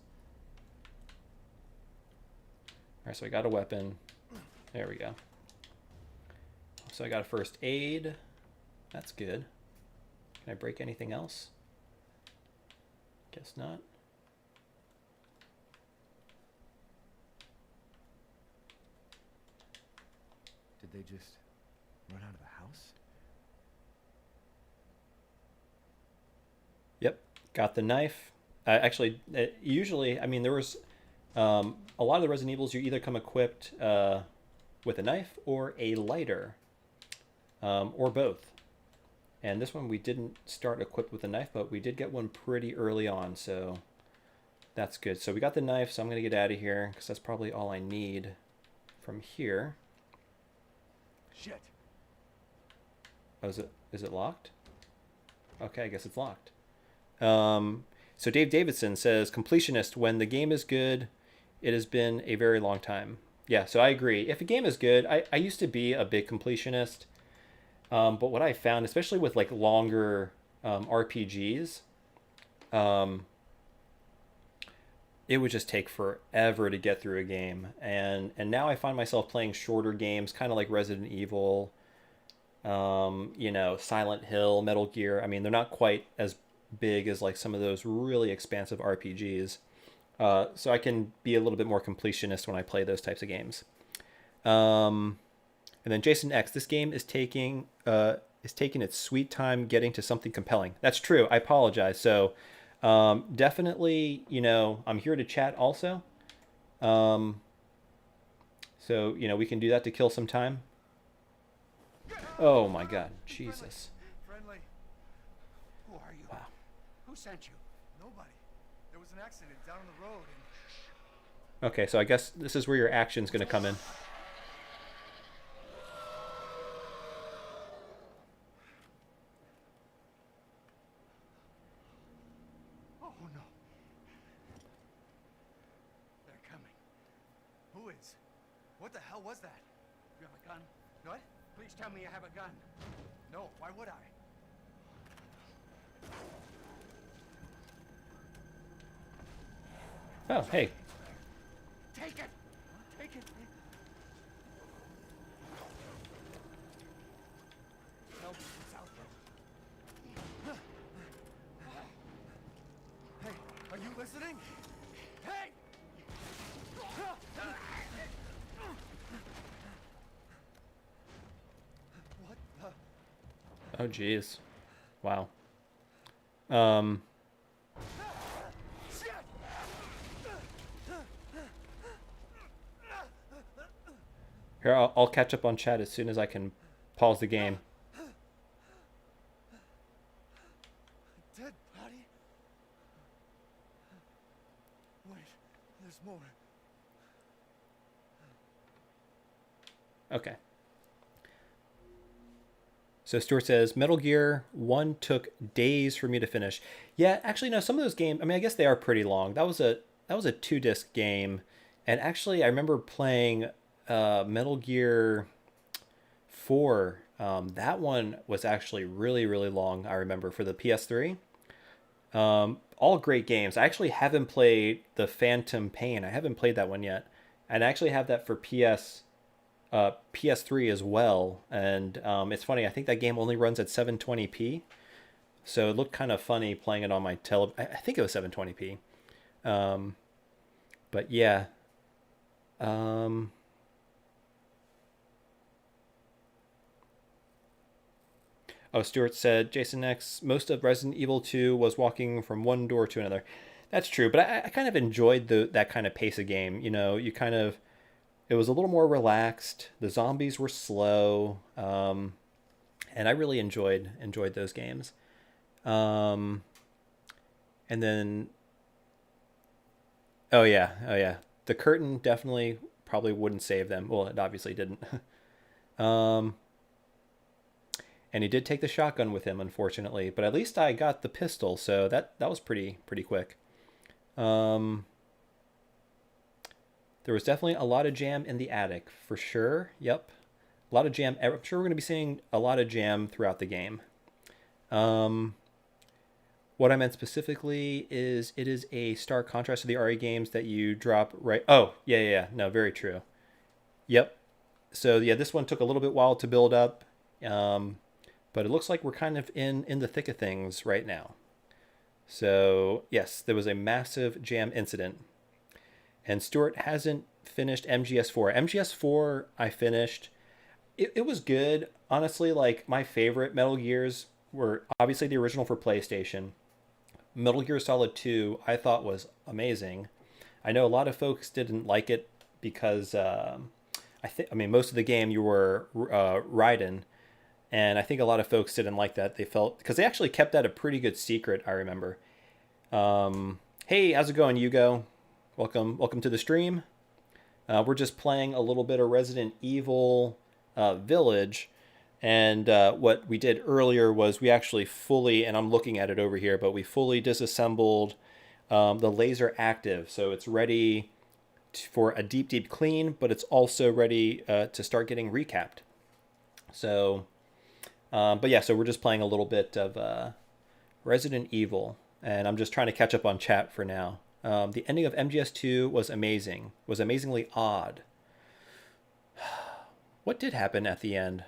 All right, so I got a weapon. There we go. So I got a first aid. That's good. Can I break anything else? Guess not. Did they just run out of the house? Yep, got the knife. Actually, usually, I mean, there was a lot of the Resident Evils, you either come equipped with a knife or a lighter, or both. And this one we didn't start equipped with a knife, but we did get one pretty early on, so that's good. So we got the knife, so I'm going to get out of here, because that's probably all I need from here. Shit. Oh, is it locked? Okay, I guess it's locked. So Dave Davidson says, completionist, when the game is good, it has been a very long time. Yeah, so I agree. If a game is good, I used to be a big completionist. But what I found, especially with like longer RPGs, it would just take forever to get through a game. And now I find myself playing shorter games, kind of like Resident Evil, Silent Hill, Metal Gear. I mean, they're not quite as big as like some of those really expansive RPGs. So I can be a little bit more completionist when I play those types of games. And then Jason X, this game is taking its sweet time getting to something compelling. That's true. I apologize. So definitely, I'm here to chat also. So, we can do that to kill some time. Oh my God, Jesus. Friendly. Who are you? Wow. Who sent you? Nobody. There was an accident down the road and... Okay, so I guess this is where your action's going to come in. Oh no. They're coming. Who is? What the hell was that? You have a gun? What? Please tell me you have a gun. No, why would I? Oh, hey. Take it! Take it! Help, it's out there. Hey, are you listening? Hey! What the? Oh, geez. Wow. Here, I'll catch up on chat as soon as I can pause the game. Dead body? Wait, there's more. Okay. So Stuart says, Metal Gear 1 took days for me to finish. Yeah, actually, no, some of those games, I mean, I guess they are pretty long. That was a 2-disc game. And actually, I remember playing Metal Gear 4 That one was actually really, really long, I remember, for the PS3. All great games. I actually haven't played the Phantom Pain. I haven't played that one yet. And I actually have that for PS3 as well. And it's funny, I think that game only runs at 720p. So it looked kind of funny playing it on my I think it was 720p. But yeah. Oh, Stuart said, Jason X, most of Resident Evil 2 was walking from one door to another. That's true, but I kind of enjoyed that kind of pace of game. You know, it was a little more relaxed. The zombies were slow, and I really enjoyed those games. And then, oh yeah, the curtain definitely probably wouldn't save them. Well, it obviously didn't. And he did take the shotgun with him, unfortunately. But at least I got the pistol, so that was pretty quick. There was definitely a lot of jam in the attic, for sure. Yep. A lot of jam. I'm sure we're going to be seeing a lot of jam throughout the game. What I meant specifically is it is a stark contrast to the RE games that you drop right... Oh, yeah. No, very true. Yep. So, yeah, this one took a little bit while to build up. But it looks like we're kind of in the thick of things right now. So, yes, there was a massive jam incident. And Stuart hasn't finished MGS4. MGS4 I finished. It was good. Honestly, like, my favorite Metal Gears were obviously the original for PlayStation. Metal Gear Solid 2 I thought was amazing. I know a lot of folks didn't like it because I mean most of the game you were Raiden. And I think a lot of folks didn't like that. They felt, because they actually kept that a pretty good secret, I remember. Hey, how's it going, Hugo? Welcome to the stream. We're just playing a little bit of Resident Evil Village. And what we did earlier was we actually fully, and I'm looking at it over here, but we fully disassembled the LaserActive. So it's ready for a deep clean, but it's also ready to start getting recapped. So... but yeah, so we're just playing a little bit of Resident Evil, and I'm just trying to catch up on chat for now. The ending of MGS2 was amazing, was amazingly odd. What did happen at the end?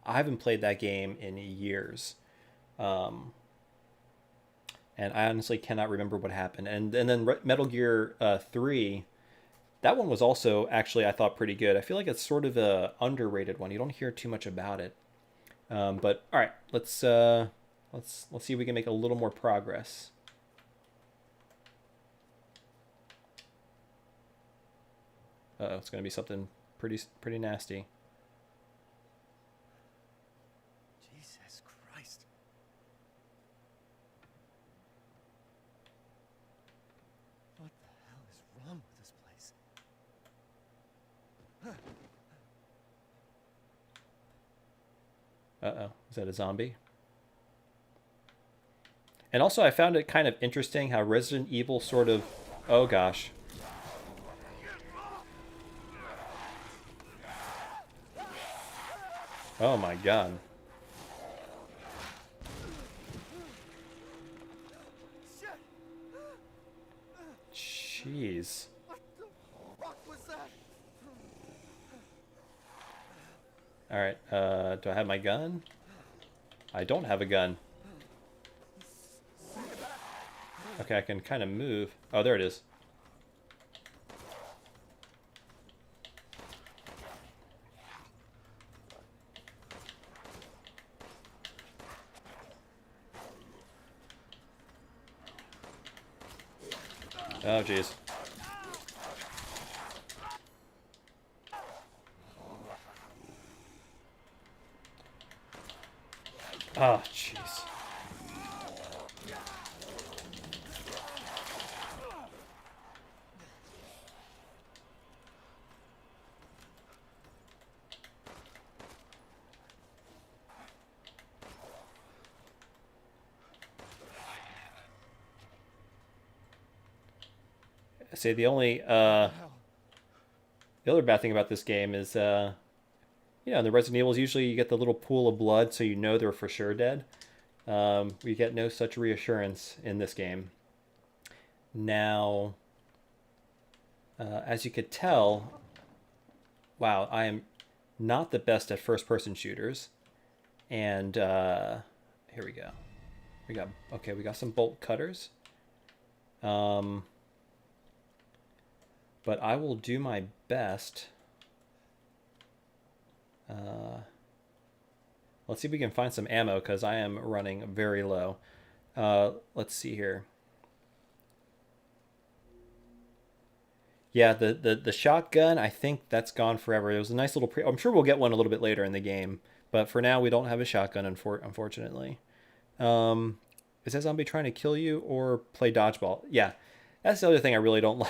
I haven't played that game in years, and I honestly cannot remember what happened. And then Metal Gear 3. That one was also actually, I thought, pretty good. I feel like it's sort of a underrated one. You don't hear too much about it. But all right, let's see if we can make a little more progress. Uh-oh, it's going to be something pretty nasty. Jesus Christ. What the hell is wrong with this place? Uh-oh, is that a zombie? And also I found it kind of interesting how Resident Evil sort of... Oh gosh. Oh my god. Jeez. What the fuck was that? Alright, do I have my gun? I don't have a gun. Okay, I can kind of move. Oh, there it is. Oh, jeez. Oh, jeez. I say the only the other bad thing about this game is in the Resident Evils, usually you get the little pool of blood, so you know they're for sure dead. We get no such reassurance in this game. Now, as you could tell, wow, I am not the best at first-person shooters. And here we go. We got some bolt cutters. But I will do my best. Let's see if we can find some ammo, because I am running very low. Let's see here. Yeah, the shotgun, I think that's gone forever. It was a nice little I'm sure we'll get one a little bit later in the game, but for now we don't have a shotgun, unfortunately. Is that zombie trying to kill you or play dodgeball? Yeah, that's the other thing I really don't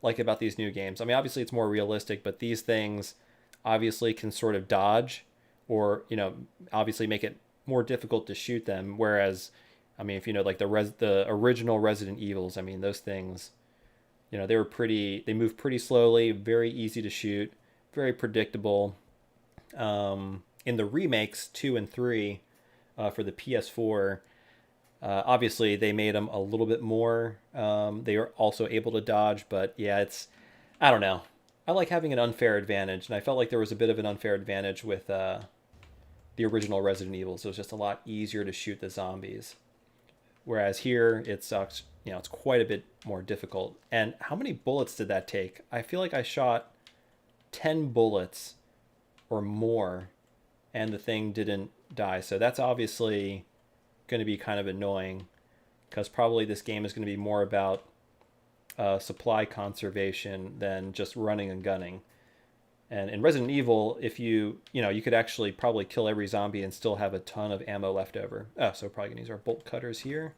like about these new games. I mean, obviously it's more realistic, but these things obviously can sort of dodge, or obviously make it more difficult to shoot them. Whereas, I mean, if like the original Resident Evils, I mean, those things, they move pretty slowly, very easy to shoot, very predictable. In the remakes 2 and 3 for the PS4, obviously they made them a little bit more. They are also able to dodge, but yeah, I don't know. I like having an unfair advantage, and I felt like there was a bit of an unfair advantage with the original Resident Evil, so it's just a lot easier to shoot the zombies. Whereas here, it's quite a bit more difficult. And how many bullets did that take? I feel like I shot 10 bullets or more, and the thing didn't die. So that's obviously going to be kind of annoying, because probably this game is going to be more about supply conservation than just running and gunning. And in Resident Evil, if you could actually probably kill every zombie and still have a ton of ammo left over. Oh, so we're probably going to use our bolt cutters here.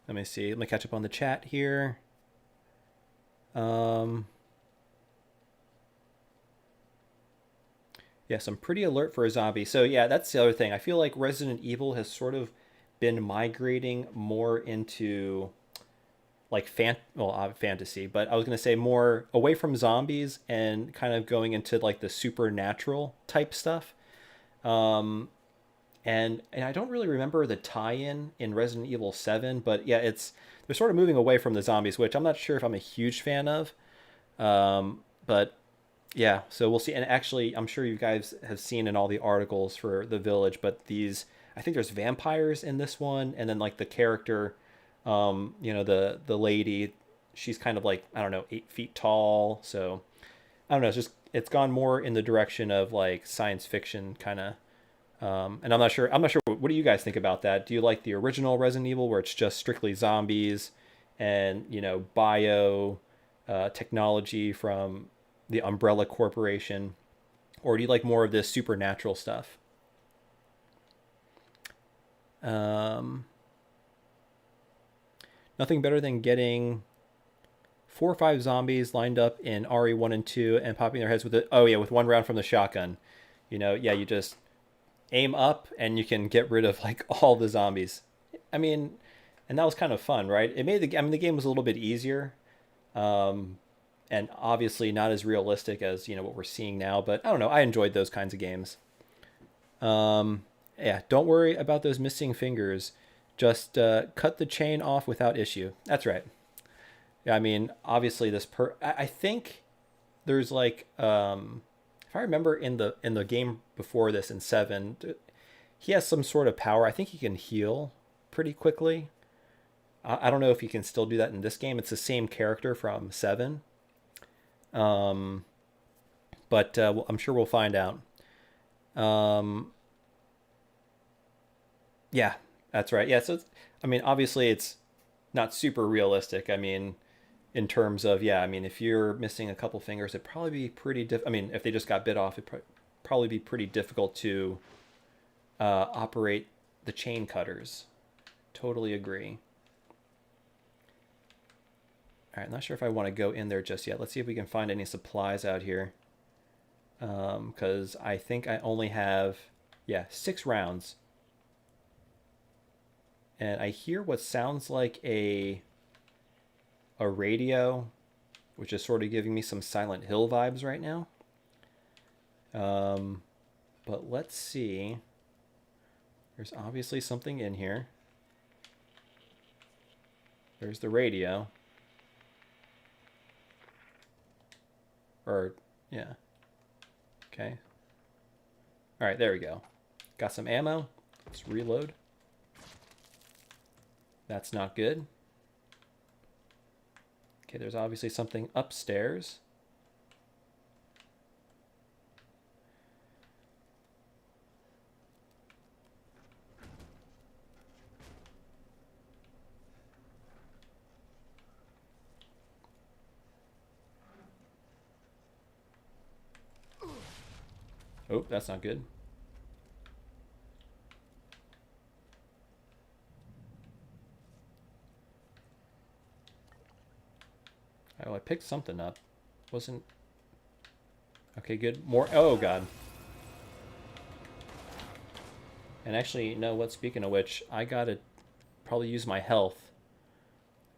Let me see. Let me catch up on the chat here. Yes, I'm pretty alert for a zombie. So yeah, that's the other thing. I feel like Resident Evil has sort of been migrating more into like fantasy, but I was going to say more away from zombies and kind of going into like the supernatural type stuff. And I don't really remember the tie-in in Resident Evil 7, but yeah, they're sort of moving away from the zombies, which I'm not sure if I'm a huge fan of. But yeah, so we'll see. And actually, I'm sure you guys have seen in all the articles for The Village, but I think there's vampires in this one, and then like the character, the lady, she's kind of like, I don't know, 8 feet tall. So I don't know, it's gone more in the direction of like science fiction kind of. And I'm not sure. What do you guys think about that? Do you like the original Resident Evil, where it's just strictly zombies and bio technology from the Umbrella Corporation, or do you like more of this supernatural stuff? Nothing better than getting 4 or 5 zombies lined up in RE1 and 2 and popping their heads with one round from the shotgun. You just aim up and you can get rid of like all the zombies. I mean, and that was kind of fun, right? It made the game was a little bit easier. And obviously not as realistic as, what we're seeing now, but I don't know. I enjoyed those kinds of games. Yeah, don't worry about those missing fingers. Just cut the chain off without issue. That's right. Yeah, I mean, obviously I think there's like, if I remember in the game before this in 7, he has some sort of power. I think he can heal pretty quickly. I don't know if he can still do that in this game. It's the same character from 7. But I'm sure we'll find out. Yeah, that's right. Yeah, so obviously it's not super realistic. I mean, in terms of, if you're missing a couple fingers, it'd probably be pretty if they just got bit off, it'd probably be pretty difficult to operate the chain cutters. Totally agree. All right, I'm not sure if I want to go in there just yet. Let's see if we can find any supplies out here. Because I think I only have, 6 rounds. and I hear what sounds like a radio, which is sort of giving me some Silent Hill vibes right now. But let's see. There's obviously something in here. There's the radio. Or, yeah. Okay. All right, there we go. Got some ammo. Let's reload. That's not good. Okay, there's obviously something upstairs. Oh, that's not good. Oh, I picked something up. Wasn't... Okay, good. More... Oh, God. And actually, you know what? Speaking of which, I gotta probably use my health.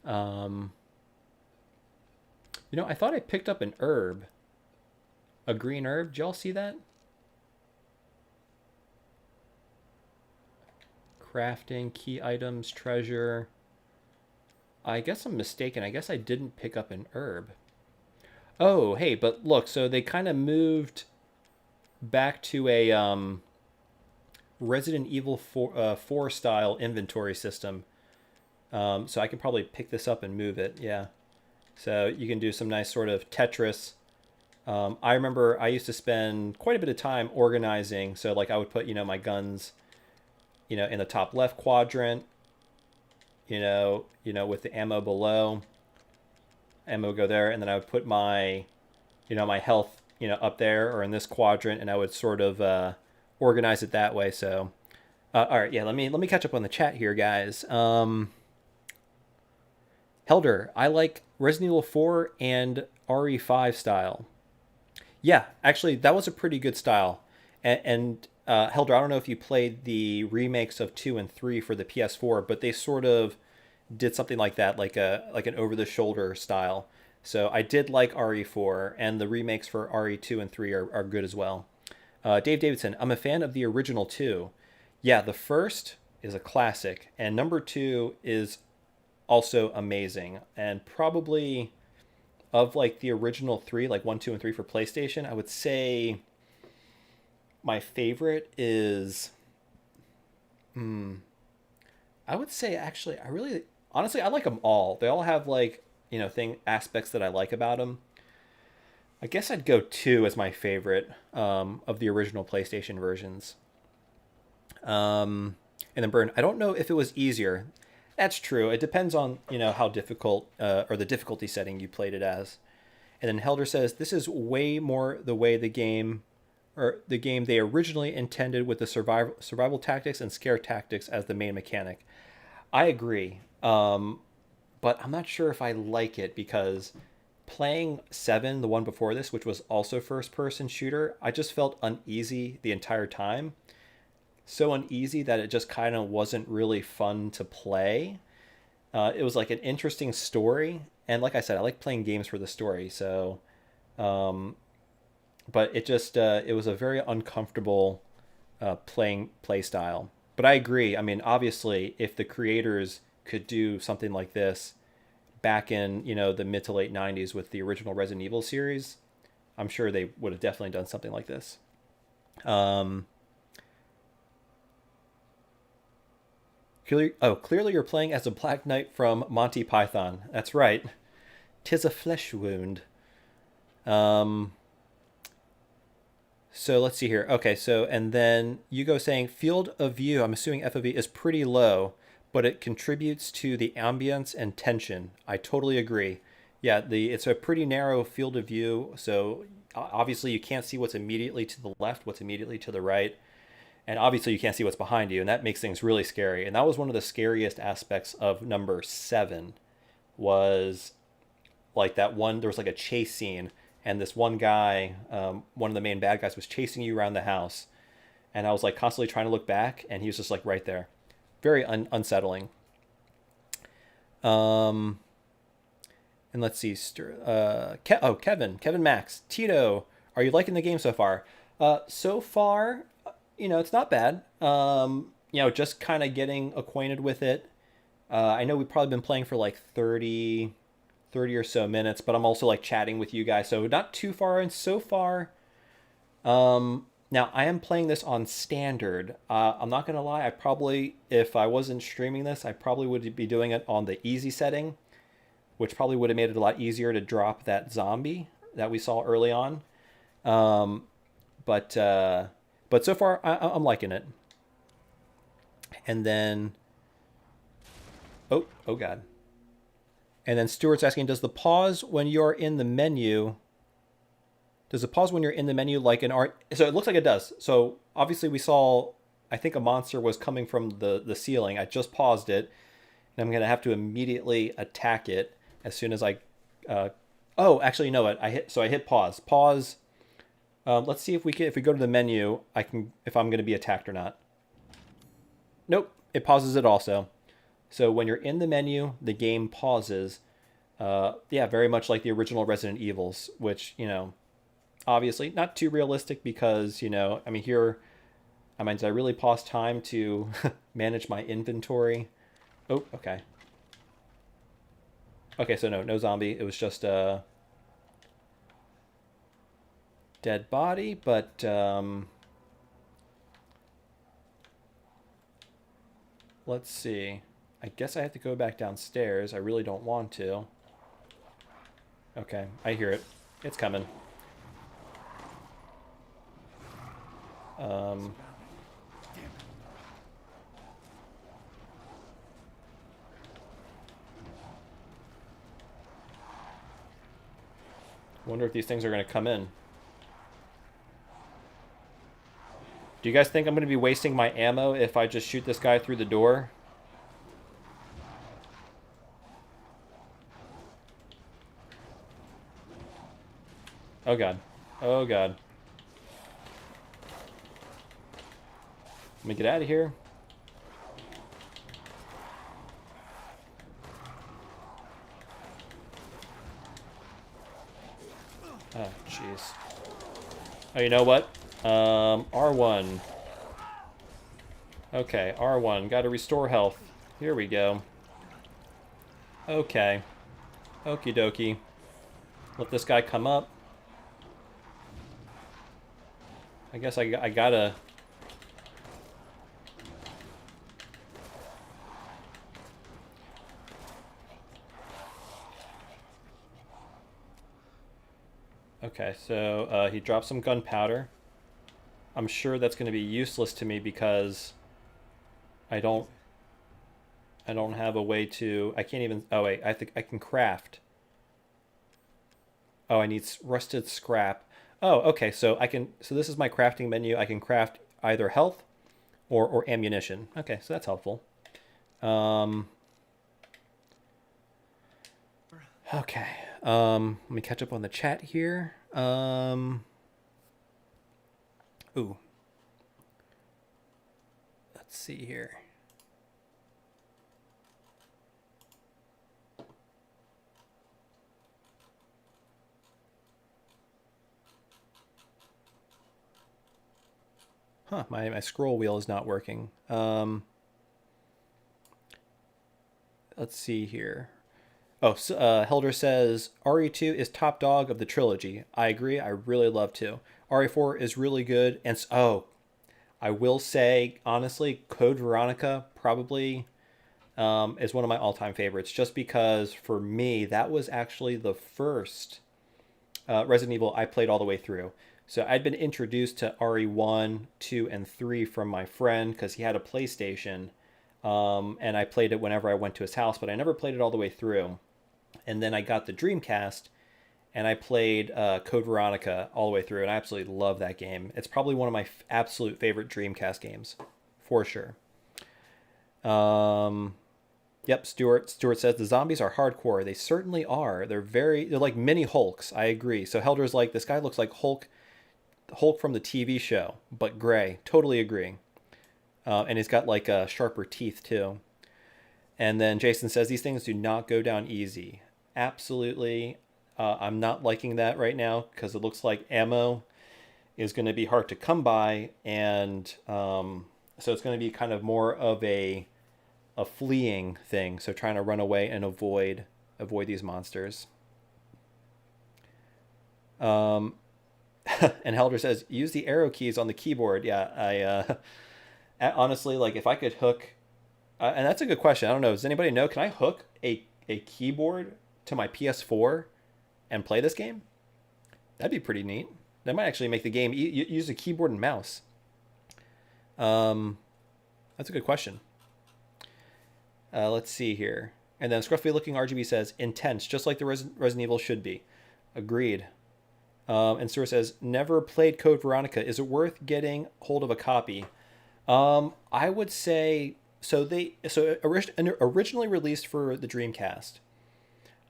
You know, I thought I picked up an herb. A green herb. Did y'all see that? Crafting, key items, treasure. I guess I'm mistaken. I guess I didn't pick up an herb. Oh, hey, but look, so they kind of moved back to a Resident Evil 4 style inventory system. So I can probably pick this up and move it, yeah. So you can do some nice sort of Tetris. I remember I used to spend quite a bit of time organizing. So like I would put, you know, my guns, you know, in the top left quadrant, you know, with the ammo below. Ammo go there, and then I would put my, you know, my health, you know, up there or in this quadrant, and I would sort of organize it that way. So, all right, yeah, let me catch up on the chat here, guys. Helder, I like Resident Evil 4 and RE5 style. Yeah, actually, that was a pretty good style. And Helder, I don't know if you played the remakes of 2 and 3 for the PS4, but they sort of did something like that, like an over-the-shoulder style. So I did like RE4, and the remakes for RE2 and 3 are good as well. Dave Davidson, I'm a fan of the original 2. Yeah, the first is a classic, and number 2 is also amazing. And probably of like the original 3, like 1, 2, and 3 for PlayStation, I would say my favorite is... I would say, actually, honestly, I like them all. They all have, like, you know, aspects that I like about them. I guess I'd go 2 as my favorite of the original PlayStation versions. And then Burn, I don't know if it was easier. That's true. It depends on, you know, how difficult or the difficulty setting you played it as. And then Helder says, this is way more the way the game they originally intended, with the survival tactics and scare tactics as the main mechanic. I agree. But I'm not sure if I like it, because playing 7, the one before this, which was also first-person shooter, I just felt uneasy the entire time. So uneasy that it just kind of wasn't really fun to play. It was like an interesting story, and like I said, I like playing games for the story. So, but it just it was a very uncomfortable play style. But I agree. I mean, obviously, if the creators could do something like this back in, you know, the mid to late 90s with the original Resident Evil series, I'm sure they would have definitely done something like this. Clearly you're playing as a Black Knight from Monty Python. That's right. 'Tis a flesh wound. So let's see here. Okay, so, and then you go saying field of view, I'm assuming FOV, is pretty low, but it contributes to the ambience and tension. I totally agree. Yeah, it's a pretty narrow field of view, so obviously you can't see what's immediately to the left, what's immediately to the right, and obviously you can't see what's behind you, and that makes things really scary. And that was one of the scariest aspects of number 7, was like that one, there was like a chase scene, and this one guy, one of the main bad guys, was chasing you around the house. And I was like constantly trying to look back, and he was just like right there. very unsettling. And let's see, Kevin Max, Tito, are you liking the game so far? So far, it's not bad. Just kind of getting acquainted with it. I know we've probably been playing for like 30 or so minutes, but I'm also like chatting with you guys, so not too far in so far. Now I am playing this on standard. I'm not gonna lie, I probably, if I wasn't streaming this, I probably would be doing it on the easy setting, which probably would have made it a lot easier to drop that zombie that we saw early on. But so far I'm liking it. And then, oh God. And then Stuart's asking, does it pause when you're in the menu like an art? So it looks like it does. So obviously we saw, I think a monster was coming from the ceiling. I just paused it, and I'm going to have to immediately attack it as soon as I, actually, you know what? I hit pause. Pause. Let's see if we go to the menu, if I'm going to be attacked or not. Nope. It pauses it also. So when you're in the menu, the game pauses. Very much like the original Resident Evils, which, obviously not too realistic because, here, did I really pause time to manage my inventory? Oh, okay. Okay, so no zombie. It was just a dead body, but let's see. I guess I have to go back downstairs. I really don't want to. Okay, I hear it. It's coming. Wonder if these things are going to come in. Do you guys think I'm going to be wasting my ammo if I just shoot this guy through the door? Oh God. Oh God. Let me get out of here. Oh, jeez. Oh, you know what? R1. Okay, R1. Gotta restore health. Here we go. Okay. Okie dokie. Let this guy come up. I guess I gotta... Okay, so he dropped some gunpowder. I'm sure that's going to be useless to me because I don't have a way to... I can't even... Oh, wait. I think I can craft. Oh, I need rusted scrap. Oh, okay. So I can... So this is my crafting menu. I can craft either health or ammunition. Okay, so that's helpful. Okay. Let me catch up on the chat here. Ooh. Let's see here. Huh, my scroll wheel is not working. Let's see here. Oh, so, Helder says, RE2 is top dog of the trilogy. I agree. I really love 2. RE4 is really good. And I will say, honestly, Code Veronica probably is one of my all-time favorites. Just because, for me, that was actually the first Resident Evil I played all the way through. So I'd been introduced to RE1, 2, and 3 from my friend because he had a PlayStation. And I played it whenever I went to his house, but I never played it all the way through. And then I got the Dreamcast, and I played Code Veronica all the way through, and I absolutely love that game. It's probably one of my absolute favorite Dreamcast games, for sure. Yep, Stuart says, the zombies are hardcore. They certainly are. They're like mini Hulks, I agree. So Helder's like, this guy looks like Hulk from the TV show, but gray. Totally agree. And he's got like sharper teeth too. And then Jason says these things do not go down easy. Absolutely. I'm not liking that right now because it looks like ammo is going to be hard to come by, and so it's going to be kind of more of a fleeing thing. So trying to run away and avoid these monsters. And Helder says use the arrow keys on the keyboard. Yeah, I honestly, like, if I could hook, and that's a good question. I don't know. Does anybody know? Can I hook a keyboard to my PS4 and play this game? That'd be pretty neat. That might actually make the game use a keyboard and mouse. That's a good question. Let's see here. And then Scruffy Looking RGB says, intense, just like the Resident Evil should be. Agreed. And Stuart says, never played Code Veronica. Is it worth getting hold of a copy? I would say, originally released for the Dreamcast.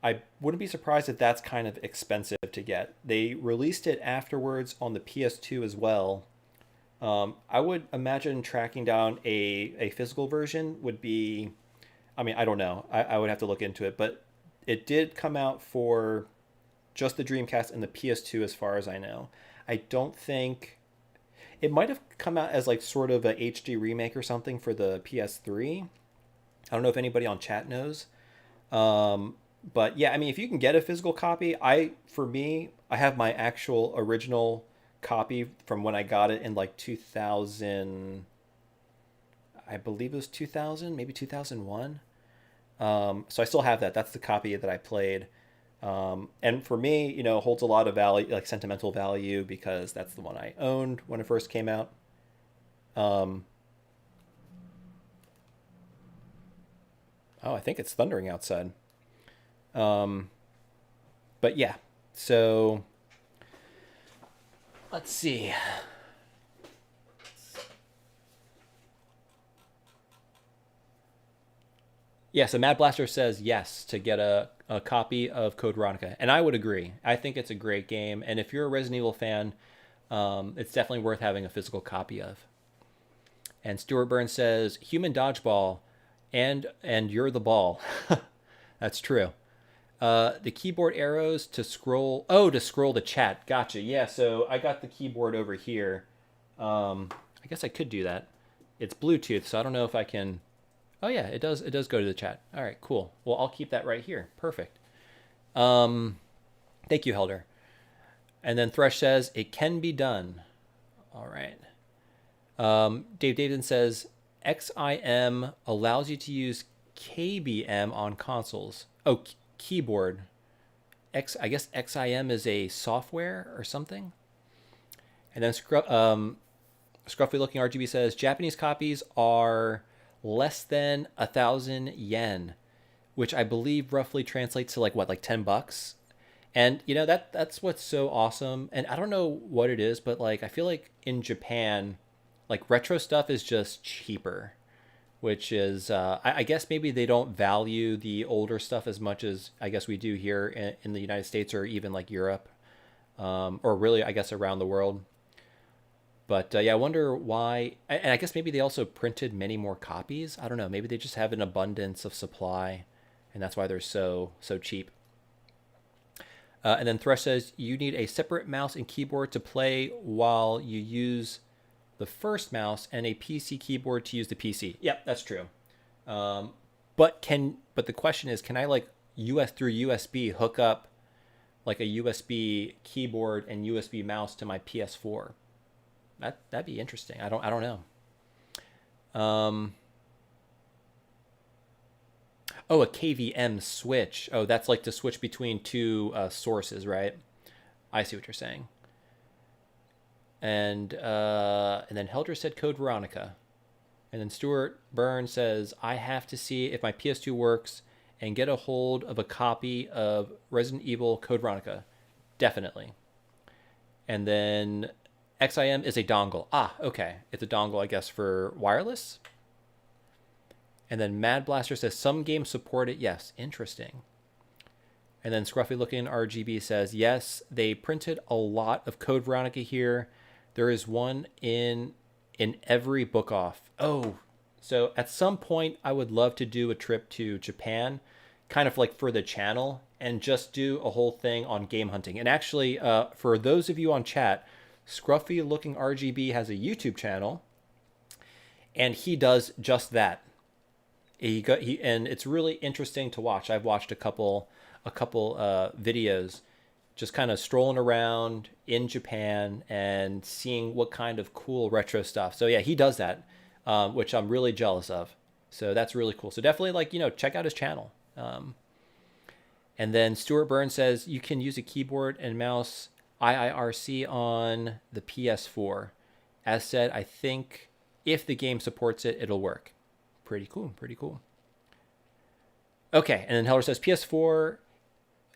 I wouldn't be surprised if that's kind of expensive to get. They released it afterwards on the PS2 as well. I would imagine tracking down a physical version would be, I mean, I don't know. I would have to look into it, but it did come out for just the Dreamcast and the PS2 as far as I know. I don't think... It might have come out as like sort of a HD remake or something for the PS3. I don't know if anybody on chat knows. But yeah, I mean, if you can get a physical copy, I have my actual original copy from when I got it in like 2000. I believe it was 2000, maybe 2001. So I still have that. That's the copy that I played. And for me, you know, holds a lot of value, like sentimental value, because that's the one I owned when it first came out. Oh, I think it's thundering outside. But yeah, so let's see. Yeah, so Mad Blaster says yes to get a copy of Code Veronica, and I would agree. I think it's a great game, and if you're a Resident Evil fan, it's definitely worth having a physical copy of. And Stuart Burns says, human dodgeball, and you're the ball. That's true. The keyboard arrows to scroll... Oh, to scroll the chat. Gotcha. Yeah, so I got the keyboard over here. I guess I could do that. It's Bluetooth, so I don't know if I can... Oh yeah, it does go to the chat. All right, cool. Well, I'll keep that right here. Perfect. Thank you, Helder. And then Thresh says, it can be done. All right. Dave Davidson says, XIM allows you to use KBM on consoles. Oh, keyboard. I guess XIM is a software or something. And then Scruffy Looking RGB says, Japanese copies are less than 1,000 yen, which I believe roughly translates to like $10. And you know, that's what's so awesome. And I don't know what it is, but like I feel like in Japan, like retro stuff is just cheaper, which is I guess maybe they don't value the older stuff as much as I guess we do here in the United States, or even like Europe, or really I guess around the world. But yeah, I wonder why. And I guess maybe they also printed many more copies. I don't know. Maybe they just have an abundance of supply, and that's why they're so cheap. And then Thresh says, you need a separate mouse and keyboard to play while you use the first mouse, and a PC keyboard to use the PC. Yep, that's true. But the question is, can I like through USB hook up like a USB keyboard and USB mouse to my PS4? That'd be interesting. I don't know. Oh, a KVM switch. Oh, that's like to switch between two sources, right? I see what you're saying. And then Helder said Code Veronica. And then Stuart Burns says, I have to see if my PS2 works and get a hold of a copy of Resident Evil Code Veronica. Definitely. And then XIM is a dongle. Ah, okay. It's a dongle, I guess, for wireless. And then Mad Blaster says, some games support it. Yes, interesting. And then Scruffy Looking RGB says, yes, they printed a lot of Code Veronica here. There is one in in every book off. Oh, so at some point I would love to do a trip to Japan, kind of like for the channel, and just do a whole thing on game hunting. And actually, for those of you on chat, Scruffy Looking RGB has a YouTube channel, and he does just that. And it's really interesting to watch. I've watched a couple videos, just kind of strolling around in Japan and seeing what kind of cool retro stuff. So yeah, he does that, which I'm really jealous of. So that's really cool. So definitely, like, check out his channel. And then Stuart Burns says you can use a keyboard and mouse IIRC on the PS4. As said, I think if the game supports it, it'll work. Pretty cool. Pretty cool. Okay, and then Heller says PS4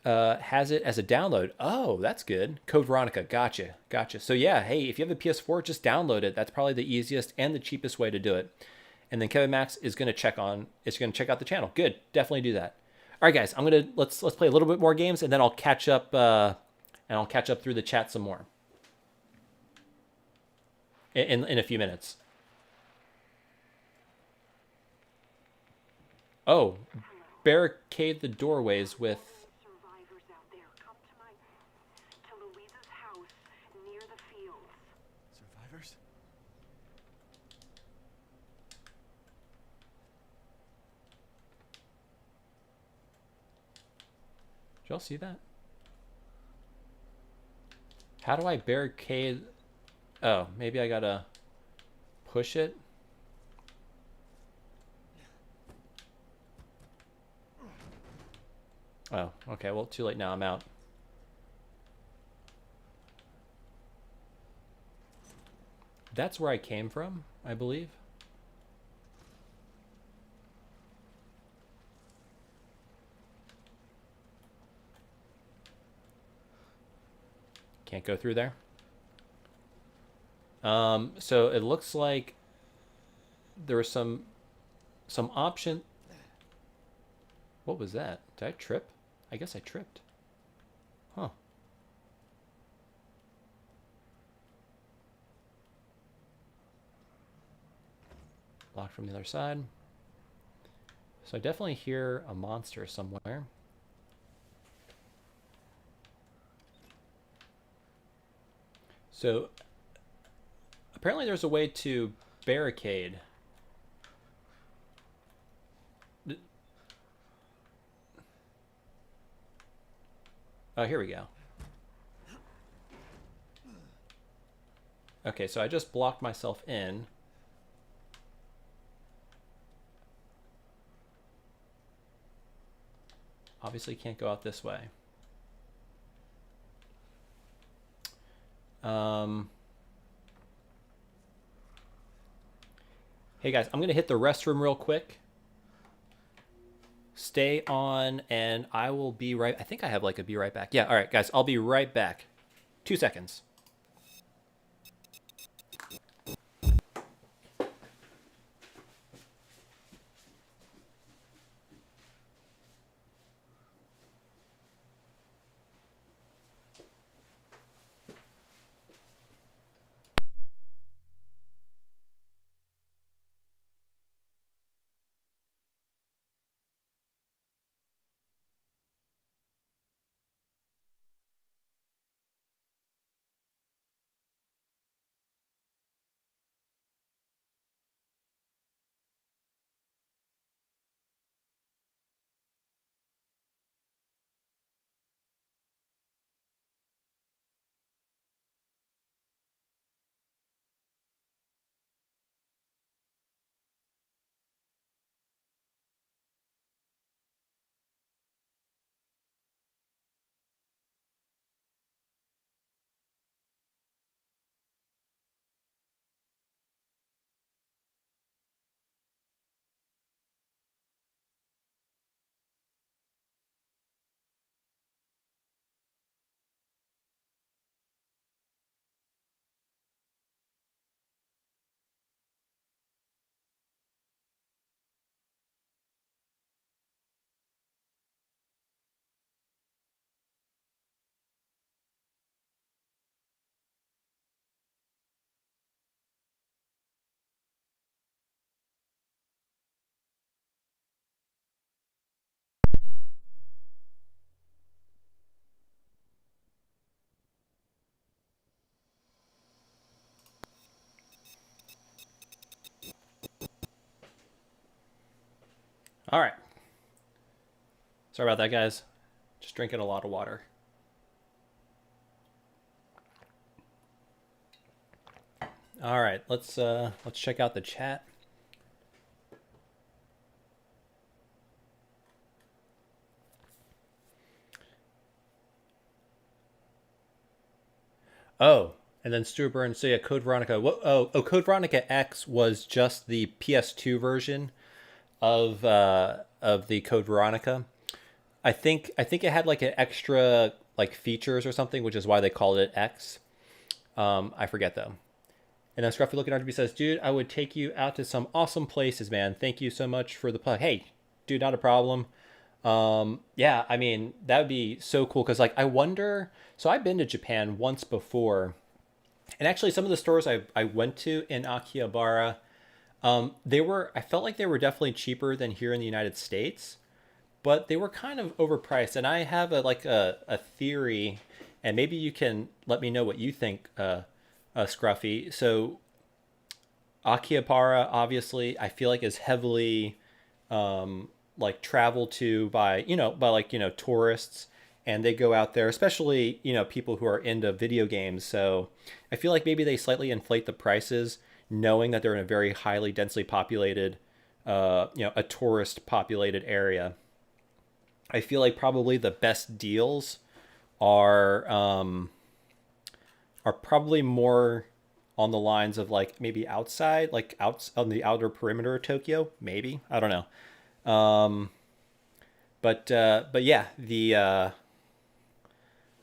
has it as a download. Oh, that's good. Code Veronica, gotcha. So yeah, hey, if you have a PS4, just download it. That's probably the easiest and the cheapest way to do it. And then Kevin Max is going to check out the channel. Good, definitely do that. All right, guys, let's play a little bit more games, and then I'll catch up through the chat some more in a few minutes. Oh, barricade the doorways with. Survivors out there, come to Louisa's house near the fields. Survivors? Did y'all see that? How do I barricade? Oh, maybe I gotta push it. Oh, okay. Well, too late now. I'm out. That's where I came from, I believe. Can't go through there. So it looks like there was some option. What was that? Did I trip? I guess I tripped. Huh. Locked from the other side. So I definitely hear a monster somewhere. So apparently there's a way to barricade. Oh, here we go. Okay, so I just blocked myself in. Obviously can't go out this way. Hey guys, I'm gonna hit the restroom real quick. Stay on, and I will be right. I think I have like a be right back. Yeah, all right, guys, I'll be right back. 2 seconds. All right. Sorry about that, guys. Just drinking a lot of water. All right, let's check out the chat. Oh, and then Stuart Burns. So yeah, Code Veronica. Code Veronica X was just the PS2 version of the Code Veronica. I think it had like an extra like features or something, which is why they called it X. I forget though. And then Scruffy Looking RGB says, dude, I would take you out to some awesome places, man. Thank you so much for the plug. Hey, dude, not a problem. Yeah, I mean, that would be so cool. Cause like, I wonder, so I've been to Japan once before, and actually some of the stores I went to in Akihabara, I felt like they were definitely cheaper than here in the United States, but they were kind of overpriced. And I have a theory, and maybe you can let me know what you think, Scruffy. So Akihabara, obviously, I feel like is heavily like traveled to by tourists, and they go out there, especially people who are into video games. So I feel like maybe they slightly inflate the prices, knowing that they're in a very highly densely populated, a tourist populated area. I feel like probably the best deals are probably more on the lines of like maybe outside, like out on the outer perimeter of Tokyo, maybe. I don't know. But yeah,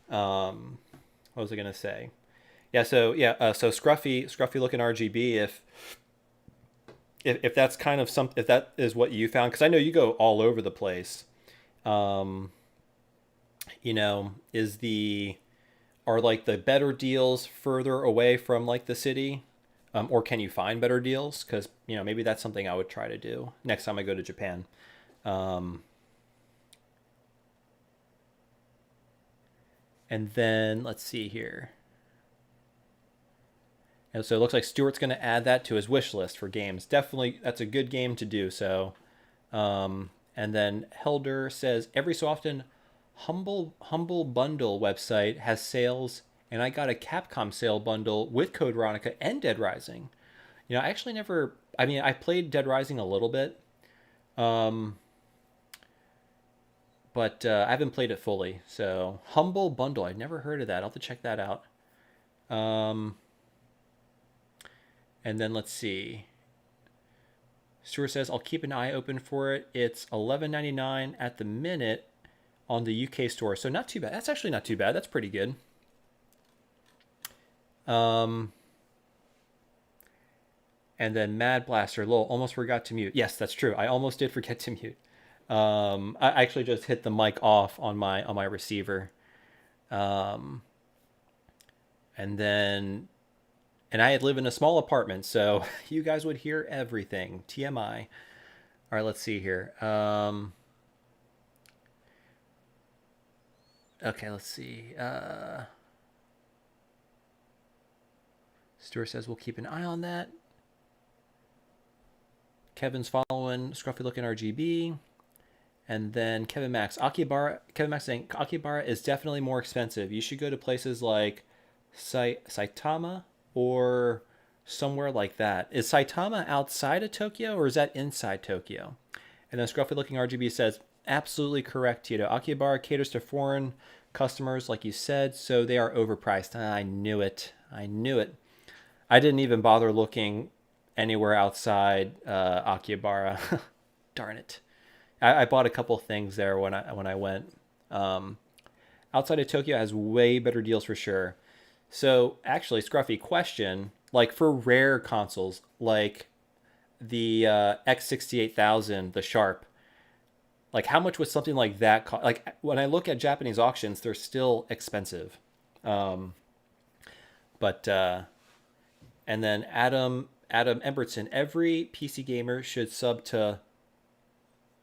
what was I gonna say? Yeah, so Scruffy Looking RGB, if that's kind of if that is what you found, because I know you go all over the place. Are like the better deals further away from like the city, or can you find better deals? Because maybe that's something I would try to do next time I go to Japan. And then let's see here. And so it looks like Stuart's going to add that to his wish list for games. Definitely, that's a good game to do. So, and then Helder says, every so often, Humble Bundle website has sales, and I got a Capcom sale bundle with Code Veronica and Dead Rising. I actually never. I mean, I played Dead Rising a little bit, but I haven't played it fully. So Humble Bundle, I've never heard of that. I'll have to check that out. And then let's see. Stuart says, I'll keep an eye open for it. It's $11.99 at the minute on the UK store. So not too bad. That's actually not too bad. That's pretty good. And then Mad Blaster, lol, almost forgot to mute. Yes, that's true. I almost did forget to mute. I actually just hit the mic off on my receiver. And I live in a small apartment, so you guys would hear everything. TMI. All right, let's see here. Okay, let's see. Stuart says we'll keep an eye on that. Kevin's following Scruffy Looking RGB. And then Kevin Max saying Akihabara is definitely more expensive. You should go to places like Saitama or somewhere like that. Is Saitama outside of Tokyo or is that inside Tokyo? And then Scruffy Looking RGB says, absolutely correct, Tito. Akihabara caters to foreign customers, like you said, so they are overpriced. I knew it. I didn't even bother looking anywhere outside Akihabara. Darn it. I bought a couple things there when I went. Outside of Tokyo has way better deals for sure. So actually, Scruffy, question, like for rare consoles, like the X68000, the Sharp, like how much would something like that cost? Like when I look at Japanese auctions, they're still expensive. And then Adam Embertson, every PC gamer should sub to.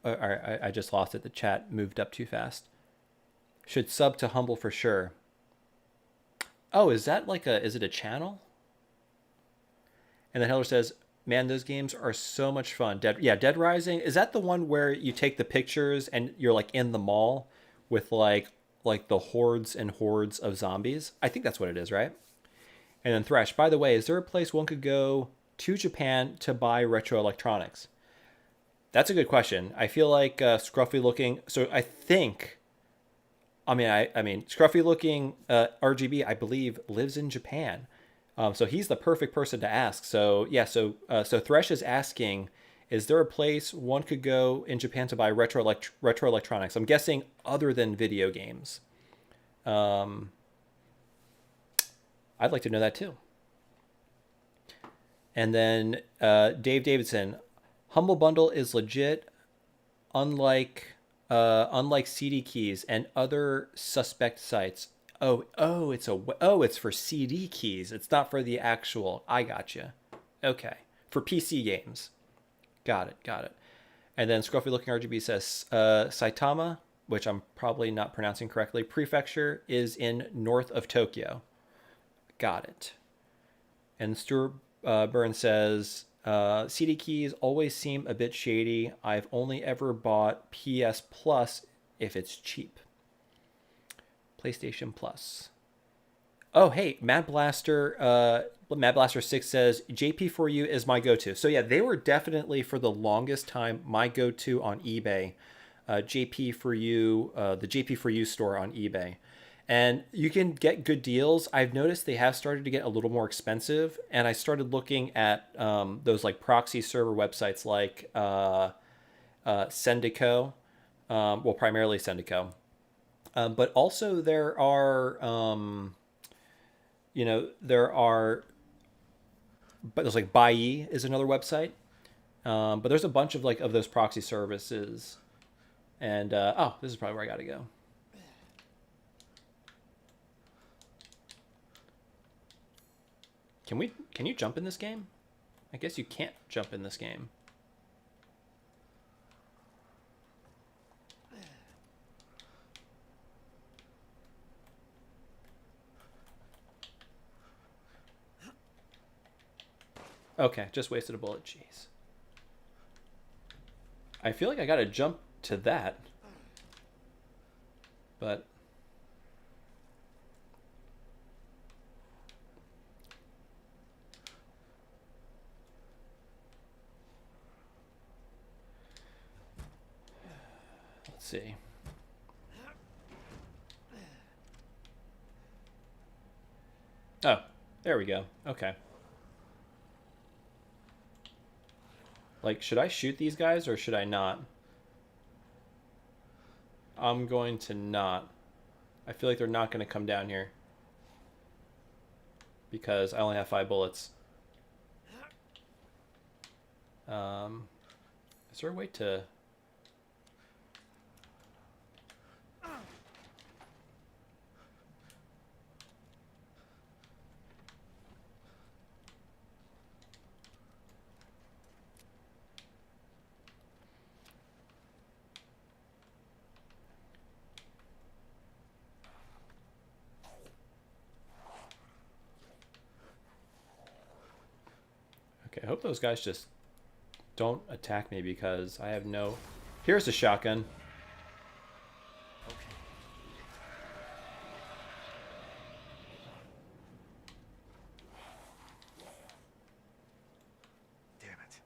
I just lost it. The chat moved up too fast. Should sub to Humble for sure. Oh, is that is it a channel? And then Heller says, Man, those games are so much fun. Dead Rising. Is that the one where you take the pictures and you're like in the mall with like the hordes and hordes of zombies? I think that's what it is, right? And then Thresh, by the way, is there a place one could go to Japan to buy retro electronics? That's a good question. I feel like scruffy looking. So I think, I mean, scruffy looking RGB, I believe, lives in Japan. So he's the perfect person to ask. So yeah, so Thresh is asking, is there a place one could go in Japan to buy retro electronics? I'm guessing other than video games. I'd like to know that too. And then Dave Davidson, Humble Bundle is legit, unlike CD keys and other suspect sites. It's for CD keys. It's not for the actual. I gotcha. Okay, for PC games. Got it. And then Scruffy Looking RGB says Saitama, which I'm probably not pronouncing correctly. Prefecture is in north of Tokyo. Got it. And Stuart Byrne says CD keys always seem a bit shady. I've only ever bought PS Plus if it's cheap. PlayStation Plus. Oh, hey, Mad Blaster 6 says JP4U is my go-to. So yeah, they were definitely for the longest time my go-to on eBay. JP4U, the JP4U store on eBay. And you can get good deals. I've noticed they have started to get a little more expensive, and I started looking at those like proxy server websites like Sendico, primarily Sendico. But also there are, but there's like Buyee is another website. But there's a bunch of of those proxy services. And, this is probably where I got to go. Can you jump in this game? I guess you can't jump in this game. Okay, just wasted a bullet. Jeez. I feel like I gotta jump to that. But... let's see. Oh, there we go. Okay. Like, should I shoot these guys or should I not? I'm going to not. I feel like they're not going to come down here. Because I only have 5 bullets. Is there a way to... Okay, I hope those guys just don't attack me because I have no... Here's a shotgun. Damn it.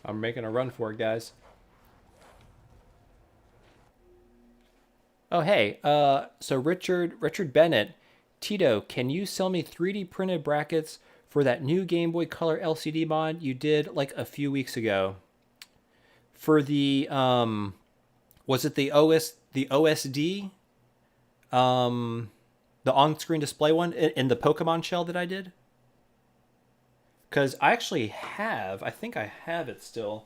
I'm making a run for it, guys. Oh, hey. So Richard Bennett, Tito, can you sell me 3D printed brackets for that new Game Boy Color LCD mod you did like a few weeks ago? For the was it the OSD? The on-screen display one in the Pokemon shell that I did? Because I actually have, I think I have it still.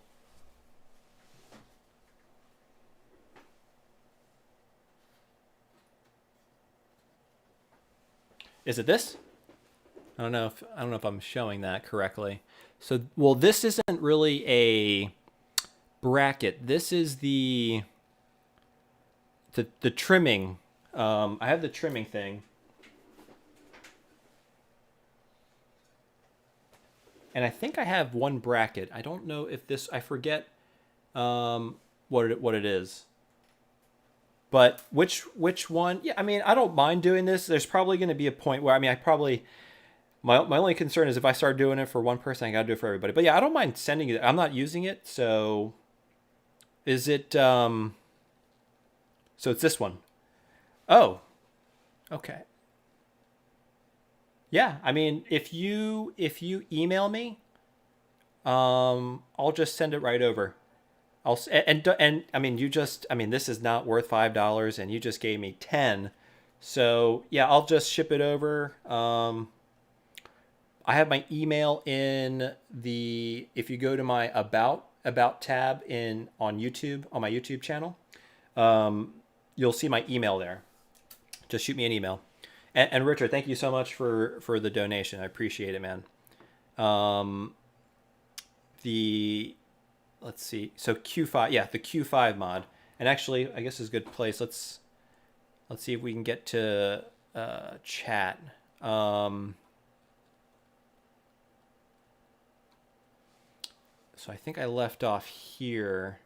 Is it this? I don't know if I'm showing that correctly. So, well, this isn't really a bracket. This is the trimming. I have the trimming thing. And I think I have one bracket. I don't know if this, I forget what it is. But which one? Yeah, I mean, I don't mind doing this. There's probably going to be a point where, I mean, my only concern is if I start doing it for one person, I got to do it for everybody. But yeah, I don't mind sending it. I'm not using it, so is it so it's this one. Oh. Okay. Yeah, I mean, if you email me, I'll just send it right over. And I mean, this is not worth $5, and you just gave me 10, so yeah, I'll just ship it over. I have my email in the, if you go to my about tab on YouTube, on my YouTube channel, you'll see my email there. Just shoot me an email. And Richard, thank you so much for the donation. I appreciate it, man. Let's see. So Q5, yeah, the Q5 mod. And actually, I guess is a good place. Let's see if we can get to chat. So I think I left off here.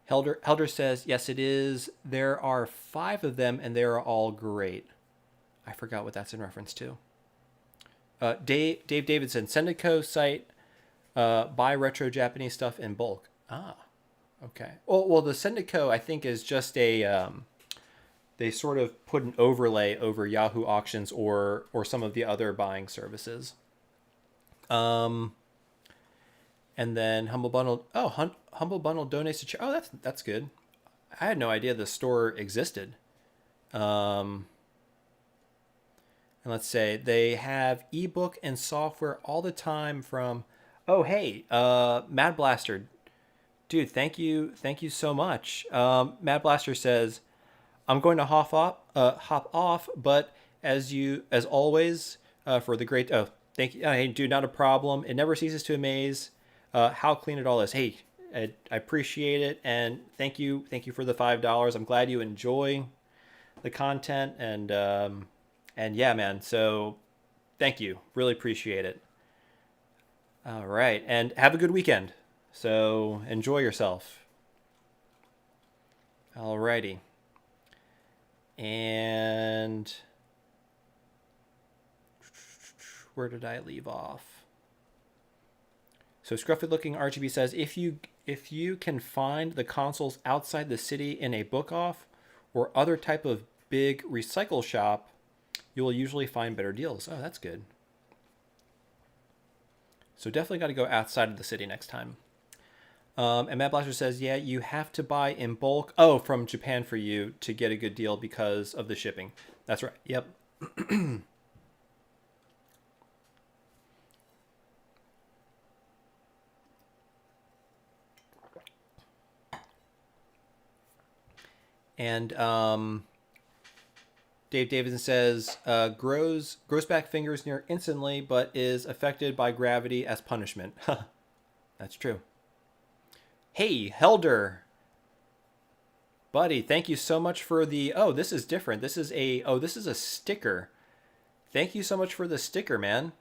Helder says, yes, it is. There are 5 of them, and they are all great. I forgot what that's in reference to. Dave Davidson, Sendico site, buy retro Japanese stuff in bulk. Ah, okay. Well, the Sendico, I think, is just a... they sort of put an overlay over Yahoo Auctions or some of the other buying services. And then Humble Bundle. Oh, Humble Bundle donates to. Oh, that's good. I had no idea the store existed. And let's say they have ebook and software all the time from. Oh, hey, Mad Blaster, dude, thank you so much. Mad Blaster says, I'm going to hop off, but as always, for the great. Oh, thank you. Hey, dude, not a problem. It never ceases to amaze how clean it all is. Hey, I appreciate it, and thank you for the $5. I'm glad you enjoy the content, and yeah, man. So, thank you. Really appreciate it. All right, and have a good weekend. So enjoy yourself. All righty. And where did I leave off? So scruffy looking RGB says, if you can find the consoles outside the city in a book off or other type of big recycle shop, you will usually find better deals. Oh, that's good. So definitely got to go outside of the city next time. And Matt Blaster says, yeah, you have to buy in bulk. Oh, from Japan for you to get a good deal because of the shipping. That's right. Yep. And Dave Davidson says, grows back fingers near instantly, but is affected by gravity as punishment. That's true. Hey, Helder. Buddy, thank you so much for the... Oh, this is different. This is a sticker. Thank you so much for the sticker, man.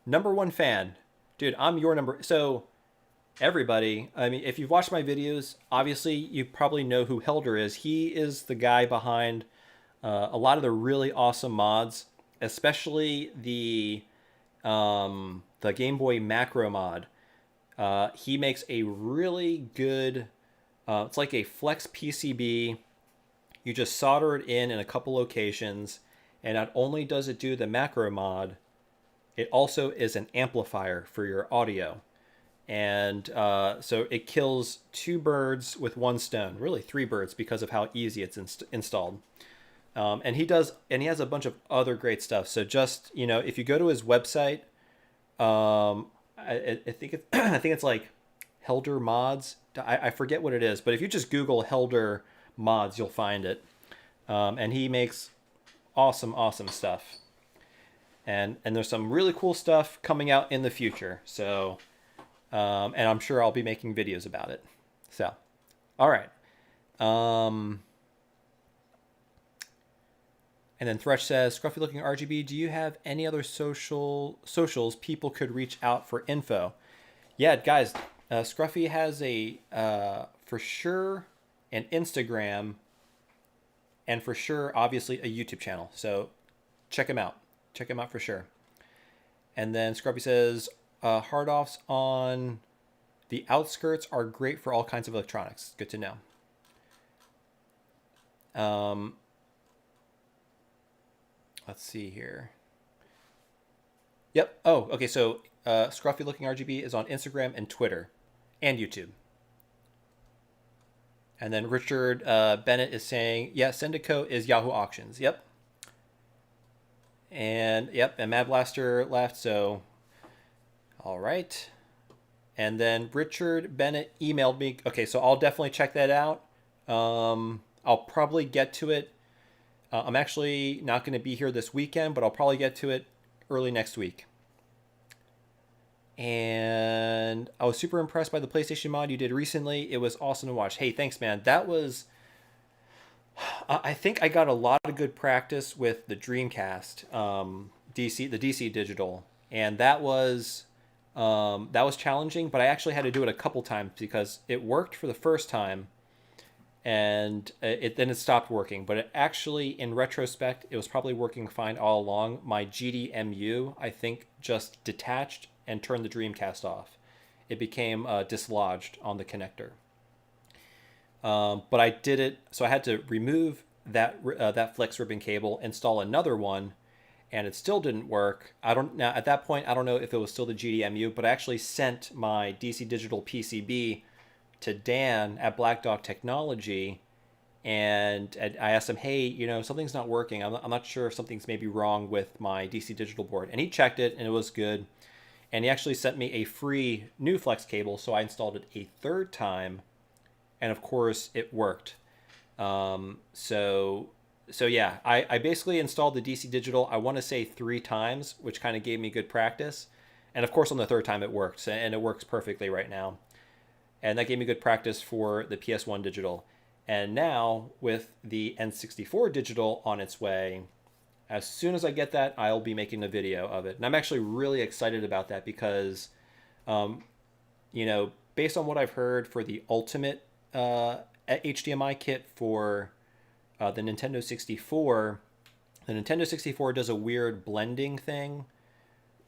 #1 fan. Dude, I'm your number... So, everybody, I mean, if you've watched my videos, obviously you probably know who Helder is. He is the guy behind a lot of the really awesome mods, especially the Game Boy Macro mod. He makes a really good, it's like a flex PCB. You just solder it in a couple locations, and not only does it do the macro mod, it also is an amplifier for your audio. And so it kills 2 birds with 1 stone, really 3 birds because of how easy it's installed. And he has a bunch of other great stuff. So just, if you go to his website, I think it's like Helder Mods. I forget what it is, but if you just Google Helder mods, you'll find it. And he makes awesome stuff. And there's some really cool stuff coming out in the future. So, and I'm sure I'll be making videos about it. So, all right. And then Thresh says, Scruffy looking RGB, do you have any other socials people could reach out for info? Yeah, guys, Scruffy has a, for sure, an Instagram, and for sure, obviously, a YouTube channel. So check him out. Check him out for sure. And then Scruffy says, hard-offs on the outskirts are great for all kinds of electronics. Good to know. Let's see here. Yep. Oh, okay. So Scruffy Looking RGB is on Instagram and Twitter and YouTube. And then Richard Bennett is saying, yeah, Syndico is Yahoo Auctions. Yep. And yep, and Mad Blaster left. So, all right. And then Richard Bennett emailed me. Okay, so I'll definitely check that out. I'll probably get to it. I'm actually not going to be here this weekend, but I'll probably get to it early next week. And I was super impressed by the PlayStation mod you did recently. It was awesome to watch. Hey, thanks, man. That was... I think I got a lot of good practice with the Dreamcast, the DC digital. And that was challenging, but I actually had to do it a couple times because it worked for the first time. And then it stopped working. But it actually, in retrospect, it was probably working fine all along. My GDMU, I think, just detached and turned the Dreamcast off. It became dislodged on the connector. But I did it, so I had to remove that flex ribbon cable, install another one, and it still didn't work. Now at that point, I don't know if it was still the GDMU, but I actually sent my DC Digital PCB to Dan at Black Dog Technology, and I asked him, hey, something's not working. I'm not sure if something's maybe wrong with my DC Digital board. And he checked it, and it was good. And he actually sent me a free new flex cable, so I installed it a third time, and of course, it worked. So yeah, I basically installed the DC Digital, I want to say 3 times, which kind of gave me good practice. And of course, on the third time, it worked, and it works perfectly right now. And that gave me good practice for the PS1 digital. And now, with the N64 digital on its way, as soon as I get that, I'll be making a video of it. And I'm actually really excited about that because, based on what I've heard for the ultimate HDMI kit for the Nintendo 64, the Nintendo 64 does a weird blending thing.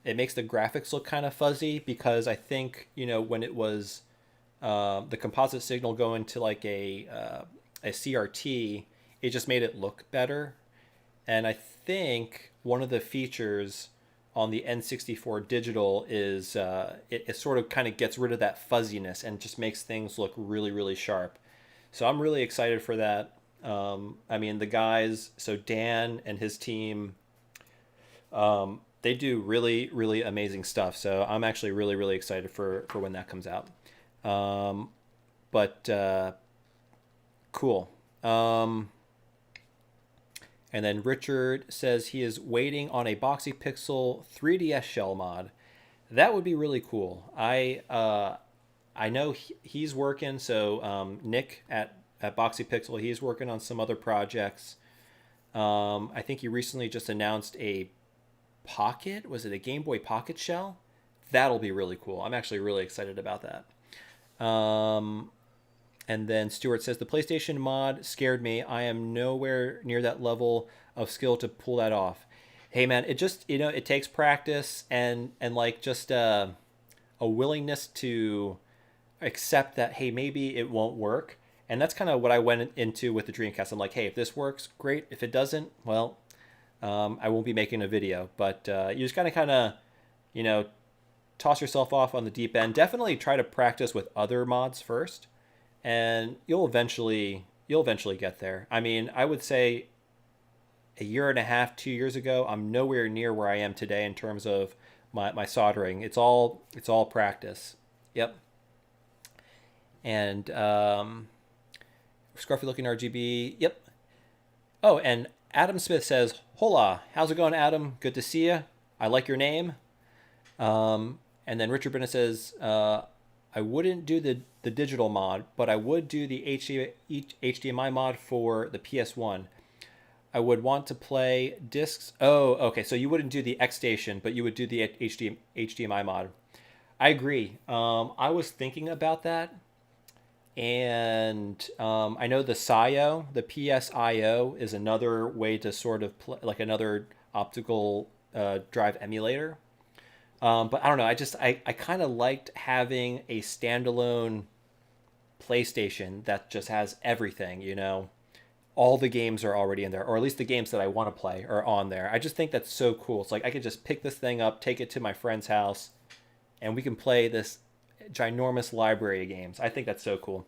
It makes the graphics look kind of fuzzy because I think, when it was... the composite signal going to like a CRT, it just made it look better. And I think one of the features on the N64 digital is it sort of kind of gets rid of that fuzziness and just makes things look really, really sharp. So I'm really excited for that. The guys, so Dan and his team, they do really, really amazing stuff. So I'm actually really, really excited for when that comes out. Cool. And then Richard says he is waiting on a Boxy Pixel 3DS shell mod. That would be really cool. I know he's working. So Nick at Boxy Pixel, he's working on some other projects. I think he recently just announced a Pocket. Was it a Game Boy Pocket shell? That'll be really cool. I'm actually really excited about that. And then Stuart says, the PlayStation mod scared me. I am nowhere near that level of skill to pull that off. Hey man, it just, it takes practice and like just a willingness to accept that, hey, maybe it won't work. And that's kind of what I went into with the Dreamcast. I'm like, hey, if this works, great. If it doesn't, well, I won't be making a video. But you just kind of, toss yourself off on the deep end. Definitely try to practice with other mods first, and you'll eventually get there. I would say a year and a half, 2 years ago, I'm nowhere near where I am today in terms of my soldering. It's all practice. Yep. And scruffy looking RGB. Yep. Oh, and Adam Smith says, "Hola, how's it going, Adam? Good to see you. I like your name." And then Richard Bennett says, "I wouldn't do the digital mod, but I would do the HDMI mod for the PS1. I would want to play discs." Oh, okay. So you wouldn't do the X Station, but you would do the HDMI mod. I agree. I was thinking about that. And I know the SIO, the PSIO, is another way to sort of play, like another optical drive emulator. But I don't know. I kind of liked having a standalone PlayStation that just has everything, you know. All the games are already in there, or at least the games that I want to play are on there. I just think that's so cool. It's like I could just pick this thing up, take it to my friend's house, and we can play this ginormous library of games. I think that's so cool.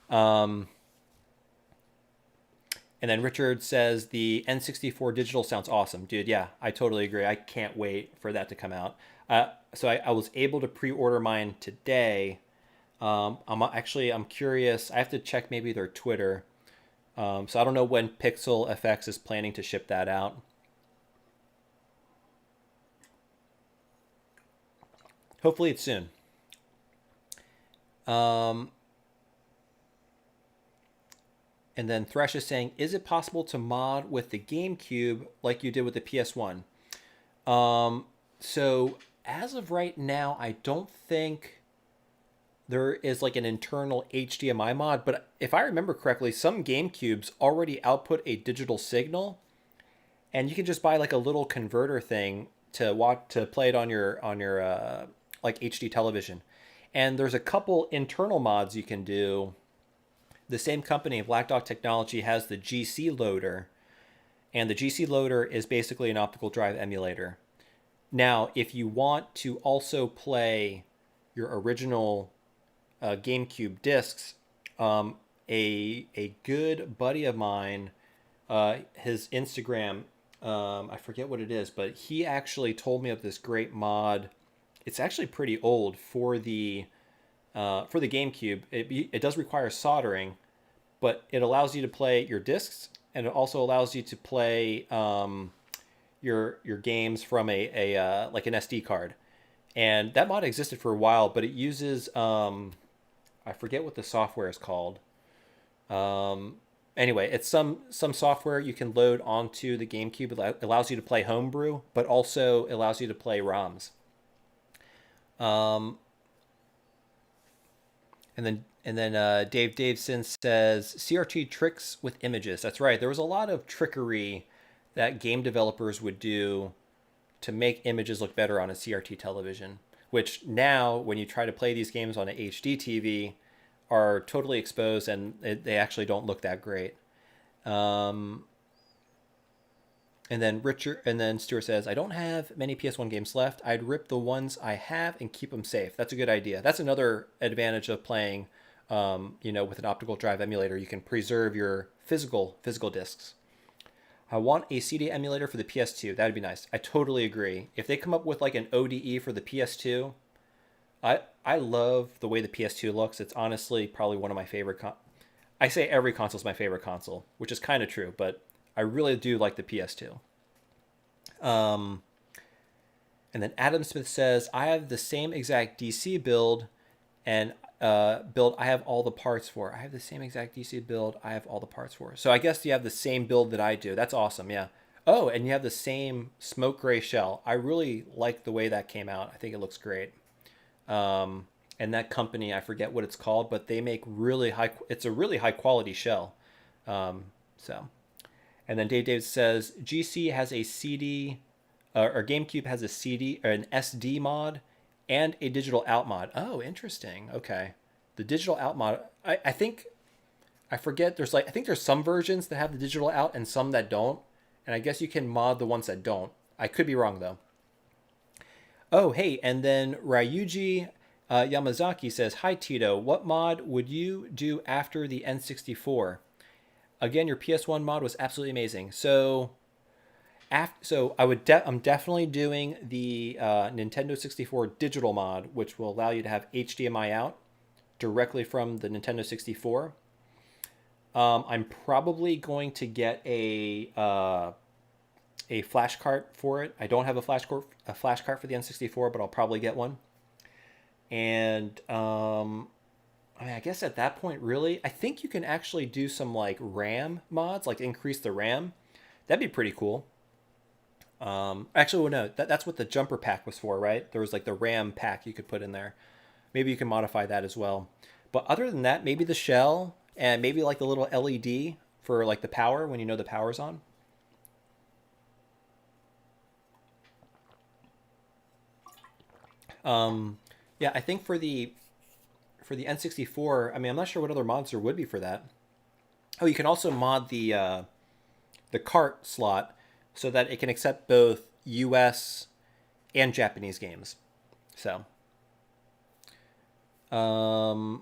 And then Richard says the N64 digital sounds awesome. Dude, yeah, I totally agree. I can't wait for that to come out. So I was able to pre-order mine today. I'm curious. I have to check maybe their Twitter. So I don't know when Pixel FX is planning to ship that out. Hopefully it's soon. And then Thresh is saying, is it possible to mod with the GameCube like you did with the PS1? So as of right now, I don't think there is like an internal HDMI mod, but if I remember correctly, some GameCubes already output a digital signal, and you can just buy like a little converter thing to play it on your like HD television. And there's a couple internal mods you can do. The same company, Black Dog Technology, has the GC loader, and the GC loader is basically an optical drive emulator. Now, if you want to also play your original GameCube discs, a good buddy of mine, his Instagram, I forget what it is, but he actually told me of this great mod. It's actually pretty old for the GameCube. It does require soldering, but it allows you to play your discs, and it also allows you to play your games from a like an SD card. And that mod existed for a while, but it uses I forget what the software is called. Anyway, it's some software you can load onto the GameCube. It allows you to play Homebrew, but also allows you to play ROMs. And then Dave Daveson says CRT tricks with images. That's right. There was a lot of trickery that game developers would do to make images look better on a CRT television, which now when you try to play these games on an HD TV are totally exposed, and they actually don't look that great. And then Stuart says, I don't have many PS1 games left. I'd rip the ones I have and keep them safe. That's a good idea. That's another advantage of playing, with an optical drive emulator. You can preserve your physical discs. I want a CD emulator for the PS2. That'd be nice. I totally agree. If they come up with like an ODE for the PS2, I love the way the PS2 looks. It's honestly probably one of my favorite. I say every console is my favorite console, which is kind of true, but I really do like the PS2. And then Adam Smith says, I have the same exact DC build and I have all the parts for. I have the same exact DC build I have all the parts for. So I guess you have the same build that I do. That's awesome, yeah. Oh, and you have the same smoke gray shell. I really like the way that came out. I think it looks great. And that company, I forget what it's called, but they make it's a really high quality shell. So. And then Dave says, GC has a CD, or GameCube has a CD, or an SD mod, and a digital out mod. Oh, interesting. Okay. The digital out mod, I think, I forget, I think there's some versions that have the digital out and some that don't. And I guess you can mod the ones that don't. I could be wrong, though. Oh, hey, and then Ryuji Yamazaki says, hi, Tito. What mod would you do after the N64? Again, your PS1 mod was absolutely amazing. So, I'm definitely doing the Nintendo 64 digital mod, which will allow you to have HDMI out directly from the Nintendo 64. I'm probably going to get a flash cart for it. I don't have a flash cart for the N64, but I'll probably get one. And I mean, I guess at that point, really, I think you can actually do some like RAM mods, like increase the RAM. That'd be pretty cool. Actually, well, no, that's what the jumper pack was for, right? There was like the RAM pack you could put in there. Maybe you can modify that as well. But other than that, maybe the shell and maybe like the little LED for like the power when you know the power's on. Yeah, I think for the N64, I mean, I'm not sure what other mods there would be for that. Oh, you can also mod the cart slot so that it can accept both US and Japanese games. So, and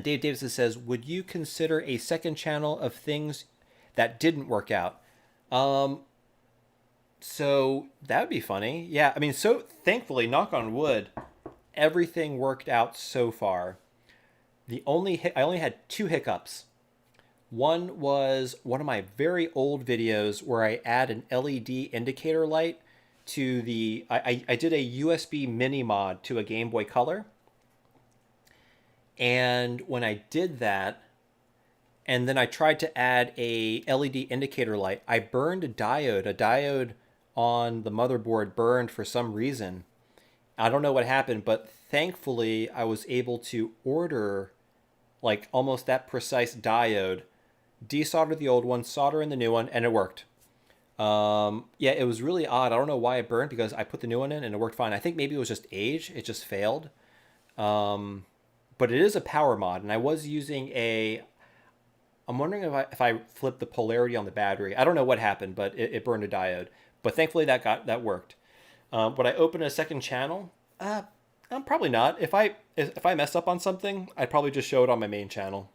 Dave Davidson says, would you consider a second channel of things that didn't work out? So that would be funny. Yeah, I mean, so thankfully, knock on wood, everything worked out so far. I only had 2 hiccups. One was one of my very old videos where I add an LED indicator light to the... I did a USB mini mod to a Game Boy Color. And when I did that, and then I tried to add a LED indicator light, I burned a diode. A diode on the motherboard burned for some reason. I don't know what happened, but thankfully I was able to order like almost that precise diode, desolder the old one, solder in the new one, and it worked. Yeah, it was really odd. I don't know why it burned because I put the new one in and it worked fine. I think maybe it was just age. It just failed. But it is a power mod, and I was using a... I'm wondering if I flipped the polarity on the battery. I don't know what happened, but it burned a diode. But thankfully that worked. Would I open a second channel? Probably not. If I mess up on something, I'd probably just show it on my main channel,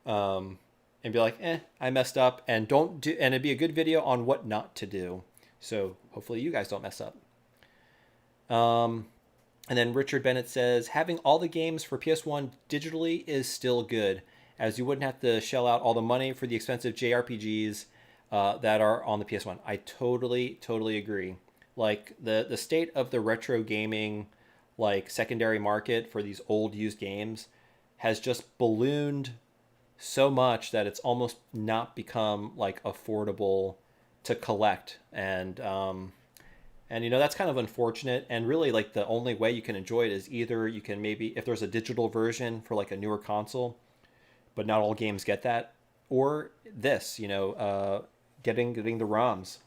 and be like, I messed up, and it'd be a good video on what not to do. So hopefully you guys don't mess up. And then Richard Bennett says, having all the games for PS1 digitally is still good, as you wouldn't have to shell out all the money for the expensive JRPGs that are on the PS1. I totally agree. Like the state of the retro gaming, like secondary market for these old used games has just ballooned so much that it's almost not become like affordable to collect. And you know, that's kind of unfortunate. And really, like, the only way you can enjoy it is either you can maybe, if there's a digital version for like a newer console, but not all games get that, or this, you know, getting the ROMs.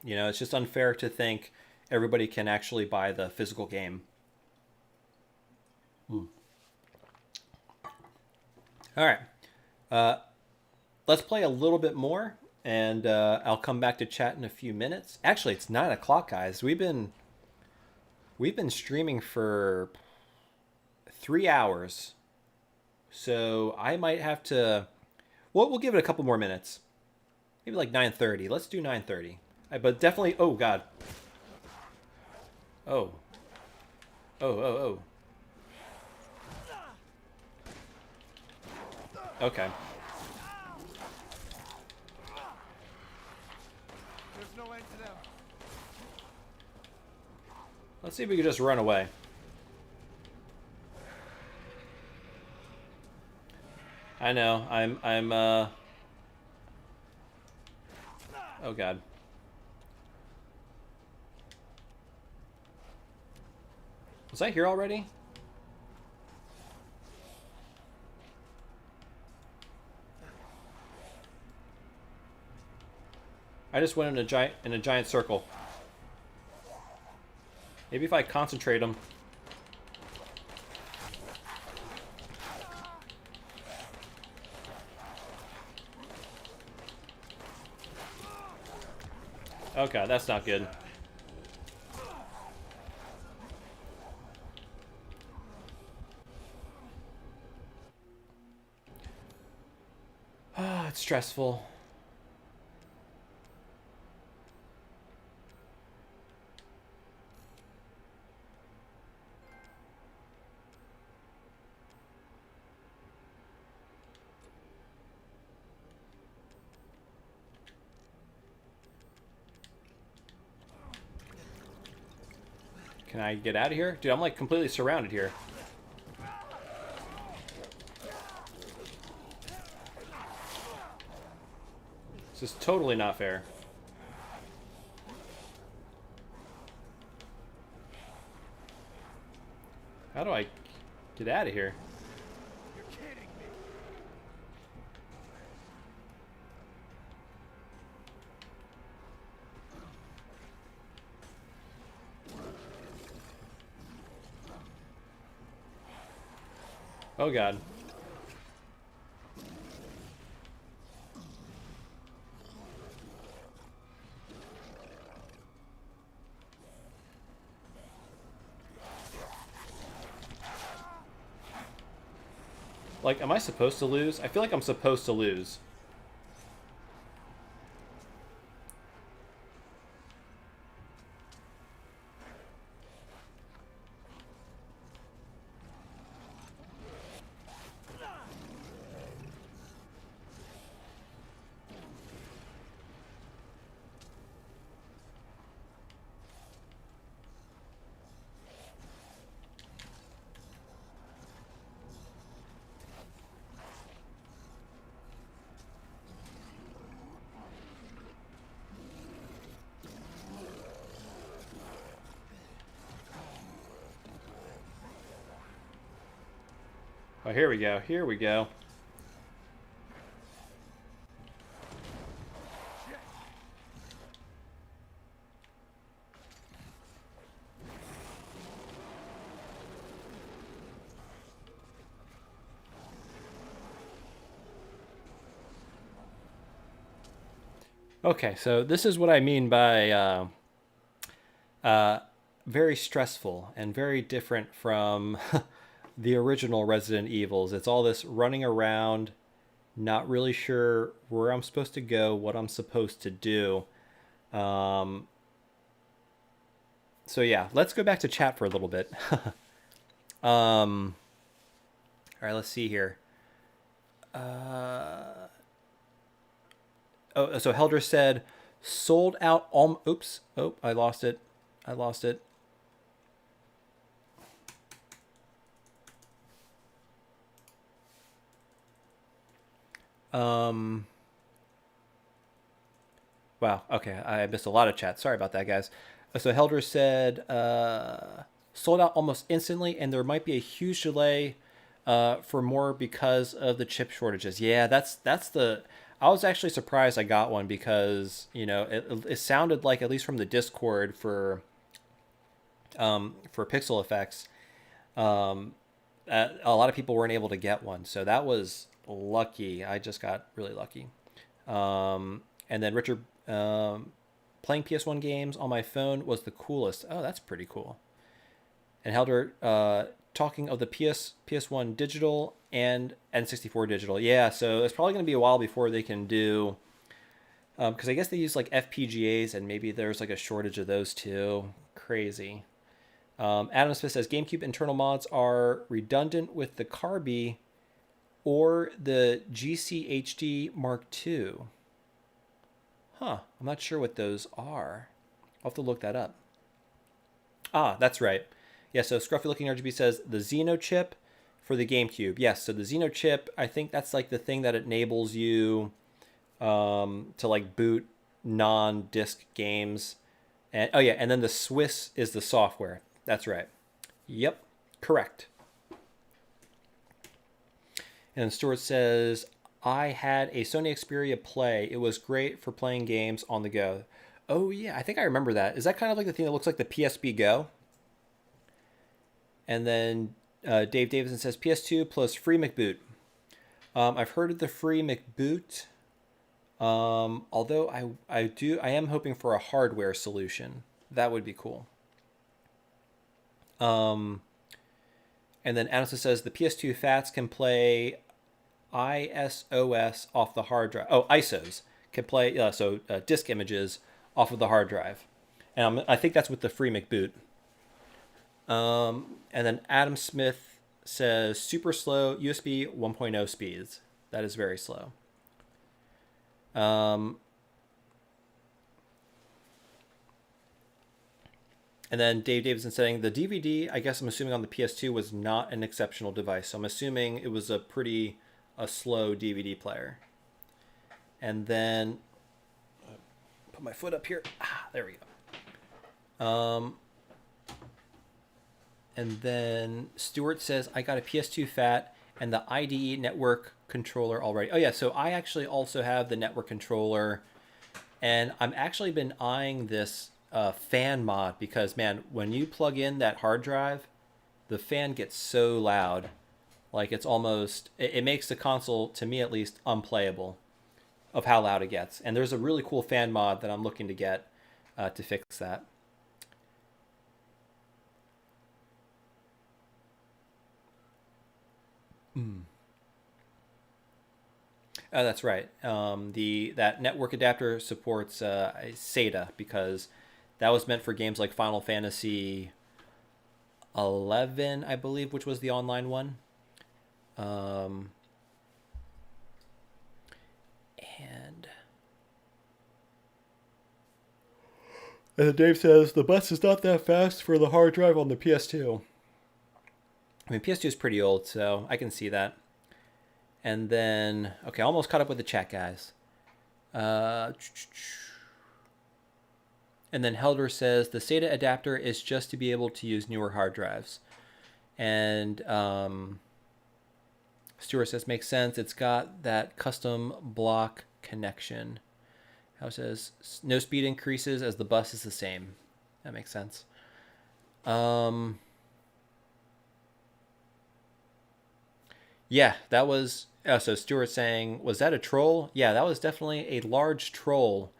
You know, it's just unfair to think everybody can actually buy the physical game. All right. Let's play a little bit more, and I'll come back to chat in a few minutes. Actually, it's 9 o'clock, guys. We've been streaming for 3 hours, so I might have to... Well, we'll give it a couple more minutes. Maybe like 9:30. Let's do 9:30. But definitely... Oh, God. Oh. Oh. Okay. There's no end to them. Let's see if we can just run away. I know. I'm Oh, God. Was I here already? I just went in a giant circle. Maybe if I concentrate them. Okay, that's not good. Ah, it's stressful. Can I get out of here? Dude, I'm like completely surrounded here. This is totally not fair. How do I get out of here? You're kidding me. Oh god. Like, am I supposed to lose? I feel like I'm supposed to lose. Oh, here we go. Here we go. Okay, so this is what I mean by very stressful and very different from the original Resident Evils. It's all this running around, not really sure where I'm supposed to go, what I'm supposed to do. So yeah, let's go back to chat for a little bit. All right, let's see here. Oh, so Heldra said, sold out all... Oops. Oh, I lost it. I lost it. Wow. Okay, I missed a lot of chat. Sorry about that, guys. So Heldra said, sold out almost instantly, and there might be a huge delay for more because of the chip shortages. Yeah, that's the... I was actually surprised I got one because, you know, it sounded like, at least from the Discord for Pixel Effects, a lot of people weren't able to get one. So that was lucky. I just got really lucky. And then Richard, playing PS1 games on my phone was the coolest. Oh, that's pretty cool. And Helder, talking of the PS1 digital and N64 digital. Yeah, so it's probably going to be a while before they can do, because I guess they use like FPGAs and maybe there's like a shortage of those too. Crazy. Adam Smith says GameCube internal mods are redundant with the Carby or the GCHD Mark II. Huh, I'm not sure what those are. I'll have to look that up. Ah, that's right. Yeah, so Scruffy Looking RGB says the Xeno chip for the GameCube. Yes, so the Xeno chip, I think that's like the thing that enables you to like boot non-disc games. And oh yeah, and then the Swiss is the software. That's right. Yep, correct. And Stuart says, I had a Sony Xperia Play. It was great for playing games on the go. Oh yeah, I think I remember that. Is that kind of like the thing that looks like the PSP Go? And then Dave Davidson says PS2 plus free McBoot. I've heard of the free McBoot. Although I am hoping for a hardware solution. That would be cool. And then Anderson says the PS2 FATs can play ISOS off the hard drive. Oh, ISOs can play disk images off of the hard drive. And I think that's with the free McBoot. And then Adam Smith says super slow USB 1.0 speeds. That is very slow. And then Dave Davidson saying the DVD, I guess I'm assuming on the PS2 was not an exceptional device. So I'm assuming it was a slow DVD player. And then put my foot up here. There we go. And then Stuart says, I got a PS2 Fat and the IDE network controller already. Oh yeah, so I actually also have the network controller, and I'm actually been eyeing this fan mod because, man, when you plug in that hard drive, the fan gets so loud. Like it's almost, it makes the console, to me at least, unplayable of how loud it gets. And there's a really cool fan mod that I'm looking to get to fix that. Oh, that's right. That network adapter supports SATA because that was meant for games like Final Fantasy 11, I believe, which was the online one. And then Dave says the bus is not that fast for the hard drive on the PS2. I mean, PS2 is pretty old, so I can see that. And then, okay, almost caught up with the chat, guys. And then Helder says the SATA adapter is just to be able to use newer hard drives. And Stuart says makes sense. It's got that custom block connection. How it says no speed increases as the bus is the same. That makes sense. Yeah, that was. So Stuart saying, was that a troll? Yeah, that was definitely a large troll.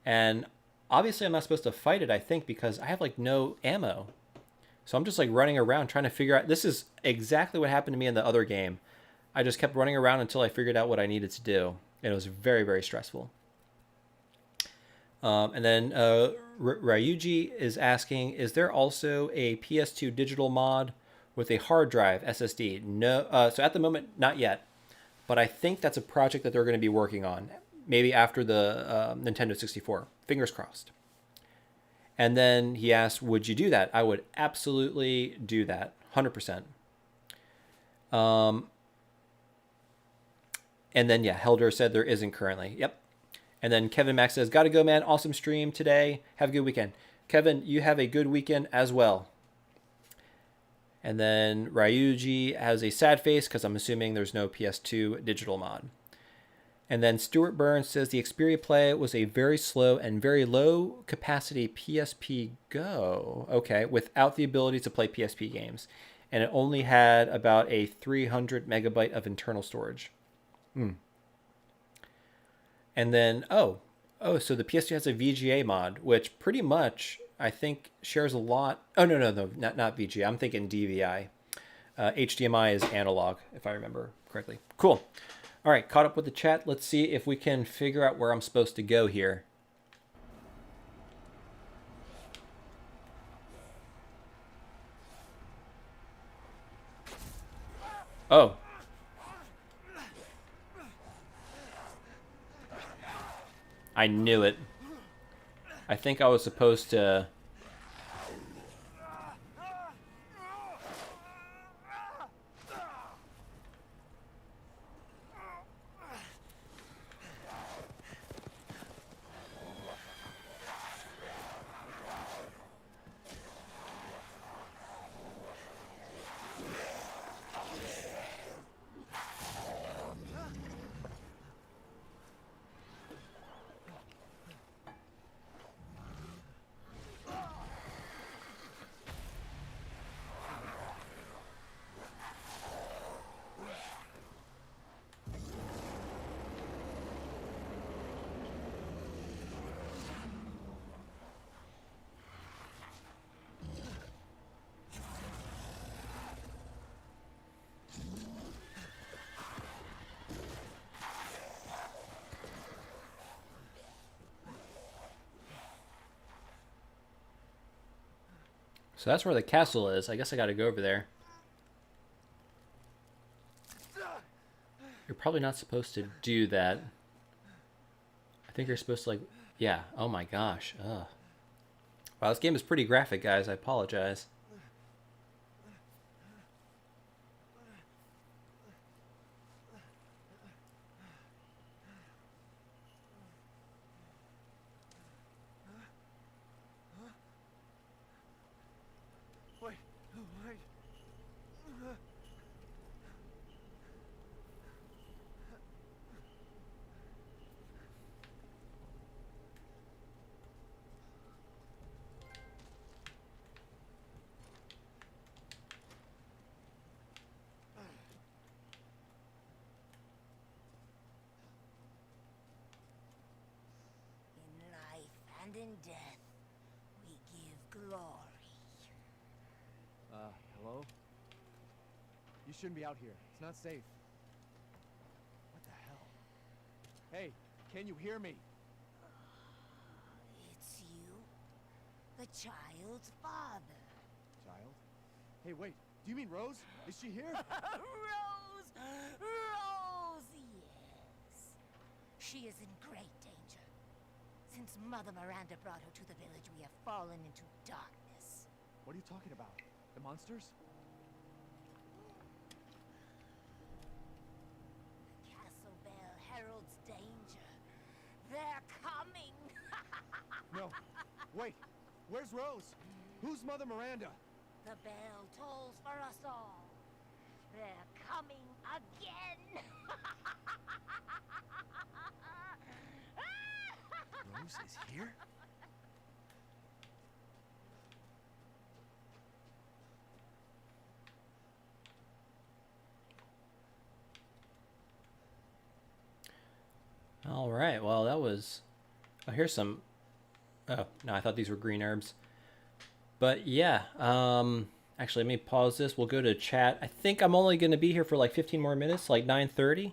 And obviously I'm not supposed to fight it, I think, because I have like no ammo. So I'm just like running around trying to figure out. This is exactly what happened to me in the other game. I just kept running around until I figured out what I needed to do. And it was very, very stressful. And then Ryuji is asking, is there also a PS2 digital mod with a hard drive SSD? No. So at the moment, not yet. But I think that's a project that they're going to be working on. Maybe after the Nintendo 64. Fingers crossed. And then he asked, would you do that? I would absolutely do that. 100%. And then, yeah, Helder said there isn't currently. Yep. And then Kevin Max says, gotta go, man. Awesome stream today. Have a good weekend. Kevin, you have a good weekend as well. And then Ryuji has a sad face because I'm assuming there's no PS2 digital mod. And then Stuart Burns says the Xperia Play was a very slow and very low capacity PSP Go. Okay, without the ability to play PSP games. And it only had about a 300 megabyte of internal storage. And then, so the PS2 has a VGA mod, which pretty much, I think, shares a lot. Oh, no, not VGA. I'm thinking DVI. HDMI is analog, if I remember correctly. Cool. All right, caught up with the chat. Let's see if we can figure out where I'm supposed to go here. Oh. I knew it. I think I was supposed to... So that's where the castle is. I guess I gotta go over there. You're probably not supposed to do that. I think you're supposed to, like... Yeah. Oh my gosh. Ugh. Wow, this game is pretty graphic, guys. I apologize. Wait, wait. In life and in death, we give glory. Hello? You shouldn't be out here. It's not safe. What the hell? Hey, can you hear me? It's you, the child's father. Child? Hey, wait. Do you mean Rose? Is she here? Rose! Rose, yes. She is in great danger. Since Mother Miranda brought her to the village, we have fallen into darkness. What are you talking about? The monsters? The castle bell heralds danger. They're coming! No. Wait. Where's Rose? Who's Mother Miranda? The bell tolls for us all. They're coming again! Rose is here? All right. Well, that was... Oh, here's some... Oh, no, I thought these were green herbs. But yeah, actually, let me pause this. We'll go to chat. I think I'm only going to be here for like 15 more minutes, like 9:30.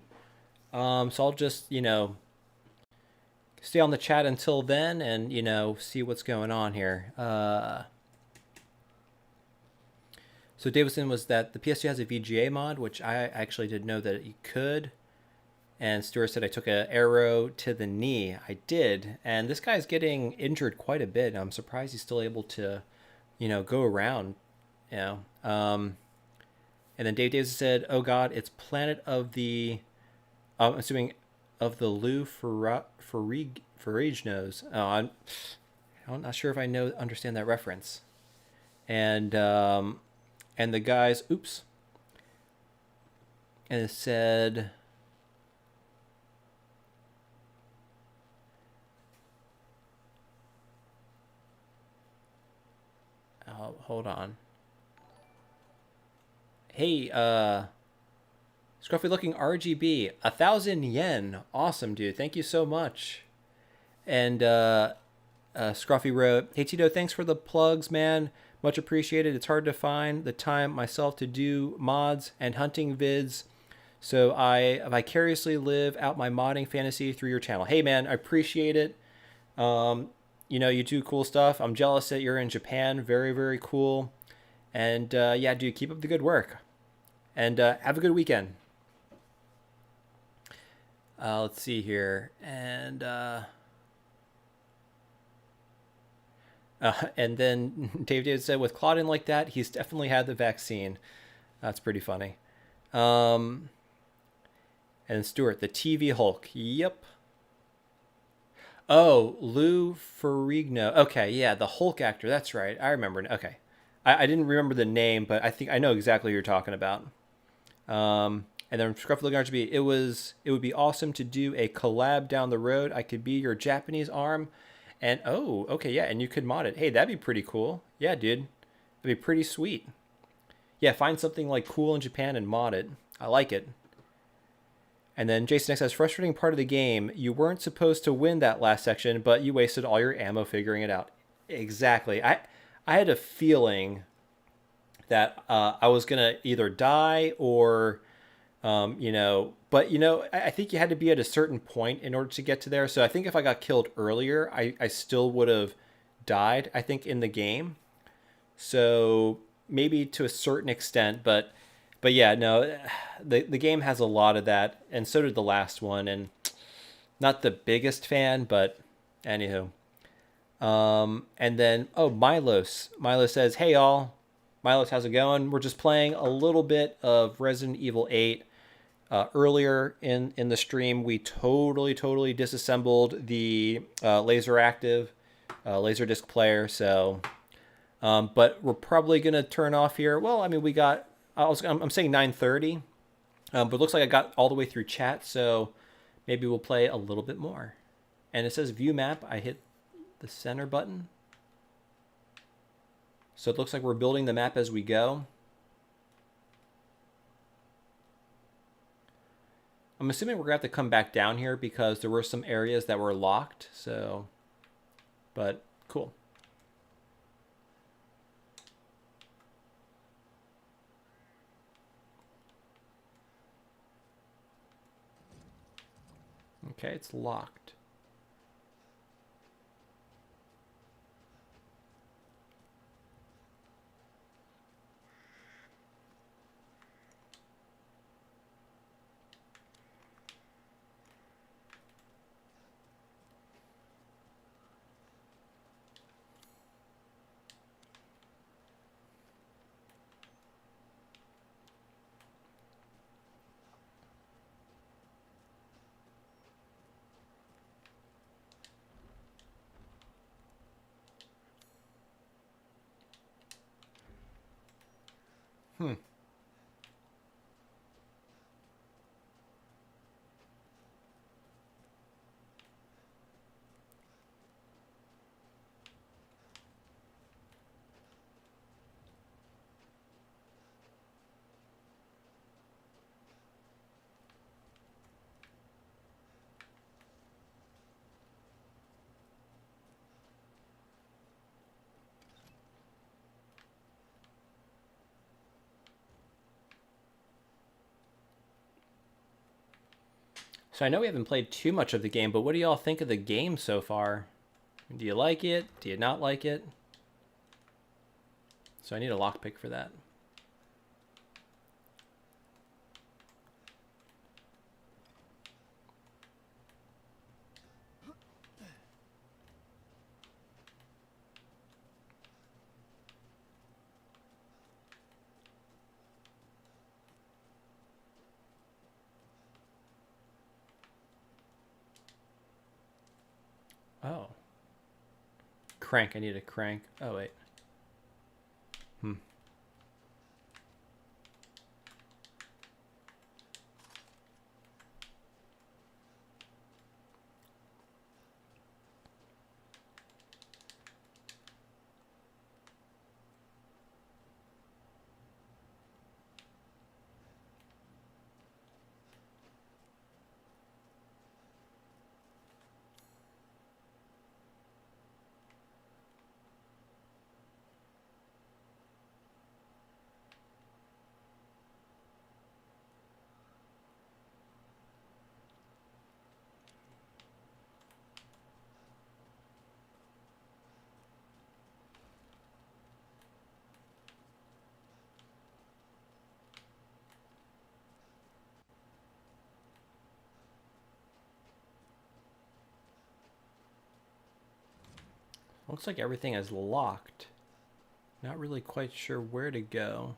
So I'll just, stay on the chat until then and, see what's going on here. So Davidson was that the PS2 has a VGA mod, which I actually didn't know that you could. And Stuart said I took an arrow to the knee. I did. And this guy's getting injured quite a bit. I'm surprised he's still able to, go around, And then Dave Davis said, oh, God, it's Planet of the, I'm assuming, of the Lou Ferrige nose. Oh, I'm not sure if I understand that reference. And the guys, oops. And it said... Oh, hold on. Hey, scruffy looking RGB, 1,000 yen. Awesome, dude. Thank you so much. And Scruffy wrote, hey Tito, thanks for the plugs, man. Much appreciated. It's hard to find the time myself to do mods and hunting vids, so I vicariously live out my modding fantasy through your channel. Hey, man, I appreciate it. You do cool stuff. I'm jealous that you're in Japan. Very, very cool. And yeah, dude, keep up the good work. And have a good weekend. Let's see here. And then Dave David said, with Claudine like that, he's definitely had the vaccine. That's pretty funny. And Stuart, the TV Hulk. Yep. Oh, Lou Ferrigno. Okay, yeah, the Hulk actor. That's right. I remember. Okay. I didn't remember the name, but I think I know exactly what you're talking about. And then Scruffy Looking RGB, it would be awesome to do a collab down the road. I could be your Japanese arm. And, oh, okay, yeah, and you could mod it. Hey, that'd be pretty cool. Yeah, dude. That'd be pretty sweet. Yeah, find something, like, cool in Japan and mod it. I like it. And then Jason X says, frustrating part of the game. You weren't supposed to win that last section, but you wasted all your ammo figuring it out. Exactly. I had a feeling that I was going to either die or, but, I think you had to be at a certain point in order to get to there. So I think if I got killed earlier, I still would have died, I think, in the game. So maybe to a certain extent, but yeah, no, the game has a lot of that, and so did the last one, and not the biggest fan, but anywho. And then, oh, Milos. Milos says, hey, y'all. Milos, how's it going? We're just playing a little bit of Resident Evil 8. Earlier in the stream, we totally disassembled the LaserActive LaserDisc player. So, but we're probably going to turn off here. Well, I mean, we got, I'm saying 9:30. But it looks like I got all the way through chat, so maybe we'll play a little bit more. And it says view map. I hit the center button. So it looks like we're building the map as we go. I'm assuming we're going to have to come back down here because there were some areas that were locked. So, but cool. Okay, it's locked. Hmm. So I know we haven't played too much of the game, but what do y'all think of the game so far? Do you like it? Do you not like it? So I need a lockpick for that. Oh. Crank. I need a crank. Oh, wait. Looks like everything is locked. Not really quite sure where to go.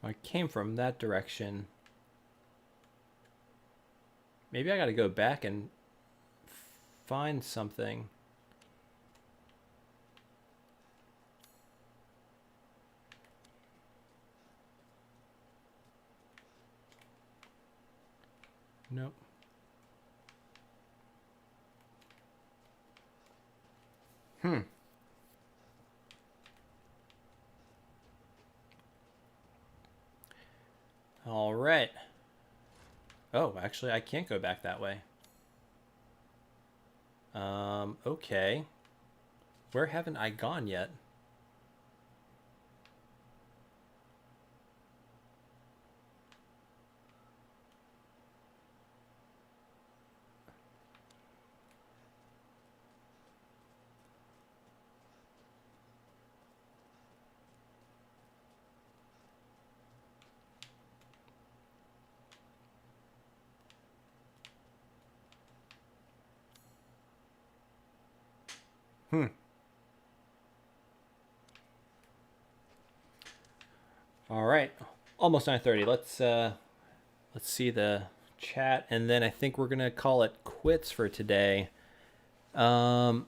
I came from that direction. Maybe I gotta go back and find something. Nope. All right. Oh, actually, I can't go back that way. Okay. Where haven't I gone yet? All right, almost 9:30. Let's see the chat, and then I think we're gonna call it quits for today. Oh,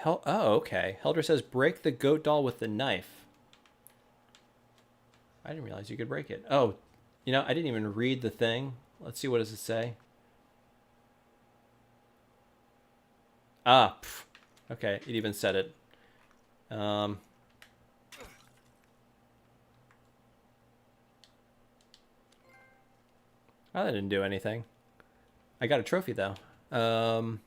okay. Helder says break the goat doll with the knife. I didn't realize you could break it. Oh, I didn't even read the thing. Let's see, what does it say? Ah, pff. Okay, it even said it. Oh, that didn't do anything. I got a trophy though. Oh,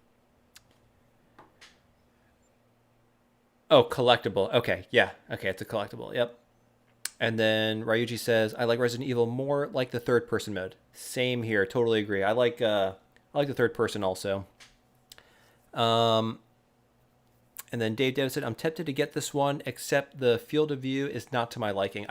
collectible. Okay, yeah. Okay, it's a collectible. Yep. And then Ryuji says, I like Resident Evil more like the third person mode. Same here. Totally agree. I like the third person also. And then Dave Davis said, I'm tempted to get this one, except the field of view is not to my liking.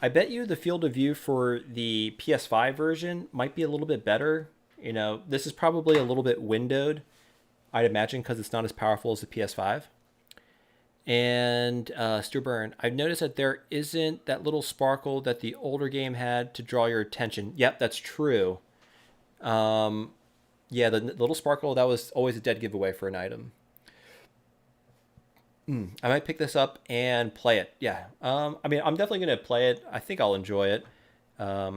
I bet you the field of view for the PS5 version might be a little bit better. This is probably a little bit windowed, I'd imagine, because it's not as powerful as the PS5. And Stu Byrne, I've noticed that there isn't that little sparkle that the older game had to draw your attention. Yep, that's true. Yeah, the little sparkle, that was always a dead giveaway for an item. I might pick this up and play it. Yeah. I'm definitely going to play it. I think I'll enjoy it. But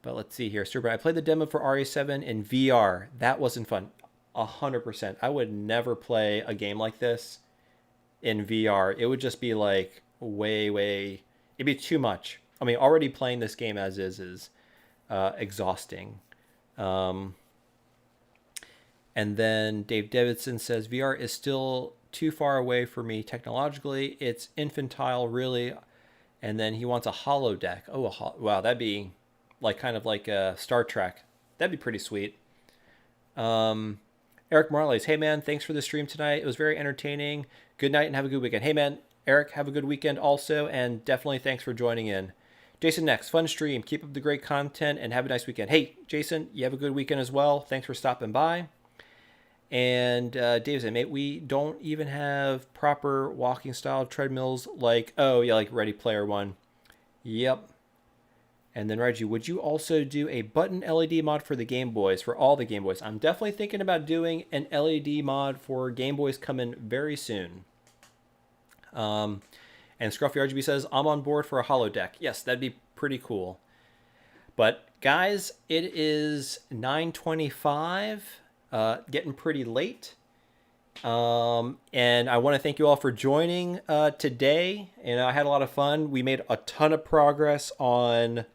let's see here. I played the demo for RE7 in VR. That wasn't fun. 100%. I would never play a game like this in VR. It would just be like way, it'd be too much. Already playing this game as is exhausting. And then Dave Davidson says, VR is still too far away for me technologically. It's infantile, really. And then he wants a holodeck. Oh, wow, that'd be kind of like a Star Trek. That'd be pretty sweet. Eric Morales, hey man, thanks for the stream tonight. It was very entertaining. Good night and have a good weekend. Hey man, Eric, have a good weekend also, and definitely thanks for joining in. Jason next, fun stream. Keep up the great content and have a nice weekend. Hey, Jason, you have a good weekend as well. Thanks for stopping by. And Dave said, mate, we don't even have proper walking style treadmills like Ready Player One. Yep. And then Reggie, would you also do a button LED mod for the Game Boys, for all the Game Boys? I'm definitely thinking about doing an LED mod for Game Boys coming very soon. And Scruffy RGB says, I'm on board for a holodeck. Yes, that'd be pretty cool. But guys, it is 9:25. Getting pretty late. And I want to thank you all for joining today. And I had a lot of fun. We made a ton of progress on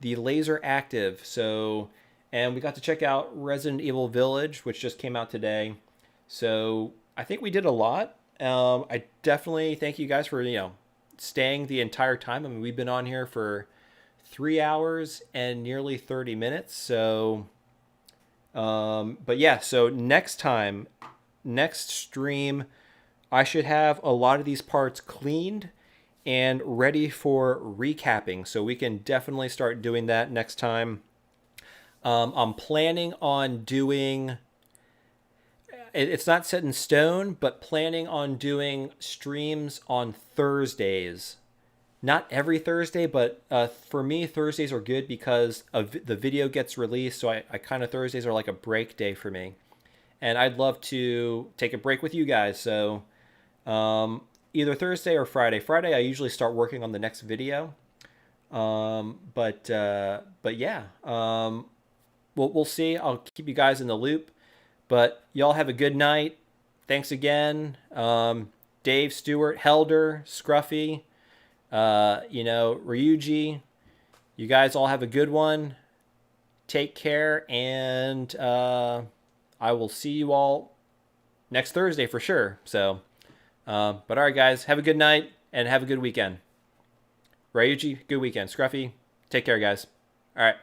the LaserActive. And we got to check out Resident Evil Village, which just came out today. So I think we did a lot. I definitely thank you guys for, staying the entire time. We've been on here for 3 hours and nearly 30 minutes. So, but yeah, so next stream, I should have a lot of these parts cleaned and ready for recapping. So we can definitely start doing that next time. I'm planning on doing, it's not set in stone, but planning on doing streams on Thursdays. Not every Thursday, but for me, Thursdays are good because the video gets released. So I kind of, Thursdays are like a break day for me. And I'd love to take a break with you guys. So either Thursday or Friday. Friday, I usually start working on the next video. But yeah, we'll see. I'll keep you guys in the loop. But y'all have a good night. Thanks again, Dave, Stewart, Helder, Scruffy, Ryuji. You guys all have a good one. Take care, and I will see you all next Thursday for sure. So, but all right, guys, have a good night and have a good weekend. Ryuji, good weekend. Scruffy, take care, guys. All right.